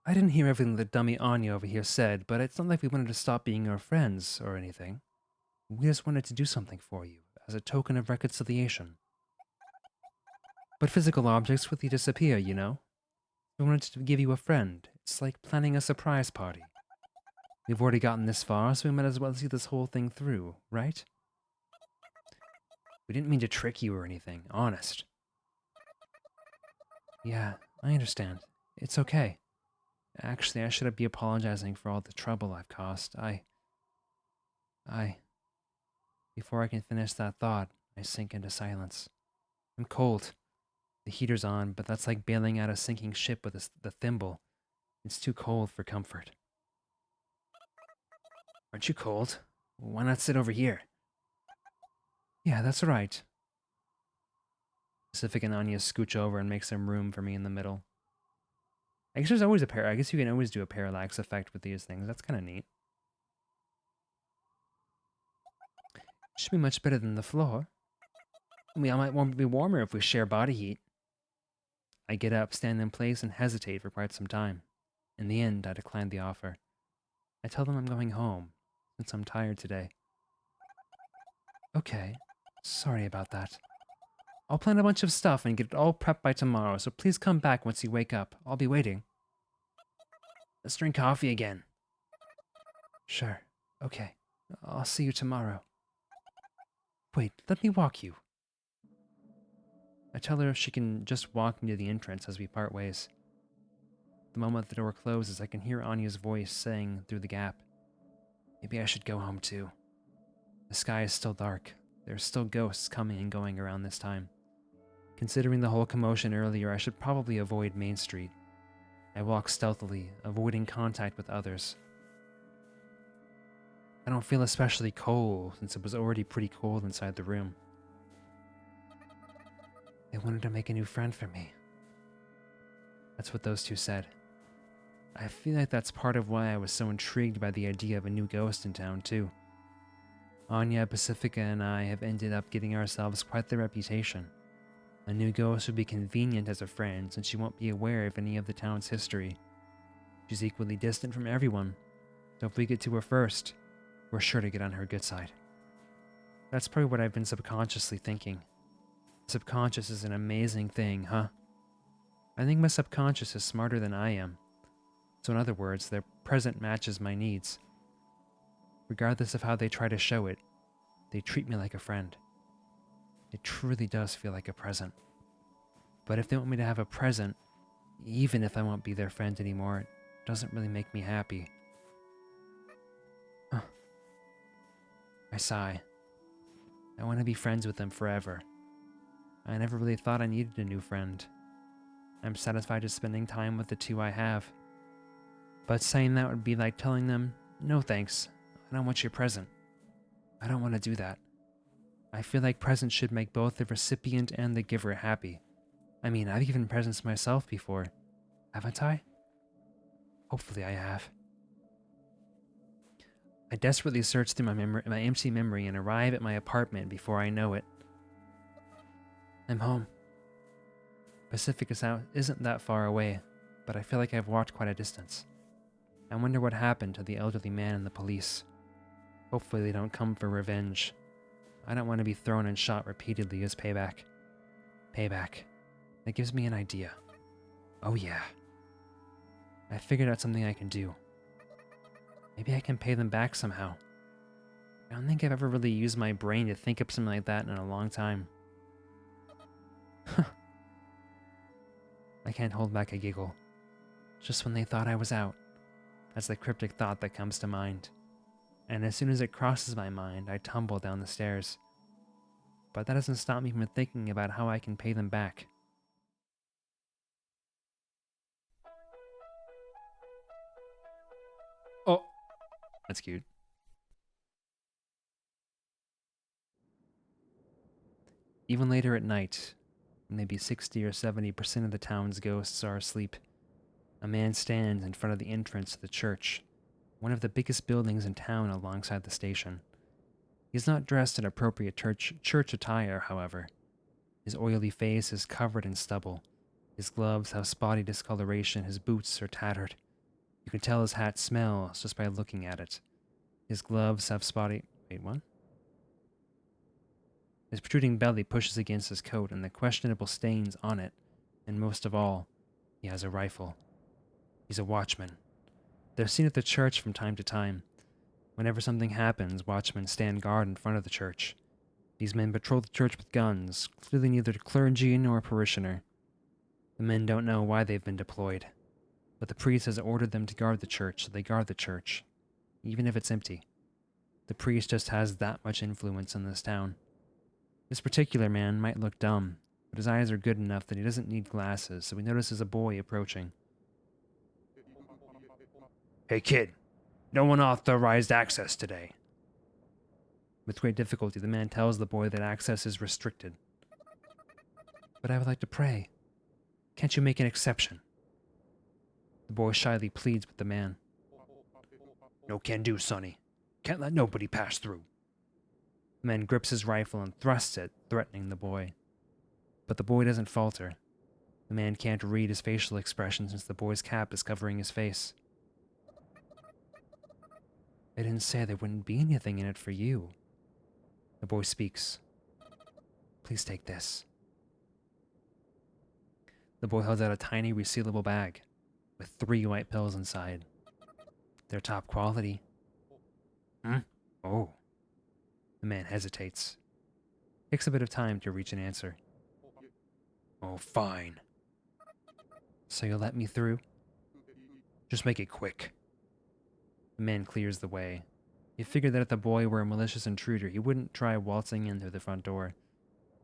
I didn't hear everything that dummy Anya over here said, but it's not like we wanted to stop being your friends or anything. We just wanted to do something for you, as a token of reconciliation. But physical objects really disappear, you know? We wanted to give you a friend. It's like planning a surprise party. We've already gotten this far, so we might as well see this whole thing through, right? We didn't mean to trick you or anything, honest. Yeah, I understand. It's okay. Actually, I should be apologizing for all the trouble I've caused. I... Before I can finish that thought, I sink into silence. I'm cold. The heater's on, but that's like bailing out a sinking ship with the thimble. It's too cold for comfort. Aren't you cold? Why not sit over here? Yeah, that's right. Pacific and Anya scooch over and make some room for me in the middle. I guess there's always I guess you can always do a parallax effect with these things. That's kind of neat. Should be much better than the floor. We all might want to be warmer if we share body heat. I get up, stand in place, and hesitate for quite some time. In the end, I decline the offer. I tell them I'm going home, since I'm tired today. Okay, sorry about that. I'll plan a bunch of stuff and get it all prepped by tomorrow, so please come back once you wake up. I'll be waiting. Let's drink coffee again. Sure. Okay. I'll see you tomorrow. Wait, let me walk you. I tell her she can just walk me to the entrance as we part ways. The moment the door closes, I can hear Anya's voice saying through the gap, "Maybe I should go home too." The sky is still dark. There are still ghosts coming and going around this time. Considering the whole commotion earlier, I should probably avoid Main Street. I walk stealthily, avoiding contact with others. I don't feel especially cold, since it was already pretty cold inside the room. They wanted to make a new friend for me. That's what those two said. I feel like that's part of why I was so intrigued by the idea of a new ghost in town, too. Anya, Pacifica, and I have ended up getting ourselves quite the reputation. A new ghost would be convenient as a friend, since she won't be aware of any of the town's history. She's equally distant from everyone, so if we get to her first, we're sure to get on her good side. That's probably what I've been subconsciously thinking. Subconscious is an amazing thing, huh? I think my subconscious is smarter than I am. So in other words, their present matches my needs. Regardless of how they try to show it, they treat me like a friend. It truly does feel like a present. But if they want me to have a present, even if I won't be their friend anymore, it doesn't really make me happy. Huh. I sigh. I want to be friends with them forever. I never really thought I needed a new friend. I'm satisfied just spending time with the two I have. But saying that would be like telling them, no thanks, I don't want your present. I don't want to do that. I feel like presents should make both the recipient and the giver happy. I mean, I've given presents myself before, haven't I? Hopefully I have. I desperately search through my empty memory and arrive at my apartment before I know it. I'm home. Pacifica's house isn't that far away, but I feel like I've walked quite a distance. I wonder what happened to the elderly man and the police. Hopefully they don't come for revenge. I don't want to be thrown and shot repeatedly as payback. Payback. That gives me an idea. Oh yeah. I figured out something I can do. Maybe I can pay them back somehow. I don't think I've ever really used my brain to think up something like that in a long time. I can't hold back a giggle. Just when they thought I was out. That's the cryptic thought that comes to mind. And as soon as it crosses my mind, I tumble down the stairs. But that doesn't stop me from thinking about how I can pay them back. Oh, that's cute. Even later at night, maybe 60 or 70% of the town's ghosts are asleep. A man stands in front of the entrance to the church, one of the biggest buildings in town alongside the station. He's not dressed in appropriate church attire, however. His oily face is covered in stubble. His gloves have spotty discoloration, his boots are tattered. You can tell his hat smells just by looking at it. His gloves have spotty... Wait, what? His protruding belly pushes against his coat and the questionable stains on it, and most of all, he has a rifle. He's a watchman. They're seen at the church from time to time. Whenever something happens, watchmen stand guard in front of the church. These men patrol the church with guns, clearly neither clergy nor parishioner. The men don't know why they've been deployed, but the priest has ordered them to guard the church, so they guard the church, even if it's empty. The priest just has that much influence in this town. This particular man might look dumb, but his eyes are good enough that he doesn't need glasses, so he notices a boy approaching. Hey kid, no unauthorized access today. With great difficulty, the man tells the boy that access is restricted. But I would like to pray. Can't you make an exception? The boy shyly pleads with the man. No can do, sonny. Can't let nobody pass through. The man grips his rifle and thrusts it, threatening the boy. But the boy doesn't falter. The man can't read his facial expression since the boy's cap is covering his face. I didn't say there wouldn't be anything in it for you. The boy speaks. Please take this. The boy holds out a tiny resealable bag with 3 white pills inside. They're top quality. Oh. The man hesitates. Takes a bit of time to reach an answer. Oh, fine. So you'll let me through? Just make it quick. The man clears the way. He figured that if the boy were a malicious intruder, he wouldn't try waltzing in through the front door.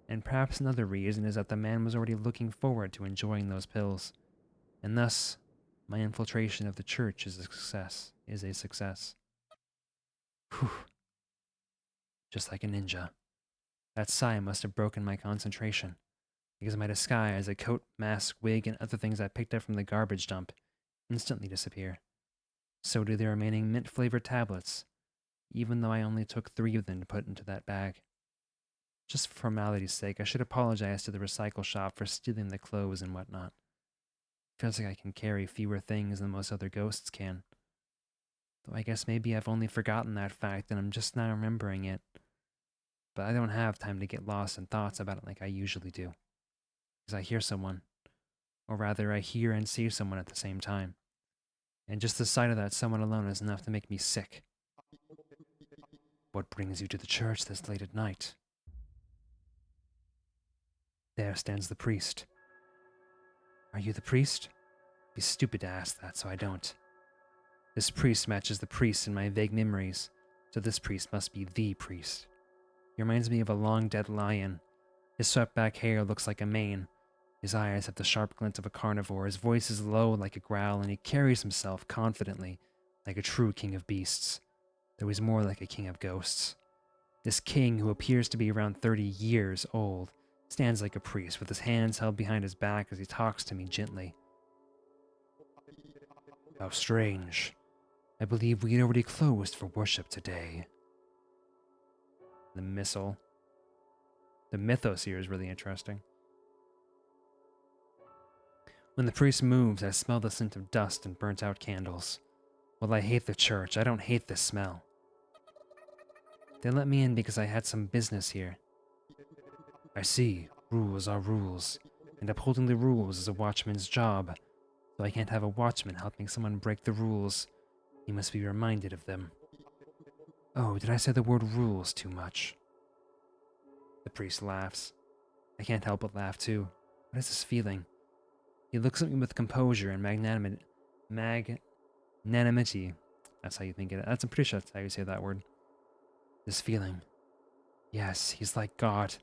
And perhaps another reason is that the man was already looking forward to enjoying those pills. And thus, my infiltration of the church is a success. Whew. Just like a ninja. That sigh must have broken my concentration, because my disguise, a coat, mask, wig, and other things I picked up from the garbage dump, instantly disappear. So do the remaining mint-flavored tablets, even though I only took 3 of them to put into that bag. Just for formality's sake, I should apologize to the recycle shop for stealing the clothes and whatnot. Feels like I can carry fewer things than most other ghosts can. Though I guess maybe I've only forgotten that fact and I'm just now remembering it. But I don't have time to get lost in thoughts about it like I usually do. Because I hear someone. Or rather, I hear and see someone at the same time. And just the sight of that someone alone is enough to make me sick. What brings you to the church this late at night? There stands the priest. Are you the priest? Be stupid to ask that, so I don't. This priest matches the priest in my vague memories, so this priest must be the priest. He reminds me of a long dead lion. His swept back hair looks like a mane. His eyes have the sharp glint of a carnivore. His voice is low like a growl, and he carries himself confidently, like a true king of beasts, though he's more like a king of ghosts. This king, who appears to be around 30 years old, stands like a priest with his hands held behind his back as he talks to me gently. How strange. I believe we had already closed for worship today. The missile. The mythos here is really interesting. When the priest moves, I smell the scent of dust and burnt out candles. Well, I hate the church. I don't hate the smell. They let me in because I had some business here. I see. Rules are rules, and upholding the rules is a watchman's job. So I can't have a watchman helping someone break the rules. He must be reminded of them. Oh, did I say the word rules too much? The priest laughs. I can't help but laugh too. What is this feeling? He looks at me with composure and magnanimity. That's how you think it. I'm pretty sure that's how you say that word. This feeling. Yes, he's like God.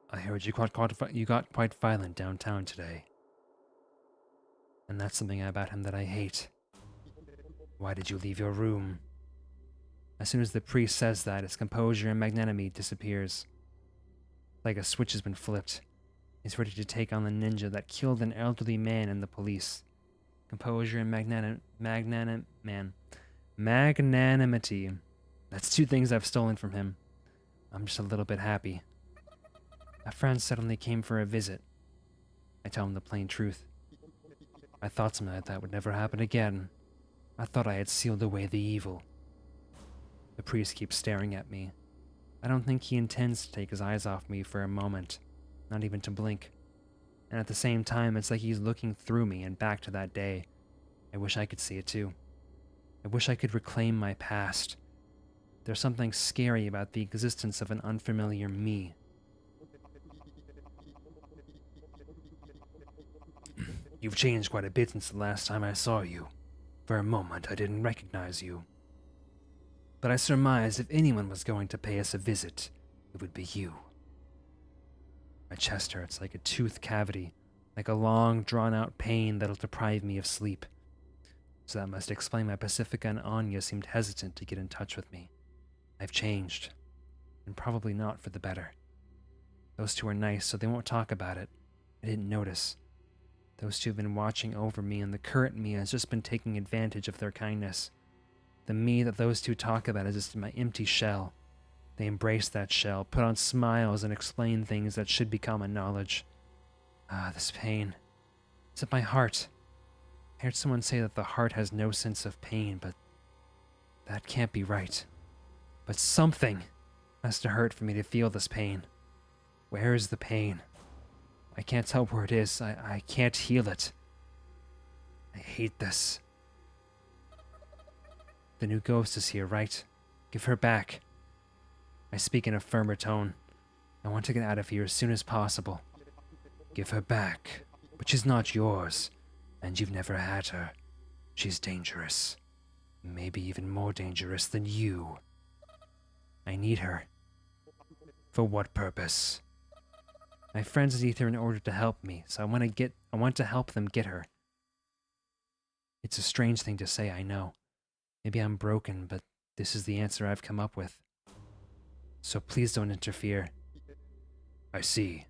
I heard you got quite violent downtown today. And that's something about him that I hate. Why did you leave your room? As soon as the priest says that, his composure and magnanimity disappears. Like a switch has been flipped. He's ready to take on the ninja that killed an elderly man and the police. Composure and magnanimity. That's two things I've stolen from him. I'm just a little bit happy. A friend suddenly came for a visit. I tell him the plain truth. I thought something like that would never happen again. I thought I had sealed away the evil. The priest keeps staring at me. I don't think he intends to take his eyes off me for a moment, not even to blink. And at the same time, it's like he's looking through me and back to that day. I wish I could see it too. I wish I could reclaim my past. There's something scary about the existence of an unfamiliar me. You've changed quite a bit since the last time I saw you. For a moment, I didn't recognize you. But I surmised if anyone was going to pay us a visit, it would be you. My chest hurts like a tooth cavity, like a long, drawn-out pain that'll deprive me of sleep. So that must explain why Pacifica and Anya seemed hesitant to get in touch with me. I've changed, and probably not for the better. Those two are nice, so they won't talk about it. I didn't notice. Those two have been watching over me, and the current me has just been taking advantage of their kindness. The me that those two talk about is just my empty shell. They embrace that shell, put on smiles, and explain things that should be common knowledge. Ah, this pain. It's at my heart. I heard someone say that the heart has no sense of pain, but that can't be right. But something has to hurt for me to feel this pain. Where is the pain? I can't tell where it is. I can't heal it. I hate this. The new ghost is here, right? Give her back. I speak in a firmer tone. I want to get out of here as soon as possible. Give her back. But she's not yours. And you've never had her. She's dangerous. Maybe even more dangerous than you. I need her. For what purpose? My friends need her in order to help me, so I want to help them get her. It's a strange thing to say, I know. Maybe I'm broken, but this is the answer I've come up with. So please don't interfere. I see.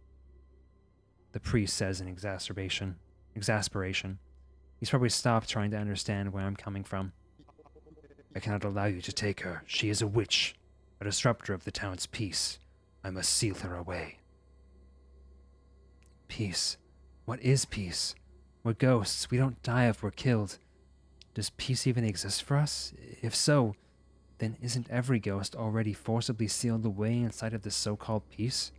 The priest says in exasperation. He's probably stopped trying to understand where I'm coming from. I cannot allow you to take her. She is a witch, a disruptor of the town's peace. I must seal her away. Peace? What is peace? We're ghosts. We don't die if we're killed. Does peace even exist for us? If so, then isn't every ghost already forcibly sealed away inside of this so-called peace?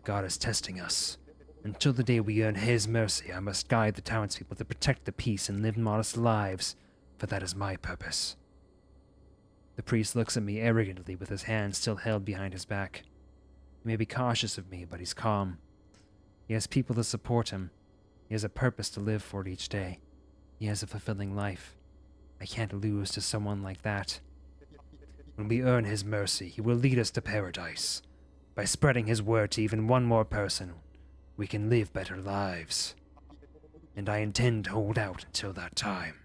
God is testing us. Until the day we earn His mercy, I must guide the townspeople to protect the peace and live modest lives, for that is my purpose. The priest looks at me arrogantly with his hands still held behind his back. He may be cautious of me, but he's calm. He has people to support him. He has a purpose to live for each day. He has a fulfilling life. I can't lose to someone like that. When we earn His mercy, He will lead us to paradise. By spreading His word to even one more person, we can live better lives. And I intend to hold out until that time.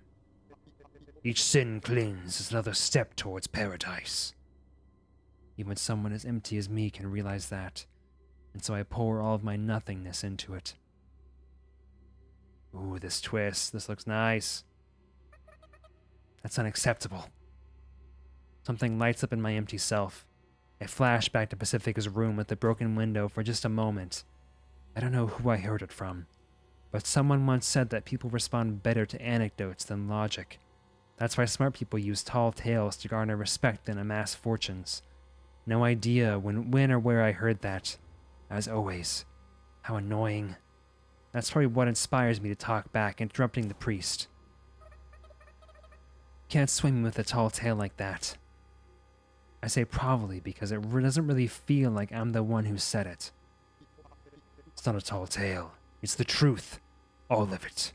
Each sin cleansed is another step towards paradise. Even someone as empty as me can realize that, and so I pour all of my nothingness into it. Ooh, this twist. This looks nice. That's unacceptable. Something lights up in my empty self. I flash back to Pacifica's room with the broken window for just a moment. I don't know who I heard it from, But someone once said that people respond better to anecdotes than logic. That's why smart people use tall tales to garner respect and amass fortunes. No idea when or where I heard that. As always. How annoying. That's probably what inspires me to talk back, interrupting the priest. Can't swing me with a tall tale like that. I say probably because it doesn't really feel like I'm the one who said it. It's not a tall tale. It's the truth. All of it.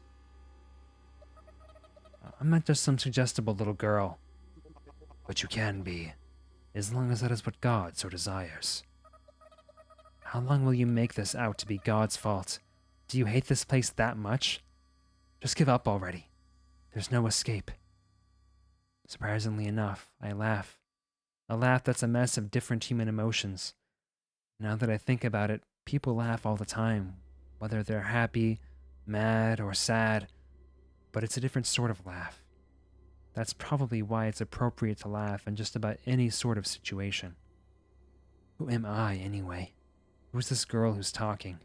I'm not just some suggestible little girl. But you can be, as long as that is what God so desires. How long will you make this out to be God's fault? Do you hate this place that much? Just give up already. There's no escape. Surprisingly enough, I laugh. A laugh that's a mess of different human emotions. Now that I think about it, people laugh all the time, whether they're happy, mad, or sad, but it's a different sort of laugh. That's probably why it's appropriate to laugh in just about any sort of situation. Who am I, anyway? Who's this girl who's talking?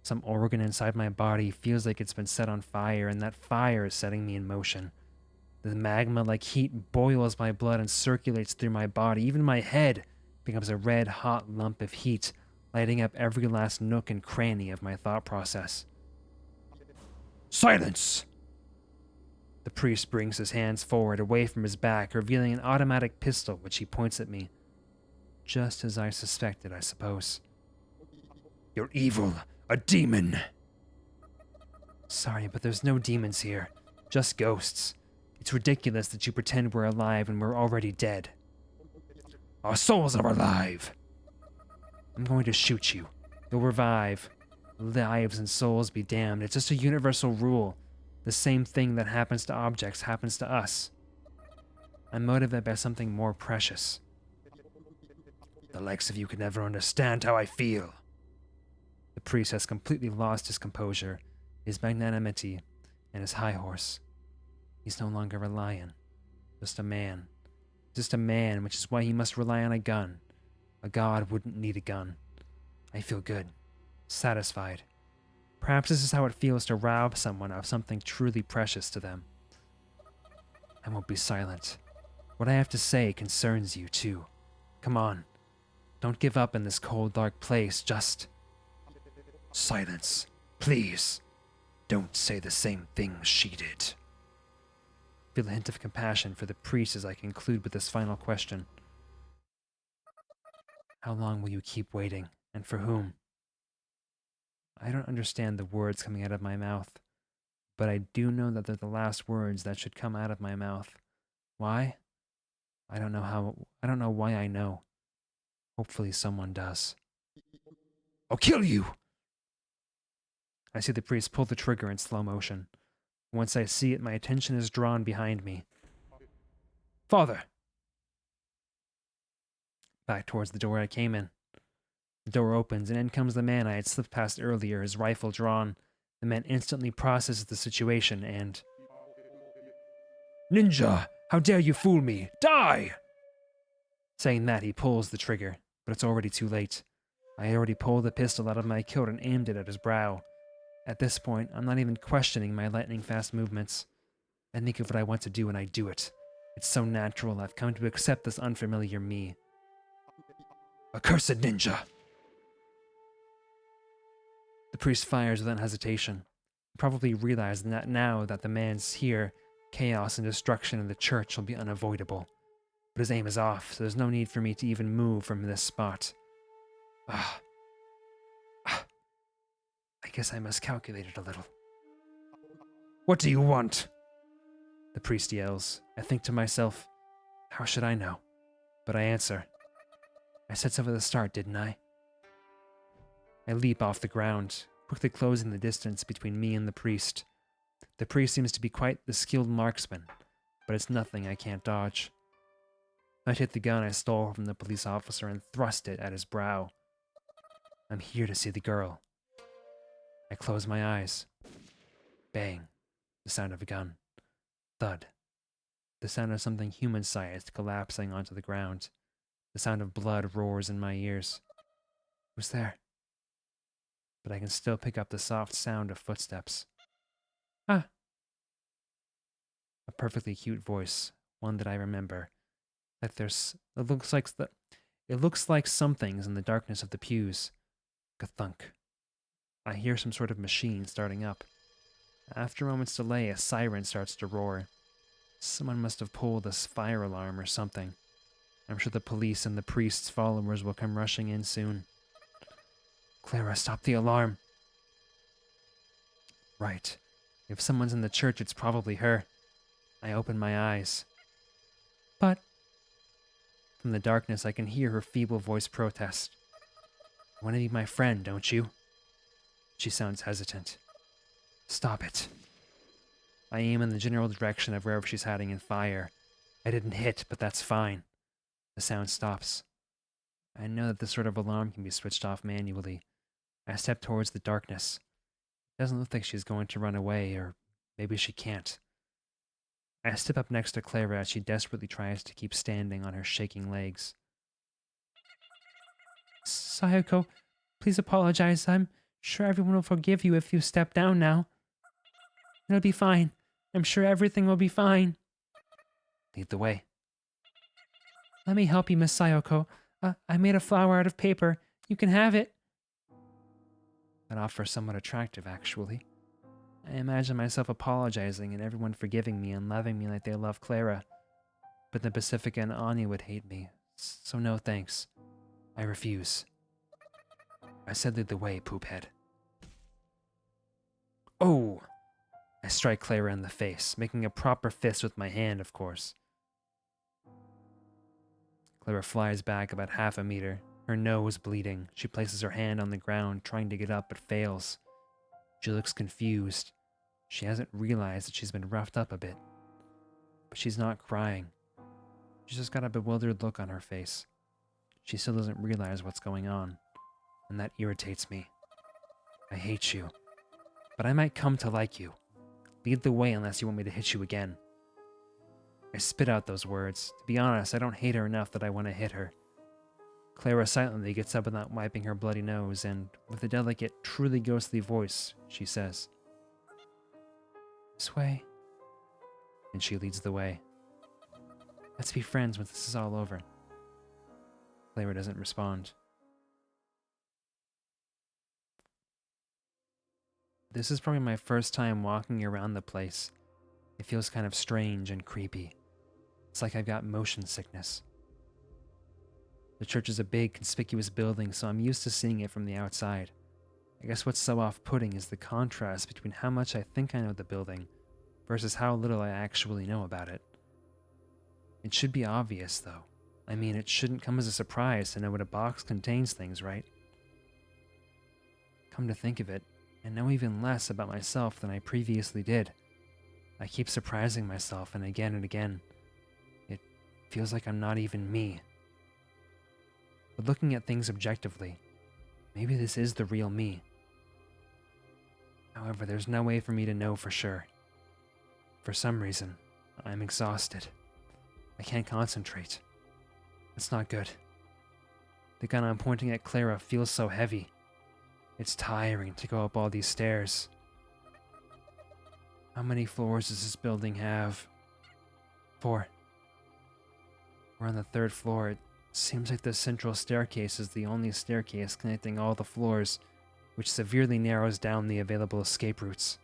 Some organ inside my body feels like it's been set on fire, and that fire is setting me in motion. The magma-like heat boils my blood and circulates through my body. Even my head becomes a red-hot lump of heat, lighting up every last nook and cranny of my thought process. Silence! The priest brings his hands forward, away from his back, revealing an automatic pistol, which he points at me. Just as I suspected, I suppose. You're evil. A demon. Sorry, but there's no demons here. Just ghosts. It's ridiculous that you pretend we're alive when we're already dead. Our souls are alive. I'm going to shoot you. You'll revive. Lives and souls be damned. It's just a universal rule. The same thing that happens to objects happens to us. I'm motivated by something more precious. The likes of you could never understand how I feel. The priest has completely lost his composure, his magnanimity, and his high horse. He's no longer a lion. Just a man. Just a man, which is why he must rely on a gun. A god wouldn't need a gun. I feel good. Satisfied. Perhaps this is how it feels to rob someone of something truly precious to them. I won't be silent. What I have to say concerns you, too. Come on. Don't give up in this cold, dark place. Just... silence. Please. Don't say the same things she did. Feel a hint of compassion for the priest as I conclude with this final question. How long will you keep waiting, and for whom? I don't understand the words coming out of my mouth, but I do know that they're the last words that should come out of my mouth. Why? I don't know why I know. Hopefully someone does. I'll kill you! I see the priest pull the trigger in slow motion. Once I see it, my attention is drawn behind me. Father! Back towards the door I came in. The door opens, and in comes the man I had slipped past earlier, his rifle drawn. The man instantly processes the situation and... Ninja! How dare you fool me! Die! Saying that, he pulls the trigger, but it's already too late. I had already pulled the pistol out of my coat and aimed it at his brow. At this point, I'm not even questioning my lightning-fast movements. I think of what I want to do and I do it. It's so natural, I've come to accept this unfamiliar me. Accursed ninja! The priest fires without hesitation. He probably realized that now that the man's here, chaos and destruction in the church will be unavoidable. But his aim is off, so there's no need for me to even move from this spot. I guess I miscalculated a little. What do you want? The priest yells. I think to myself, how should I know? But I answer. I said so at the start, didn't I? I leap off the ground, quickly closing the distance between me and the priest. The priest seems to be quite the skilled marksman, but it's nothing I can't dodge. I hit the gun I stole from the police officer and thrust it at his brow. I'm here to see the girl. I close my eyes. Bang. The sound of a gun. Thud. The sound of something human-sized collapsing onto the ground. The sound of blood roars in my ears. Who's there? but I can still pick up the soft sound of footsteps. Ah! A perfectly cute voice, one that I remember. It looks like something's in the darkness of the pews. Ka-thunk. I hear some sort of machine starting up. After a moment's delay, a siren starts to roar. Someone must have pulled a fire alarm or something. I'm sure the police and the priest's followers will come rushing in soon. Clara, stop the alarm. Right. If someone's in the church, it's probably her. I open my eyes. But... From the darkness, I can hear her feeble voice protest. You want to be my friend, don't you? She sounds hesitant. Stop it. I aim in the general direction of wherever she's hiding and fire. I didn't hit, but that's fine. The sound stops. I know that this sort of alarm can be switched off manually. I step towards the darkness. It doesn't look like she's going to run away, or maybe she can't. I step up next to Clara as she desperately tries to keep standing on her shaking legs. Sayoko, please apologize. I'm sure everyone will forgive you if you step down now. It'll be fine. I'm sure everything will be fine. Lead the way. Let me help you, Miss Sayoko. I made a flower out of paper. You can have it. That offer is somewhat attractive, actually. I imagine myself apologizing and everyone forgiving me and loving me like they love Clara. But then Pacifica and Anya would hate me, so no thanks. I refuse. I said lead the way, poophead. Oh! I strike Clara in the face, making a proper fist with my hand, of course. Clara flies back about half a meter, her nose bleeding. She places her hand on the ground, trying to get up, but fails. She looks confused. She hasn't realized that she's been roughed up a bit. But she's not crying. She's just got a bewildered look on her face. She still doesn't realize what's going on, and that irritates me. I hate you, but I might come to like you. Lead the way unless you want me to hit you again. I spit out those words. To be honest, I don't hate her enough that I want to hit her. Clara silently gets up without wiping her bloody nose, and with a delicate, truly ghostly voice, she says, "This way." And she leads the way. Let's be friends when this is all over. Clara doesn't respond. This is probably my first time walking around the place. It feels kind of strange and creepy. It's like I've got motion sickness. The church is a big, conspicuous building, so I'm used to seeing it from the outside. I guess what's so off-putting is the contrast between how much I think I know the building versus how little I actually know about it. It should be obvious, though. I mean, it shouldn't come as a surprise to know what a box contains things, right? Come to think of it, I know even less about myself than I previously did. I keep surprising myself, and again, it feels like I'm not even me. But looking at things objectively, maybe this is the real me. However, there's no way for me to know for sure. For some reason, I'm exhausted. I can't concentrate. It's not good. The gun I'm pointing at Clara feels so heavy. It's tiring to go up all these stairs. How many floors does this building have? 4. We're on the 3rd floor. It seems like the central staircase is the only staircase connecting all the floors, which severely narrows down the available escape routes.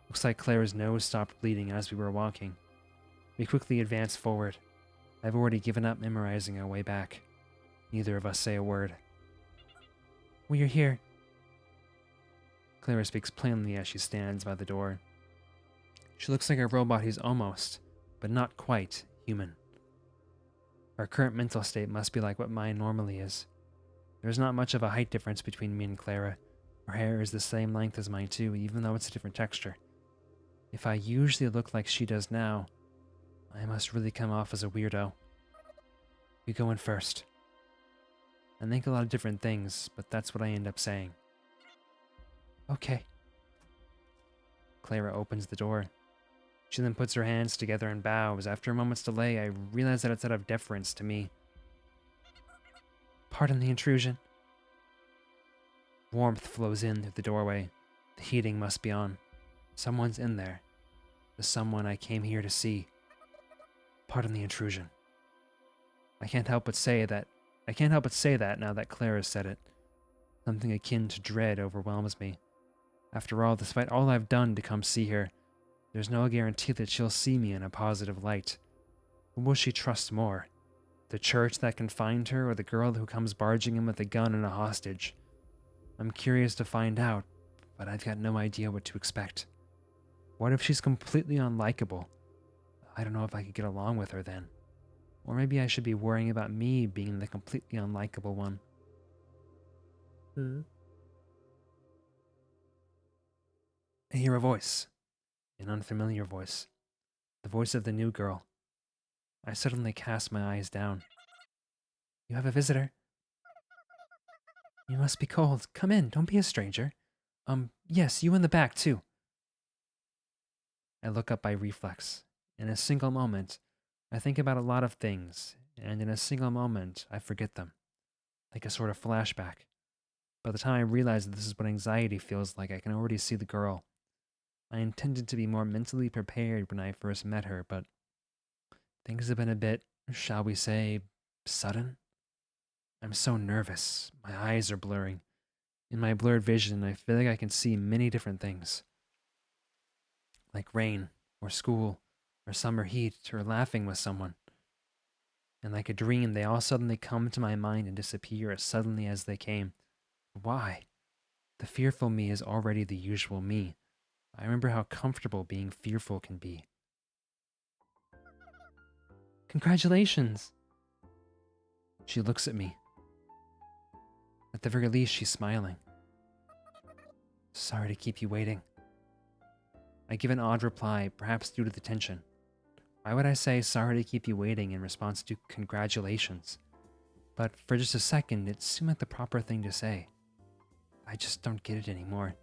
Looks like Clara's nose stopped bleeding as we were walking. We quickly advance forward. I've already given up memorizing our way back. Neither of us say a word. We're here. Clara speaks plainly as she stands by the door. She looks like a robot who's almost, but not quite, human. Her current mental state must be like what mine normally is. There's not much of a height difference between me and Clara. Her hair is the same length as mine too, even though it's a different texture. If I usually look like she does now, I must really come off as a weirdo. You go in first. I think a lot of different things, but that's what I end up saying. Okay. Clara opens the door. She then puts her hands together and bows. After a moment's delay, I realize that it's out of deference to me. Pardon the intrusion. Warmth flows in through the doorway. The heating must be on. Someone's in there. The someone I came here to see. Pardon the intrusion. I can't help but say that now that Clara said it. Something akin to dread overwhelms me. After all, despite all I've done to come see her, there's no guarantee that she'll see me in a positive light. Who will she trust more? The church that can find her, or the girl who comes barging in with a gun and a hostage? I'm curious to find out, but I've got no idea what to expect. What if she's completely unlikable? I don't know if I could get along with her then. Or maybe I should be worrying about me being the completely unlikable one. I hear a voice. An unfamiliar voice. The voice of the new girl. I suddenly cast my eyes down. You have a visitor? You must be cold. Come in, don't be a stranger. Yes, you in the back, too. I look up by reflex. In a single moment, I think about a lot of things, and in a single moment, I forget them. Like a sort of flashback. By the time I realize that this is what anxiety feels like, I can already see the girl. I intended to be more mentally prepared when I first met her, but things have been a bit, shall we say, sudden? I'm so nervous. My eyes are blurring. In my blurred vision, I feel like I can see many different things. Like rain, or school, or summer heat, or laughing with someone. And like a dream, they all suddenly come to my mind and disappear as suddenly as they came. Why? The fearful me is already the usual me. I remember how comfortable being fearful can be. Congratulations! She looks at me. At the very least, she's smiling. Sorry to keep you waiting. I give an odd reply, perhaps due to the tension. Why would I say sorry to keep you waiting in response to congratulations? But for just a second, it seemed like the proper thing to say. I just don't get it anymore.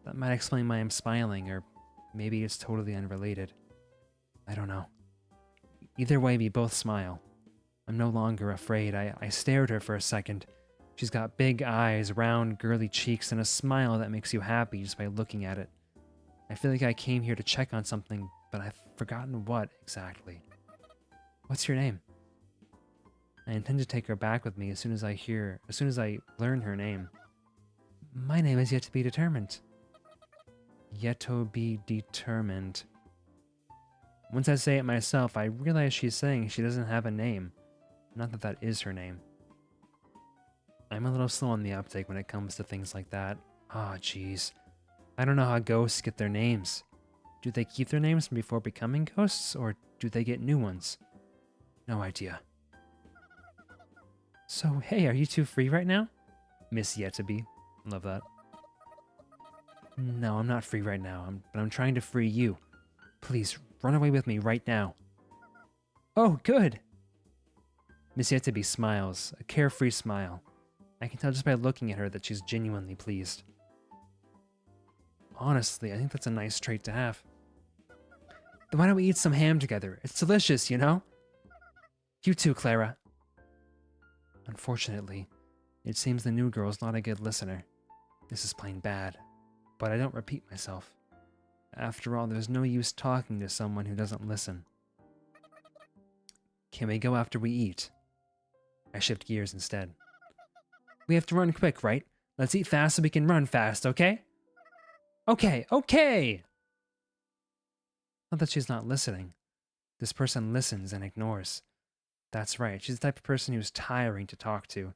That might explain why I'm smiling, or maybe it's totally unrelated. I don't know. Either way, we both smile. I'm no longer afraid. I stare at her for a second. She's got big eyes, round, girly cheeks, and a smile that makes you happy just by looking at it. I feel like I came here to check on something, but I've forgotten what exactly. What's your name? I intend to take her back with me as soon as I learn her name. My name is yet to be determined. Yet to be determined. Once I say it myself, I realize she's saying she doesn't have a name. Not that that is her name. I'm a little slow on the uptake when it comes to things like that. Ah, jeez. I don't know how ghosts get their names. Do they keep their names from before becoming ghosts, or do they get new ones? No idea. So, hey, are you two free right now? Miss Yet-to-be. Love that. No, I'm not free right now, but I'm trying to free you. Please, run away with me right now. Oh, good! Miss Yet-to-be smiles, a carefree smile. I can tell just by looking at her that she's genuinely pleased. Honestly, I think that's a nice trait to have. Then why don't we eat some ham together? It's delicious, you know? You too, Clara. Unfortunately, it seems the new girl's not a good listener. This is plain bad, but I don't repeat myself. After all, there's no use talking to someone who doesn't listen. Can we go after we eat? I shift gears instead. We have to run quick, right? Let's eat fast so we can run fast, okay? Okay! Not that she's not listening. This person listens and ignores. That's right, she's the type of person who's tiring to talk to.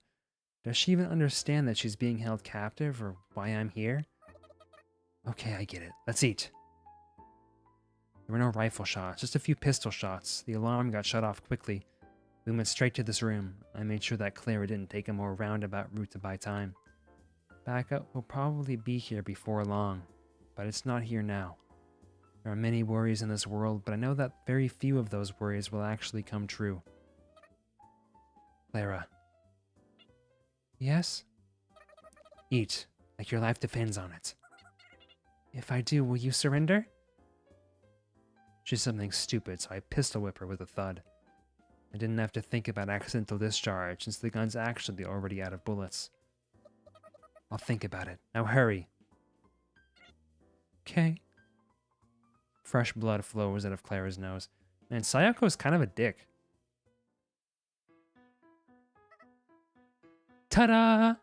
Does she even understand that she's being held captive, or why I'm here? Okay, I get it. Let's eat. There were no rifle shots, just a few pistol shots. The alarm got shut off quickly. We went straight to this room. I made sure that Clara didn't take a more roundabout route to buy time. Backup will probably be here before long, but it's not here now. There are many worries in this world, but I know that very few of those worries will actually come true. Clara. Yes? Eat, like your life depends on it. If I do, will you surrender? She's something stupid, so I pistol whip her with a thud. I didn't have to think about accidental discharge, since the gun's actually already out of bullets. I'll think about it. Now hurry. Okay. Fresh blood flows out of Clara's nose. Man, Sayako's kind of a dick. Ta-da!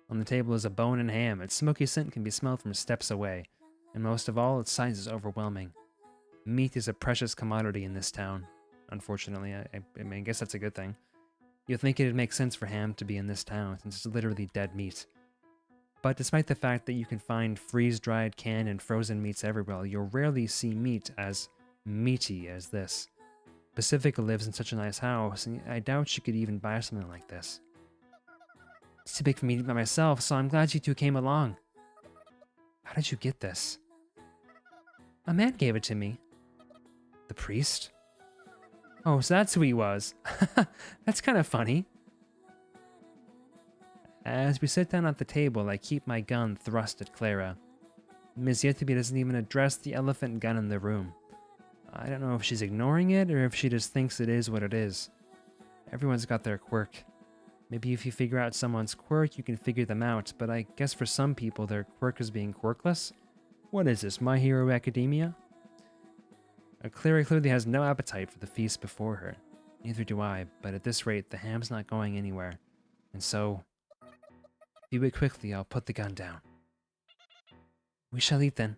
On the table is a bone and ham. Its smoky scent can be smelled from steps away. And most of all, its size is overwhelming. Meat is a precious commodity in this town. Unfortunately, I mean, I guess that's a good thing. You'd think it'd make sense for ham to be in this town, since it's literally dead meat. But despite the fact that you can find freeze-dried, canned, and frozen meats everywhere, you'll rarely see meat as meaty as this. Pacifica lives in such a nice house, and I doubt she could even buy something like this. It's too big for me to eat by myself, so I'm glad you two came along. How did you get this? A man gave it to me. The priest? Oh, so that's who he was. That's kind of funny. As we sit down at the table, I keep my gun thrust at Clara. Miss Yetibi doesn't even address the elephant gun in the room. I don't know if she's ignoring it or if she just thinks it is what it is. Everyone's got their quirk. Maybe if you figure out someone's quirk, you can figure them out, but I guess for some people their quirk is being quirkless? What is this, My Hero Academia? Clara clearly has no appetite for the feast before her. Neither do I, but at this rate, the ham's not going anywhere. And so, if you wait quickly, I'll put the gun down. We shall eat then.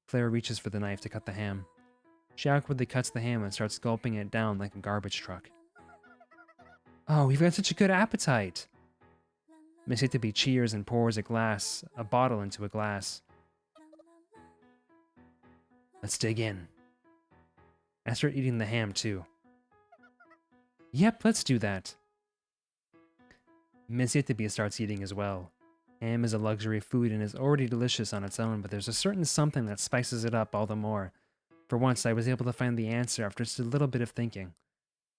Clara reaches for the knife to cut the ham. She awkwardly cuts the ham and starts gulping it down like a garbage truck. Oh, you've got such a good appetite! Miss Itaby cheers and pours a bottle into a glass. Let's dig in. I start eating the ham too. Yep, let's do that. Miss Itaby starts eating as well. Ham is a luxury food and is already delicious on its own, but there's a certain something that spices it up all the more. For once, I was able to find the answer after just a little bit of thinking.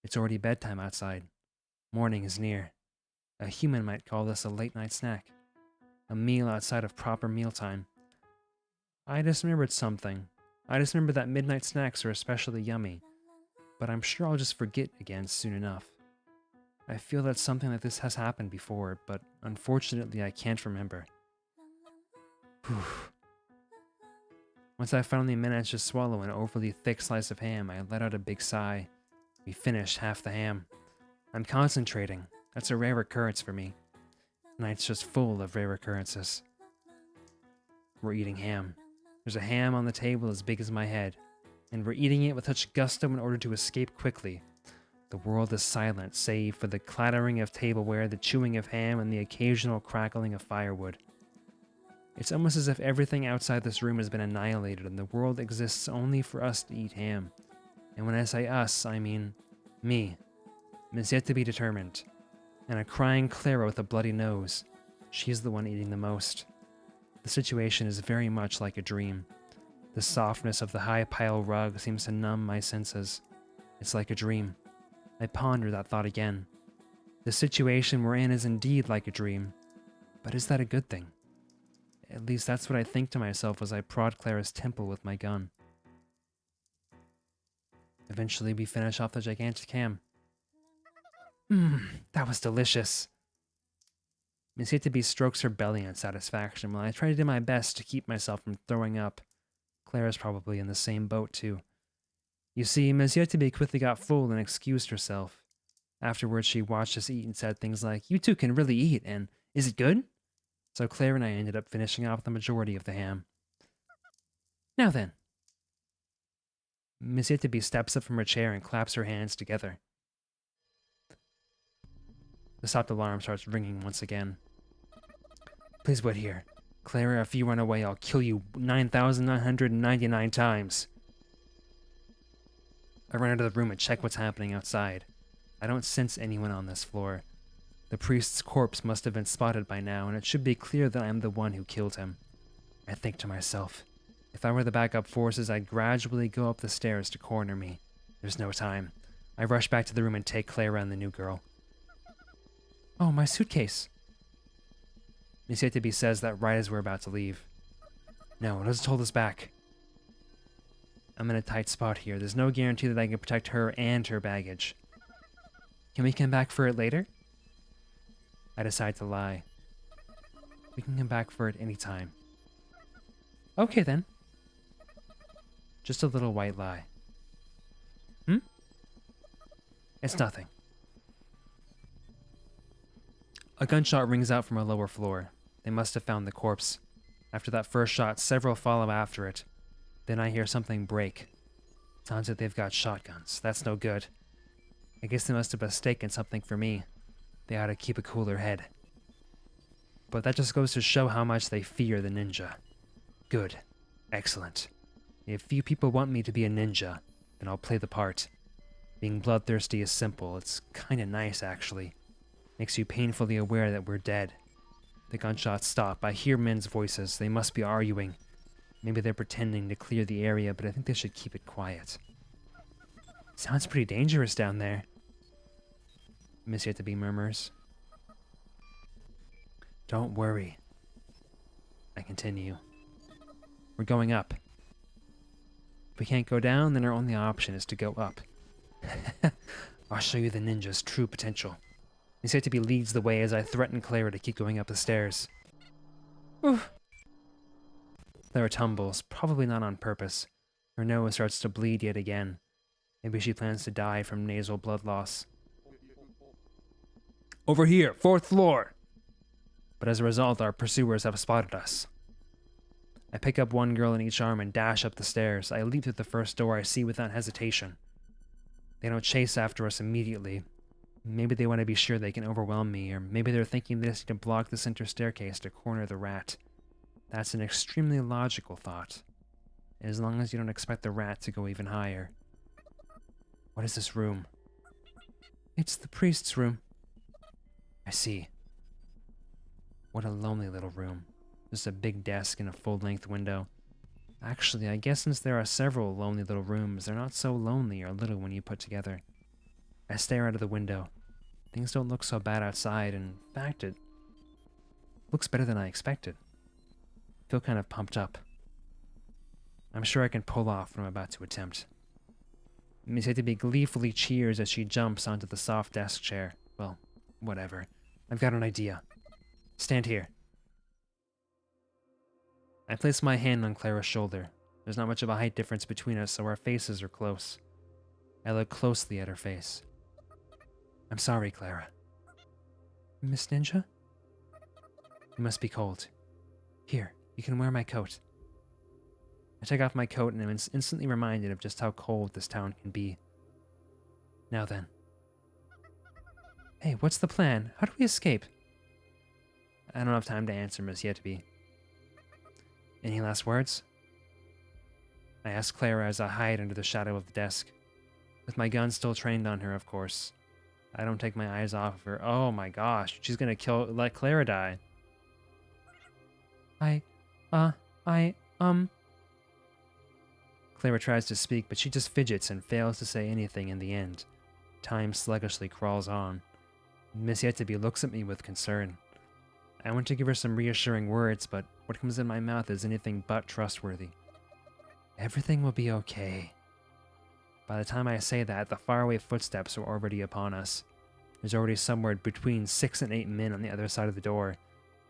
It's already bedtime outside. Morning is near. A human might call this a late-night snack. A meal outside of proper mealtime. I just remembered something. I just remember that midnight snacks are especially yummy, but I'm sure I'll just forget again soon enough. I feel that something like this has happened before, but unfortunately I can't remember. Whew. Once I finally managed to swallow an overly thick slice of ham, I let out a big sigh. We finished half the ham. I'm concentrating. That's a rare occurrence for me. Night's just full of rare occurrences. We're eating ham. There's a ham on the table as big as my head, and we're eating it with such gusto in order to escape quickly. The world is silent, save for the clattering of tableware, the chewing of ham, and the occasional crackling of firewood. It's almost as if everything outside this room has been annihilated, and the world exists only for us to eat ham. And when I say us, I mean me. Miss yet to be determined. And a crying Clara with a bloody nose. She's the one eating the most. The situation is very much like a dream. The softness of the high pile rug seems to numb my senses. It's like a dream. I ponder that thought again. The situation we're in is indeed like a dream. But is that a good thing? At least that's what I think to myself as I prod Clara's temple with my gun. Eventually we finish off the gigantic ham. That was delicious. Miss Itaby strokes her belly in satisfaction while I try to do my best to keep myself from throwing up. Clara's probably in the same boat too. You see, Miss Itaby quickly got full and excused herself. Afterwards, she watched us eat and said things like, "You two can really eat, and is it good?" So Clara and I ended up finishing off the majority of the ham. Now then. Miss Itaby steps up from her chair and claps her hands together. The stopped alarm starts ringing once again. Please wait here. Clara, if you run away, I'll kill you 9,999 times. I run out of the room and check what's happening outside. I don't sense anyone on this floor. The priest's corpse must have been spotted by now, and it should be clear that I am the one who killed him. I think to myself, if I were the backup forces, I'd gradually go up the stairs to corner me. There's no time. I rush back to the room and take Clara and the new girl. Oh, my suitcase. Miss Itaby says that right as we're about to leave. No, let's hold us back. I'm in a tight spot here. There's no guarantee that I can protect her and her baggage. Can we come back for it later? I decide to lie. We can come back for it any time. Okay then. Just a little white lie. Hmm? It's nothing. A gunshot rings out from a lower floor. They must have found the corpse. After that first shot, several follow after it. Then I hear something break. Sounds like they've got shotguns. That's no good. I guess they must have mistaken something for me. They ought to keep a cooler head. But that just goes to show how much they fear the ninja. Good. Excellent. If few people want me to be a ninja, then I'll play the part. Being bloodthirsty is simple. It's kinda nice, actually. Makes you painfully aware that we're dead. The gunshots stop. I hear men's voices. They must be arguing. Maybe they're pretending to clear the area, but I think they should keep it quiet. Sounds pretty dangerous down there, Miss Yetabe murmurs. Don't worry. I continue. We're going up. If we can't go down, then our only option is to go up. I'll show you the ninja's true potential. Miss Yetabe leads the way as I threaten Clara to keep going up the stairs. Oof. Clara tumbles, probably not on purpose. Her nose starts to bleed yet again. Maybe she plans to die from nasal blood loss. Over here, 4th floor! But as a result, our pursuers have spotted us. I pick up one girl in each arm and dash up the stairs. I leap through the first door I see without hesitation. They don't chase after us immediately. Maybe they want to be sure they can overwhelm me, or maybe they're thinking they just need to block the center staircase to corner the rat. That's an extremely logical thought, as long as you don't expect the rat to go even higher. What is this room? It's the priest's room. I see. What a lonely little room. Just a big desk and a full-length window. Actually, I guess since there are several lonely little rooms, they're not so lonely or little when you put together. I stare out of the window. Things don't look so bad outside, and in fact, it looks better than I expected. I feel kind of pumped up. I'm sure I can pull off what I'm about to attempt. Miss Yetabe gleefully cheers as she jumps onto the soft desk chair. Well, whatever. I've got an idea. Stand here. I place my hand on Clara's shoulder. There's not much of a height difference between us, so our faces are close. I look closely at her face. I'm sorry, Clara. Miss Ninja? You must be cold. Here, you can wear my coat. I take off my coat and am instantly reminded of just how cold this town can be. Now then. Hey, what's the plan? How do we escape? I don't have time to answer, Miss Yetabe. Any last words? I ask Clara as I hide under the shadow of the desk. With my gun still trained on her, of course. I don't take my eyes off of her. Oh my gosh, she's gonna let Clara die. Clara tries to speak, but she just fidgets and fails to say anything in the end. Time sluggishly crawls on. Miss Yetabe looks at me with concern. I want to give her some reassuring words, but what comes in my mouth is anything but trustworthy. Everything will be okay. By the time I say that, the faraway footsteps are already upon us. There's already somewhere between 6 and 8 men on the other side of the door,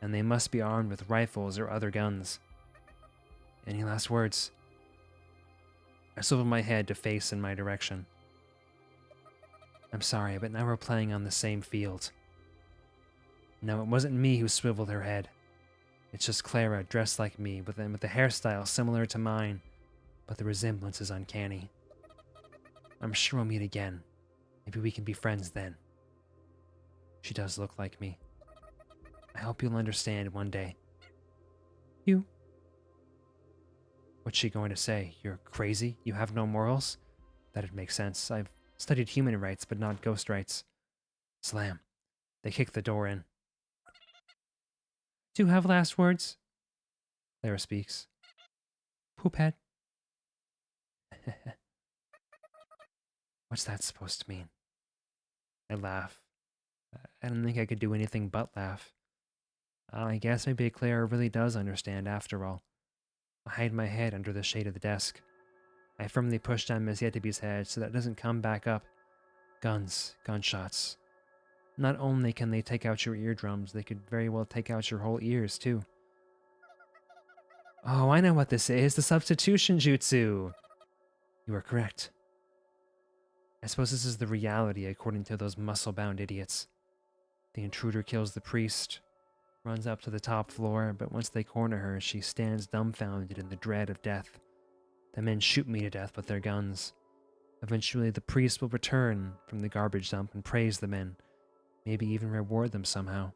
and they must be armed with rifles or other guns. Any last words? I swivel my head to face in my direction. I'm sorry, but now we're playing on the same field. No, it wasn't me who swiveled her head. It's just Clara dressed like me, with a hairstyle similar to mine, but the resemblance is uncanny. I'm sure we'll meet again. Maybe we can be friends then. She does look like me. I hope you'll understand one day. You? What's she going to say? You're crazy? You have no morals? That'd make sense. I've studied human rights, but not ghost rights. Slam. They kick the door in. Do you have last words? Clara speaks. Poophead. What's that supposed to mean? I laugh. I don't think I could do anything but laugh. I guess maybe Clara really does understand after all. I hide my head under the shade of the desk. I firmly push down Miss Yetabe's head so that it doesn't come back up. Guns, gunshots. Not only can they take out your eardrums, they could very well take out your whole ears, too. Oh, I know what this is, the substitution jutsu! You are correct. I suppose this is the reality according to those muscle-bound idiots. The intruder kills the priest, runs up to the top floor, but once they corner her, she stands dumbfounded in the dread of death. The men shoot me to death with their guns. Eventually, the priest will return from the garbage dump and praise the men, maybe even reward them somehow.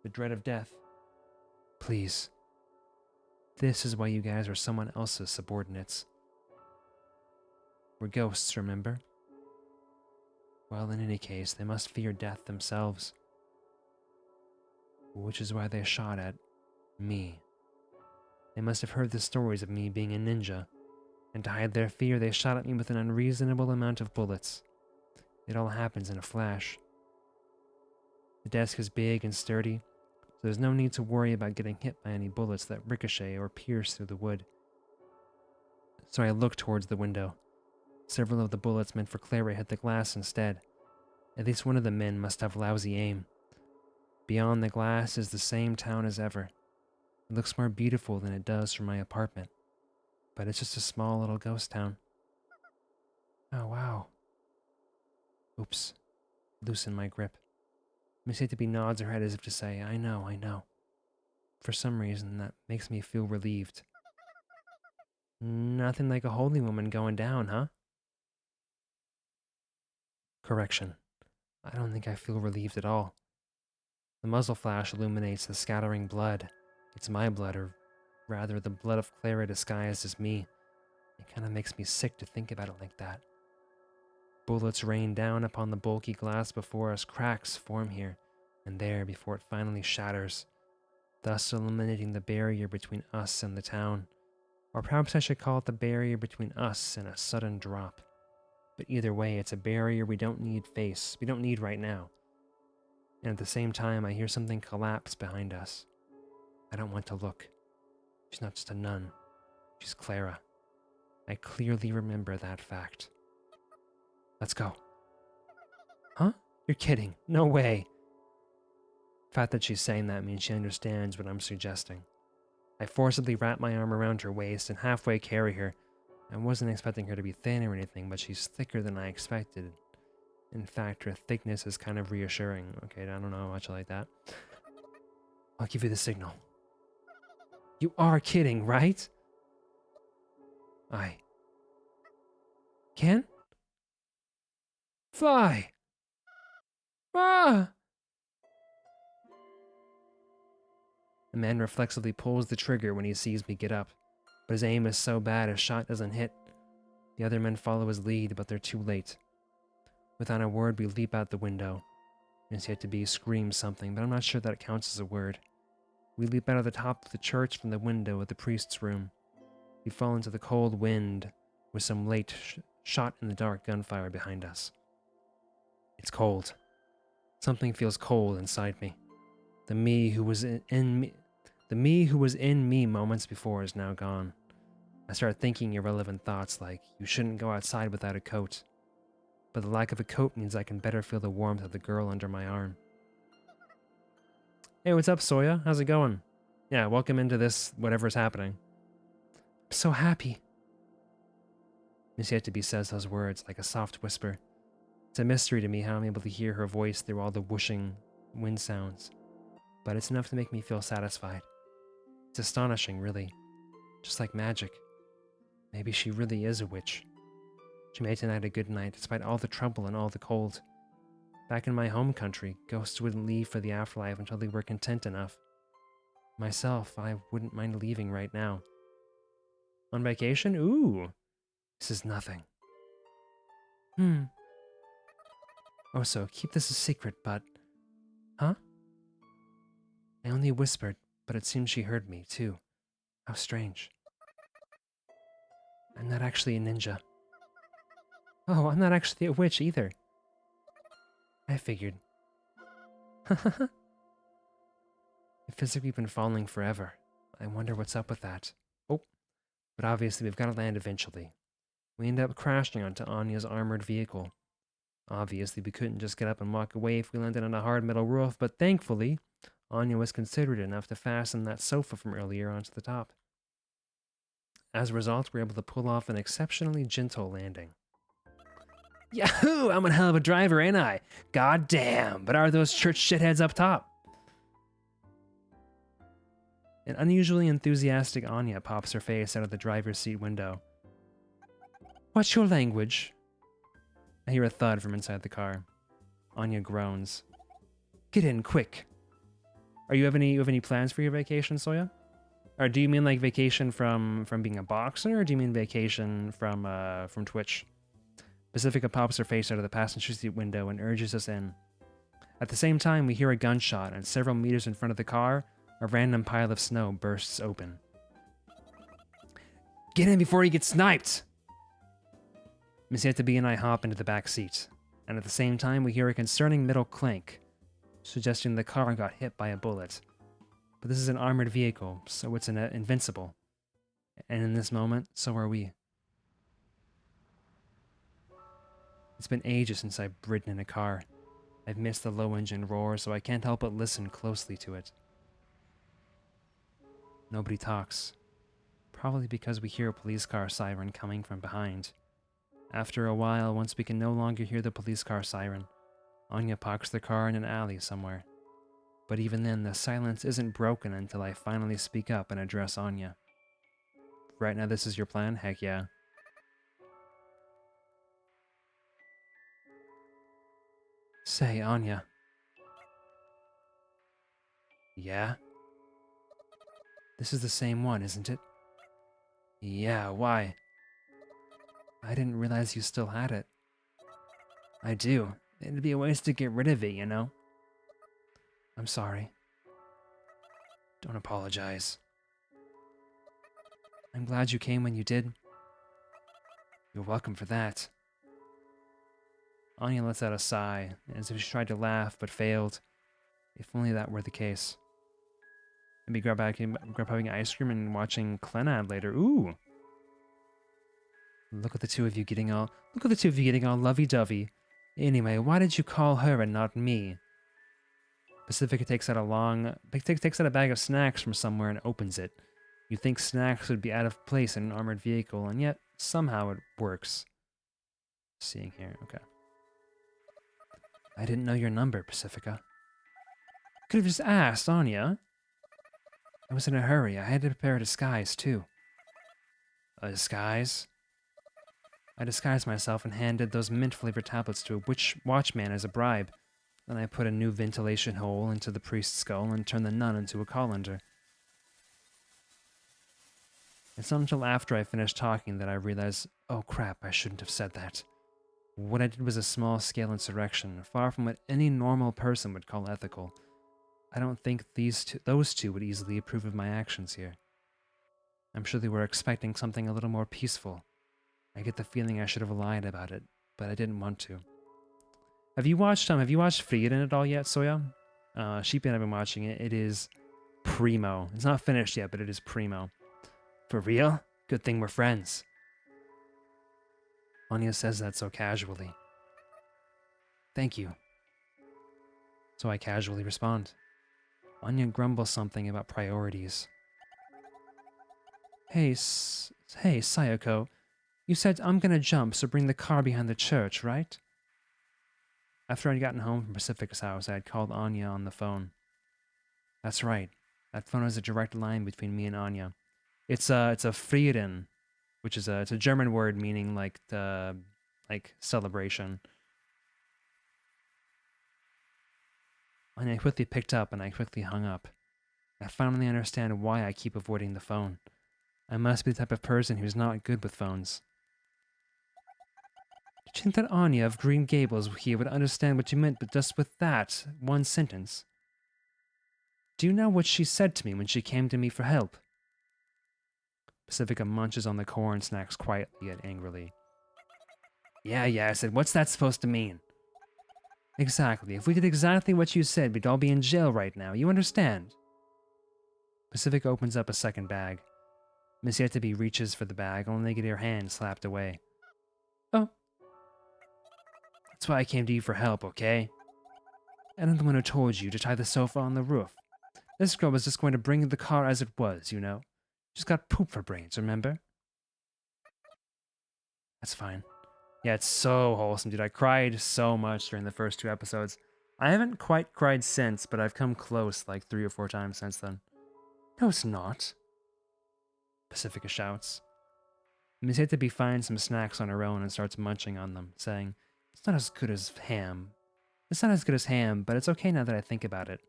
The dread of death. Please. This is why you guys are someone else's subordinates. We're ghosts, remember? Well, in any case, they must fear death themselves. Which is why they shot at me. They must have heard the stories of me being a ninja, and to hide their fear, they shot at me with an unreasonable amount of bullets. It all happens in a flash. The desk is big and sturdy, so there's no need to worry about getting hit by any bullets that ricochet or pierce through the wood. So I look towards the window. Several of the bullets meant for Clara hit the glass instead. At least one of the men must have lousy aim. Beyond the glass is the same town as ever. It looks more beautiful than it does from my apartment, but it's just a small little ghost town. Oh, wow. Oops. Loosen my grip. Miss Hate-to-be nods her head as if to say, I know, I know. For some reason, that makes me feel relieved. Nothing like a holy woman going down, huh? Correction. I don't think I feel relieved at all. The muzzle flash illuminates the scattering blood. It's my blood, or rather the blood of Clara disguised as me. It kind of makes me sick to think about it like that. Bullets rain down upon the bulky glass before us. Cracks form here and there before it finally shatters, thus eliminating the barrier between us and the town. Or perhaps I should call it the barrier between us and a sudden drop. But either way, it's a barrier we don't need right now. And at the same time, I hear something collapse behind us. I don't want to look. She's not just a nun. She's Clara. I clearly remember that fact. Let's go. Huh? You're kidding. No way. The fact that she's saying that means she understands what I'm suggesting. I forcibly wrap my arm around her waist and halfway carry her. I wasn't expecting her to be thin or anything, but she's thicker than I expected. In fact, her thickness is kind of reassuring. Okay, I don't know how much I like that. I'll give you the signal. You are kidding, right? I can fly. Ah! The man reflexively pulls the trigger when he sees me get up, but his aim is so bad his shot doesn't hit. The other men follow his lead, but they're too late. Without a word, we leap out the window. Miss Hate-to-be screams something, but I'm not sure that it counts as a word. We leap out of the top of the church from the window of the priest's room. We fall into the cold wind with some late shot in the dark gunfire behind us. It's cold. Something feels cold inside me. The me who was in me moments before is now gone. I start thinking irrelevant thoughts like, you shouldn't go outside without a coat. But the lack of a coat means I can better feel the warmth of the girl under my arm. Hey, what's up, Soya? How's it going? Yeah, welcome into this, whatever's happening. I'm so happy. Miss Hate-to-be says those words like a soft whisper. It's a mystery to me how I'm able to hear her voice through all the whooshing wind sounds. But it's enough to make me feel satisfied. It's astonishing, really. Just like magic. Maybe she really is a witch. She made tonight a good night, despite all the trouble and all the cold. Back in my home country, ghosts wouldn't leave for the afterlife until they were content enough. Myself, I wouldn't mind leaving right now. On vacation? Ooh! This is nothing. Oh, so keep this a secret, but... Huh? I only whispered, but it seems she heard me, too. How strange. I'm not actually a ninja. Oh, I'm not actually a witch either. I figured. I've physically been falling forever. I wonder what's up with that. Oh, but obviously we've got to land eventually. We end up crashing onto Anya's armored vehicle. Obviously, we couldn't just get up and walk away if we landed on a hard metal roof, but thankfully, Anya was considerate enough to fasten that sofa from earlier onto the top. As a result, we were able to pull off an exceptionally gentle landing. Yahoo! I'm a hell of a driver, ain't I? God damn, but are those church shitheads up top? An unusually enthusiastic Anya pops her face out of the driver's seat window. What's your language? I hear a thud from inside the car. Anya groans. Get in, quick. You have any plans for your vacation, Soya? Or do you mean like vacation from being a boxer, or do you mean vacation from Twitch? Pacifica pops her face out of the passenger seat window and urges us in. At the same time, we hear a gunshot, and several meters in front of the car, a random pile of snow bursts open. Get in before he gets sniped! Miss Yetabi and I hop into the back seat, and at the same time, we hear a concerning metal clank, suggesting the car got hit by a bullet. But this is an armored vehicle, so it's invincible. And in this moment, so are we. It's been ages since I've ridden in a car. I've missed the low engine roar, so I can't help but listen closely to it. Nobody talks. Probably because we hear a police car siren coming from behind. After a while, once we can no longer hear the police car siren, Anya parks the car in an alley somewhere. But even then, the silence isn't broken until I finally speak up and address Anya. Right now, this is your plan? Heck yeah. Say, Anya. Yeah? This is the same one, isn't it? Yeah, why? I didn't realize you still had it. I do. It'd be a waste to get rid of it, you know? I'm sorry. Don't apologize. I'm glad you came when you did. You're welcome for that. Anya lets out a sigh, as if she tried to laugh but failed. If only that were the case. Maybe grabbing ice cream and watching Clenad later. Ooh! Look at the two of you getting all lovey-dovey. Anyway, why did you call her and not me? Pacifica takes out a bag of snacks from somewhere and opens it. You'd think snacks would be out of place in an armored vehicle, and yet somehow it works. Seeing here, okay. I didn't know your number, Pacifica. Could have just asked, Anya. I was in a hurry. I had to prepare a disguise, too. A disguise? I disguised myself and handed those mint-flavored tablets to a watchman as a bribe. Then I put a new ventilation hole into the priest's skull and turned the nun into a colander. It's not until after I finished talking that I realized, oh crap, I shouldn't have said that. What I did was a small-scale insurrection, far from what any normal person would call ethical. I don't think those two would easily approve of my actions here. I'm sure they were expecting something a little more peaceful. I get the feeling I should have lied about it, but I didn't want to. Have you watched Feywild at all yet, Soya? Sheepy and I've been watching it. It is primo. It's not finished yet, but it is primo. For real? Good thing we're friends. Anya says that so casually. Thank you. So I casually respond. Anya grumbles something about priorities. Hey, Sayoko. You said I'm gonna jump, so bring the car behind the church, right? After I'd gotten home from Pacifica's house, I had called Anya on the phone. That's right. That phone is a direct line between me and Anya. It's a Frieden, which is it's a German word meaning like celebration. Anya quickly picked up and I quickly hung up. I finally understand why I keep avoiding the phone. I must be the type of person who's not good with phones. Did you think that Anya of Green Gables here would understand what you meant but just with that one sentence? Do you know what she said to me when she came to me for help? Pacifica munches on the corn snacks quietly yet angrily. Yeah, I said, what's that supposed to mean? Exactly. If we did exactly what you said, we'd all be in jail right now. You understand? Pacifica opens up a second bag. Miss Yetabi reaches for the bag, only to get her hand slapped away. Oh. That's why I came to you for help, okay? And I'm the one who told you to tie the sofa on the roof. This girl was just going to bring the car as it was, you know? She's got poop for brains, remember? That's fine. Yeah, it's so wholesome, dude. I cried so much during the first 2 episodes. I haven't quite cried since, but I've come close like 3 or 4 times since then. No, it's not, Pacifica shouts. Miss Hitaby finds some snacks on her own and starts munching on them, saying, It's not as good as ham. It's not as good as ham, but it's okay now that I think about it.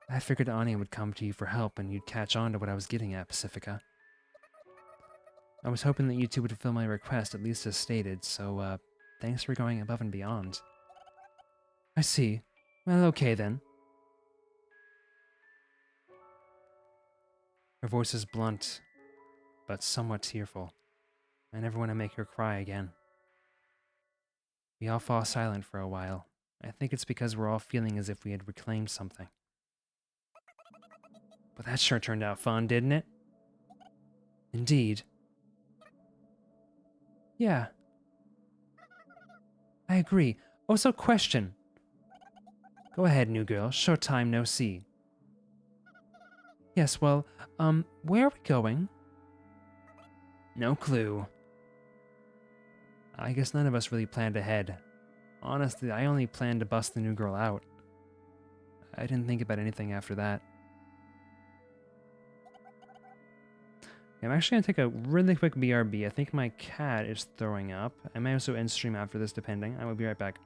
I figured Anya would come to you for help and you'd catch on to what I was getting at, Pacifica. I was hoping that you two would fulfill my request, at least as stated, so, thanks for going above and beyond. I see. Well, okay then. Her voice is blunt, but somewhat tearful. I never want to make her cry again. We all fall silent for a while. I think it's because we're all feeling as if we had reclaimed something. But that sure turned out fun, didn't it? Indeed. Yeah. I agree. Also, question. Go ahead, new girl. Short time no see. Yes, well, where are we going? No clue. I guess none of us really planned ahead. Honestly, I only planned to bust the new girl out. I didn't think about anything after that. I'm actually going to take a really quick BRB. I think my cat is throwing up. I may also end stream after this, depending. I will be right back.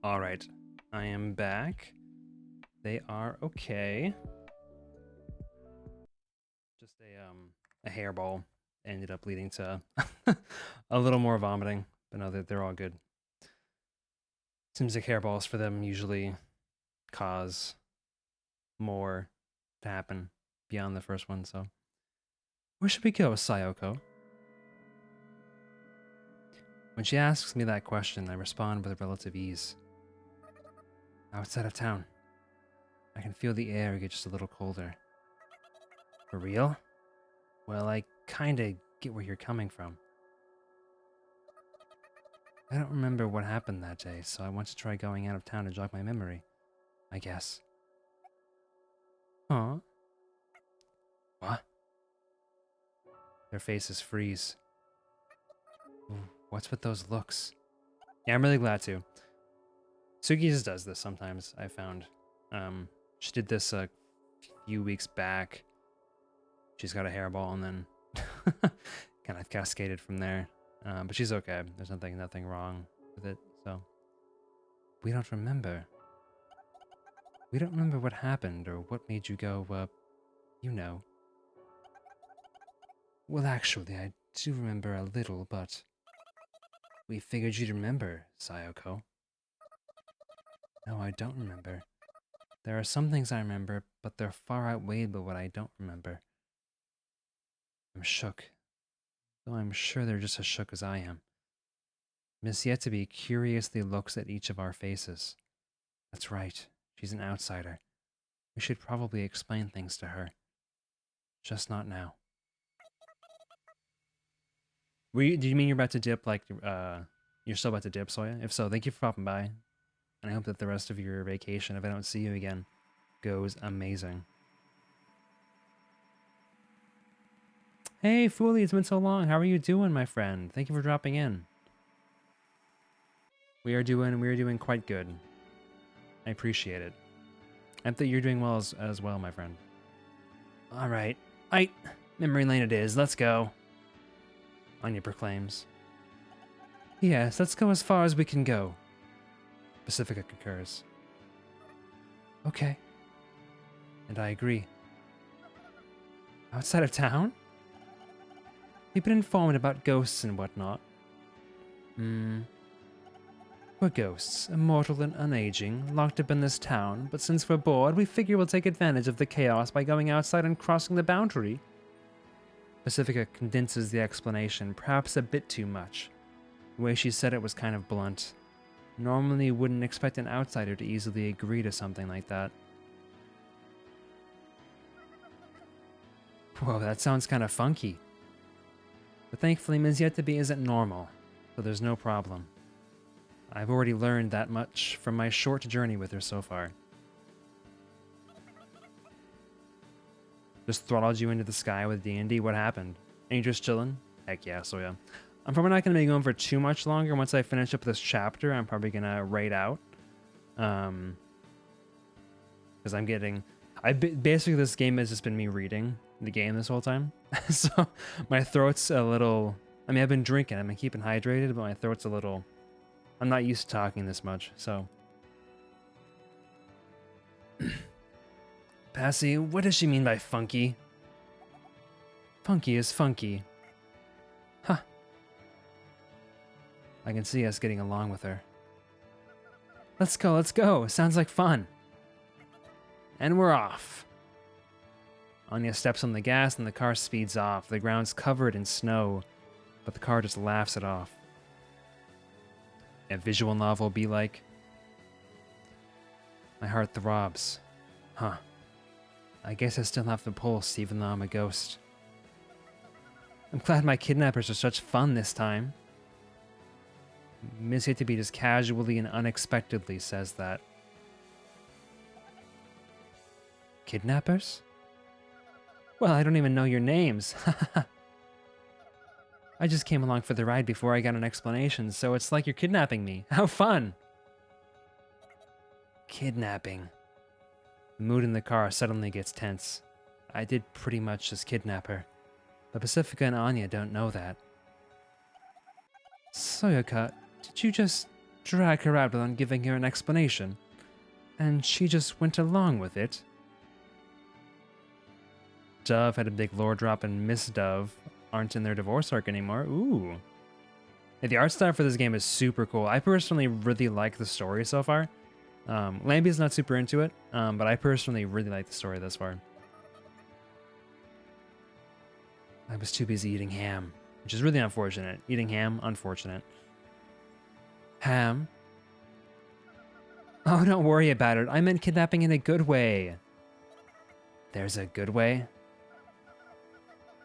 Alright, I am back. They are okay. Just a hairball ended up leading to a little more vomiting, but no, they're all good. Seems like hairballs for them usually cause more to happen beyond the first one, so. Where should we go, Sayoko? When she asks me that question, I respond with relative ease. Outside of town. I can feel the air get just a little colder. For real? Well, I kinda get where you're coming from. I don't remember what happened that day, so I want to try going out of town to jog my memory. I guess. Huh? What? Their faces freeze. Ooh, what's with those looks? Yeah, I'm really glad to. Suki just does this sometimes, I found. She did this a few weeks back. She's got a hairball and then kind of cascaded from there. But she's okay. There's nothing wrong with it, so. We don't remember. We don't remember what happened or what made you go, you know. Well, actually, I do remember a little, but we figured you'd remember, Sayoko. No, I don't remember. There are some things I remember, but they're far outweighed by what I don't remember. I'm shook, though I'm sure they're just as shook as I am. Miss Yetabe curiously looks at each of our faces. That's right, she's an outsider. We should probably explain things to her. Just not now. Do you mean you're about to dip, like, you're still about to dip, Soya? If so, thank you for popping by. And I hope that the rest of your vacation, if I don't see you again, goes amazing. Hey, Foolie, it's been so long. How are you doing, my friend? Thank you for dropping in. We are doing quite good. I appreciate it. I hope that you're doing well as well, my friend. All right. Memory lane it is. Let's go. Anya proclaims. Yes, let's go as far as we can go. Pacifica concurs. Okay. And I agree. Outside of town? We've been informed about ghosts and whatnot. We're ghosts, immortal and unaging, locked up in this town, but since we're bored, we figure we'll take advantage of the chaos by going outside and crossing the boundary. Pacifica condenses the explanation, perhaps a bit too much. The way she said it was kind of blunt. Normally, you wouldn't expect an outsider to easily agree to something like that. Whoa, that sounds kind of funky. But thankfully, Ms. Yetabe isn't normal, so there's no problem. I've already learned that much from my short journey with her so far. Just throttled you into the sky with D&D? What happened? Ain't you just chilling? Heck yeah, so yeah. I'm probably not going to be going for too much longer. Once I finish up this chapter, I'm probably going to raid out. Because I'm getting... basically, this game has just been me reading the game this whole time. So my throat's a little... I mean, I've been drinking. I've been keeping hydrated, but my throat's a little... I'm not used to talking this much, so... Passy, what does she mean by funky? Funky is funky. Huh. I can see us getting along with her. Let's go. Sounds like fun. And we're off. Anya steps on the gas and the car speeds off. The ground's covered in snow, but the car just laughs it off. A visual novel be like? My heart throbs. Huh. I guess I still have the pulse even though I'm a ghost. I'm glad my kidnappers are such fun this time. Miss Yetabe just casually and unexpectedly says that. Kidnappers? Well, I don't even know your names. I just came along for the ride before I got an explanation, so it's like you're kidnapping me. How fun! Kidnapping. The mood in the car suddenly gets tense. I did pretty much just kidnap her. But Pacifica and Anya don't know that. Soyoka, did you just drag her out without giving her an explanation. And she just went along with it. Dove had a big lore drop, and Miss Dove aren't in their divorce arc anymore. Ooh. Yeah, the art style for this game is super cool. I personally really like the story so far. Lambie's not super into it, but I personally really like the story thus far. I was too busy eating ham, which is really unfortunate. Eating ham, unfortunate. Ham? Oh, don't worry about it. I meant kidnapping in a good way. There's a good way?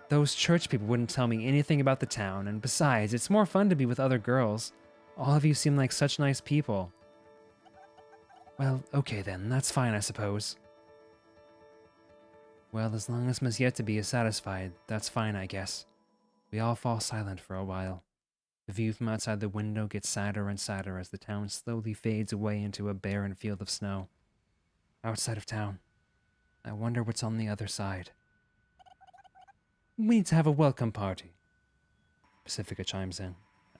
Those church people wouldn't tell me anything about the town, and besides, it's more fun to be with other girls. All of you seem like such nice people. Well, okay then, that's fine, I suppose. Well, as long as Miss Yetabe is satisfied, that's fine, I guess. We all fall silent for a while. The view from outside the window gets sadder and sadder as the town slowly fades away into a barren field of snow. Outside of town. I wonder what's on the other side. We need to have a welcome party. Pacifica chimes in.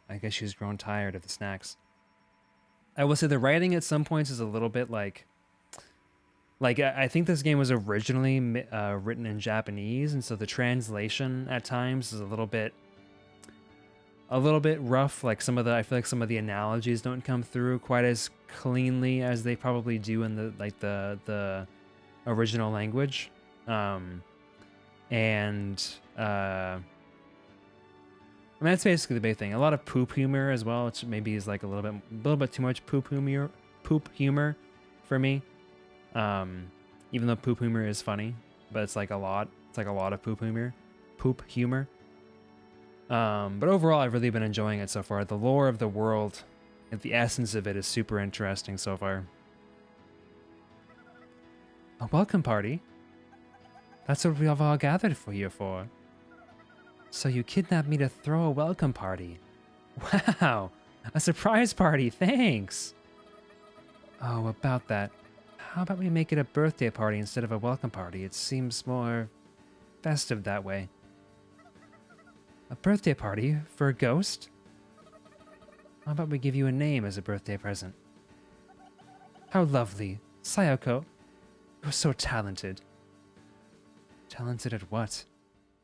I guess she's grown tired of the snacks. I will say the writing at some points is a little bit like I think this game was originally written in Japanese, and so the translation at times is a little bit rough. Like I feel like some of the analogies don't come through quite as cleanly as they probably do in the original language. I mean, that's basically the big thing. A lot of poop humor as well, which maybe is like a little bit too much poop humor for me. Even though poop humor is funny, but it's like a lot of poop humor. But overall, I've really been enjoying it so far. The lore of the world and the essence of it is super interesting so far. A welcome party? That's what we've all gathered for you for. So you kidnapped me to throw a welcome party. Wow, a surprise party, thanks. Oh, about that. How about we make it a birthday party instead of a welcome party? It seems more festive that way. A birthday party for a ghost? How about we give you a name as a birthday present? How lovely. Sayoko, you're so talented. Talented at what?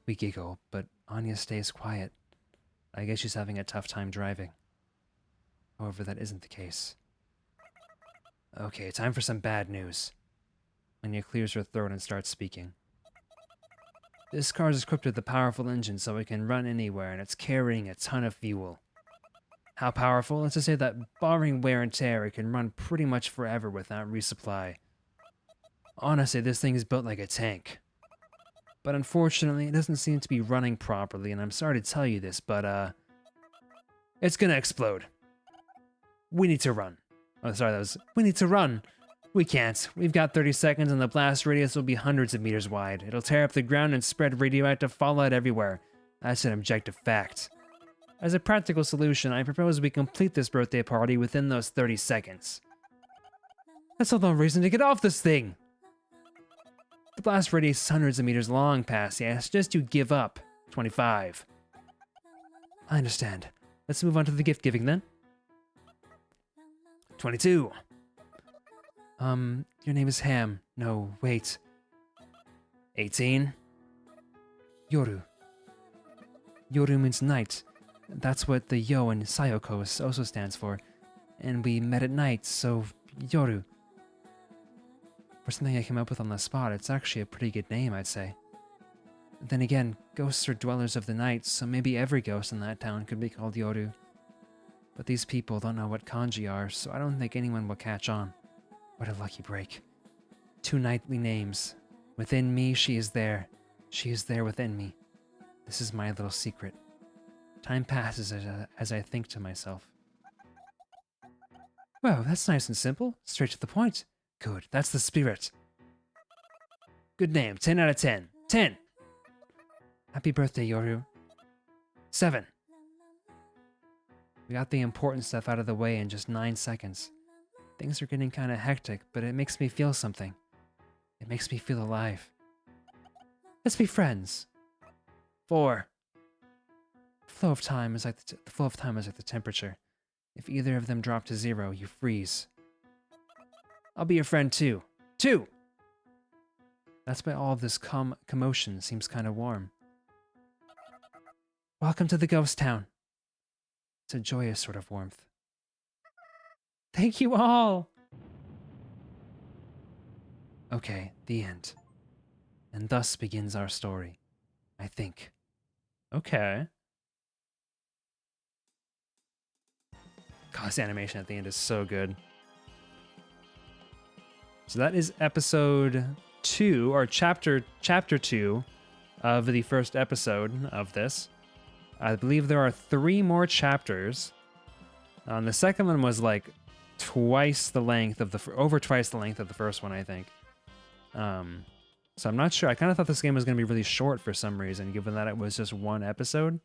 We giggle, but Anya stays quiet. I guess she's having a tough time driving. However, that isn't the case. Okay, time for some bad news. Anya clears her throat and starts speaking. This car is equipped with a powerful engine so it can run anywhere, and it's carrying a ton of fuel. How powerful? Let's just say that barring wear and tear, it can run pretty much forever without resupply. Honestly, this thing is built like a tank. But unfortunately, it doesn't seem to be running properly, and I'm sorry to tell you this, but, it's gonna explode. We need to run. Oh, sorry, we need to run. We can't. We've got 30 seconds, and the blast radius will be hundreds of meters wide. It'll tear up the ground and spread radioactive fallout everywhere. That's an objective fact. As a practical solution, I propose we complete this birthday party within those 30 seconds. That's all the reason to get off this thing! The blast radius is hundreds of meters long past, yeah, I suggest you give up. 25. I understand. Let's move on to the gift giving then. 22. Your name is Ham. No, wait. 18. Yoru. Yoru means night. That's what the Yo in Sayoko also stands for. And we met at night, so Yoru. For something I came up with on the spot, it's actually a pretty good name, I'd say. Then again, ghosts are dwellers of the night, so maybe every ghost in that town could be called Yoru. But these people don't know what kanji are, so I don't think anyone will catch on. What a lucky break. 2 knightly names. Within me, she is there. She is there within me. This is my little secret. Time passes as I think to myself. Well, that's nice and simple. Straight to the point. Good, that's the spirit. Good name, 10 out of 10. 10! Happy birthday, Yoru. 7. We got the important stuff out of the way in just 9 seconds. Things are getting kinda hectic, but it makes me feel something. It makes me feel alive. Let's be friends. 4. The flow of time is like the temperature. If either of them drop to 0, you freeze. I'll be your friend too. 2! That's why all of this commotion seems kind of warm. Welcome to the ghost town. It's a joyous sort of warmth. Thank you all! Okay, the end. And thus begins our story, I think. Okay. God, this animation at the end is so good. So that is episode 2, or chapter 2 of the first episode of this. I believe there are 3 more chapters. The second one was like twice the length of over twice the length of the first one, I think. So I'm not sure. I kind of thought this game was going to be really short for some reason, given that it was just 1 episode.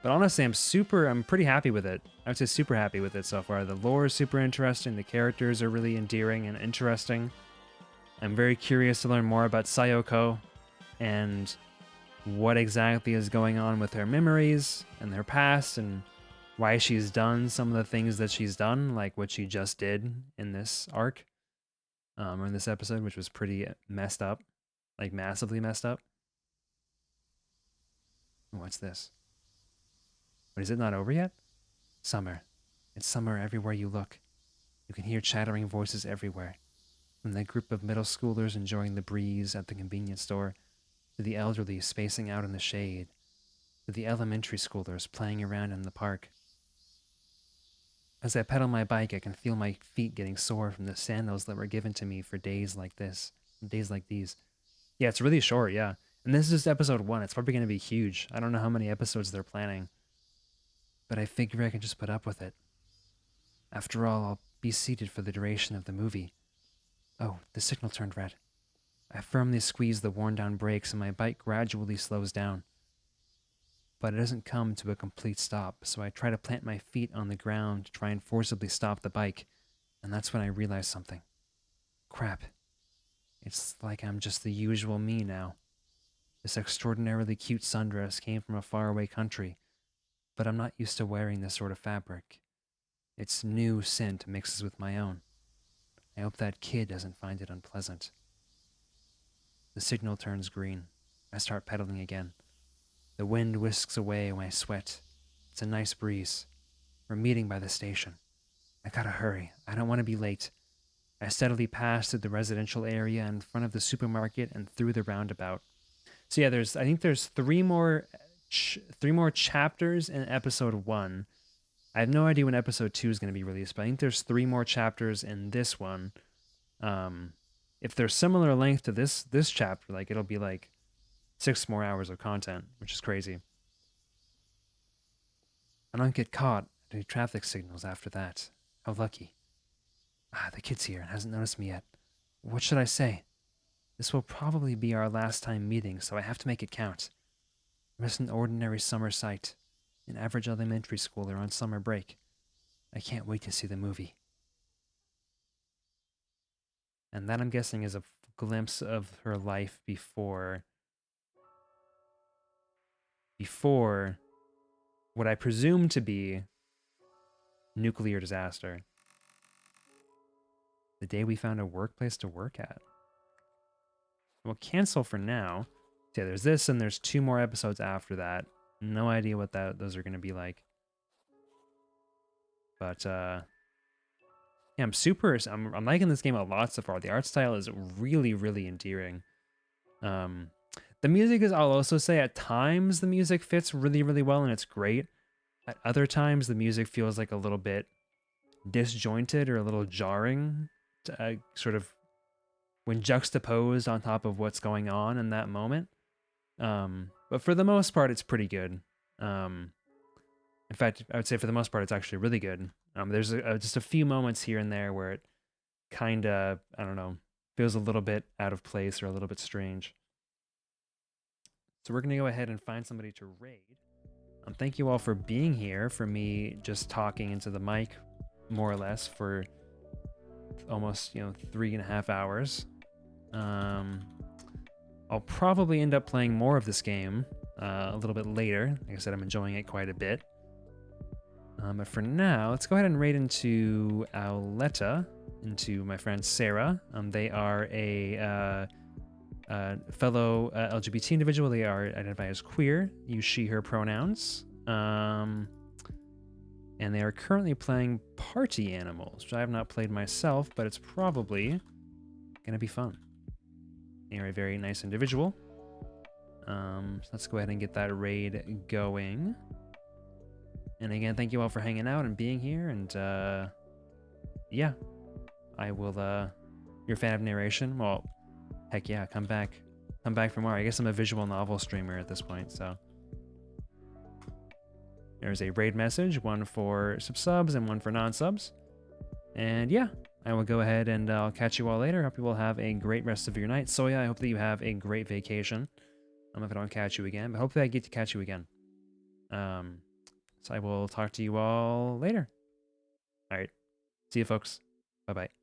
But honestly, I'm pretty happy with it. I would say super happy with it so far. The lore is super interesting. The characters are really endearing and interesting. I'm very curious to learn more about Sayoko and what exactly is going on with her memories and her past and why she's done some of the things that she's done, like what she just did in this arc, or in this episode, which was pretty messed up, like massively messed up. What's this? But is it not over yet? Summer. It's summer everywhere you look. You can hear chattering voices everywhere. From the group of middle schoolers enjoying the breeze at the convenience store, to the elderly spacing out in the shade, to the elementary schoolers playing around in the park. As I pedal my bike, I can feel my feet getting sore from the sandals that were given to me for days like these. Yeah, it's really short, yeah. And this is just episode 1. It's probably going to be huge. I don't know how many episodes they're planning. But I figure I can just put up with it. After all, I'll be seated for the duration of the movie. Oh, the signal turned red. I firmly squeeze the worn-down brakes and my bike gradually slows down. But it doesn't come to a complete stop, so I try to plant my feet on the ground to try and forcibly stop the bike, and that's when I realize something. Crap. It's like I'm just the usual me now. This extraordinarily cute sundress came from a faraway country, but I'm not used to wearing this sort of fabric. Its new scent mixes with my own. I hope that kid doesn't find it unpleasant. The signal turns green. I start pedaling again. The wind whisks away my sweat. It's a nice breeze. We're meeting by the station. I gotta hurry. I don't want to be late. I steadily pass through the residential area in front of the supermarket and through the roundabout. So yeah, I think there's 3 more chapters in episode 1. I have no idea when episode 2 is going to be released, but I think there's 3 more chapters in this one. If they're similar length to this chapter, like it'll be like 6 more hours of content, which is crazy. I don't get caught at any traffic signals after that. How lucky. The kid's here and hasn't noticed me yet. What should I say? This will probably be our last time meeting, so I have to make it count. I'm just an ordinary summer sight, an average elementary schooler on summer break. I can't wait to see the movie. And that, I'm guessing, is a glimpse of her life before what I presume to be nuclear disaster. The day we found a workplace to work at. We'll cancel for now. So yeah, there's this, and there's 2 more episodes after that. No idea what those are going to be like. But yeah, I'm liking this game a lot so far. The art style is really, really endearing. The music is, I'll also say, at times the music fits really, really well and it's great. At other times the music feels like a little bit disjointed or a little jarring, sort of when juxtaposed on top of what's going on in that moment. But for the most part, it's pretty good. In fact, I would say for the most part, it's actually really good. There's just a few moments here and there where it kind of, I don't know, feels a little bit out of place or a little bit strange. So we're going to go ahead and find somebody to raid. Thank you all for being here, for me just talking into the mic, more or less, for almost 3.5 hours. I'll probably end up playing more of this game a little bit later. Like I said, I'm enjoying it quite a bit. But for now, let's go ahead and raid into Auletta, into my friend Sarah. They are a fellow LGBT individual. They are identified as queer, use she, her pronouns. And they are currently playing Party Animals, which I have not played myself, but it's probably going to be fun. They are a very nice individual. So let's go ahead and get that raid going. And again, thank you all for hanging out and being here. And yeah, I will. You're a fan of narration? Well, heck yeah, come back for more. I guess I'm a visual novel streamer at this point. So there's a raid message, one for subs and one for non-subs. And yeah, I will go ahead and I'll catch you all later. Hope you will have a great rest of your night. Soya, I hope that you have a great vacation. I don't know if I don't catch you again, but hopefully I get to catch you again. So I will talk to you all later. All right. See you, folks. Bye-bye.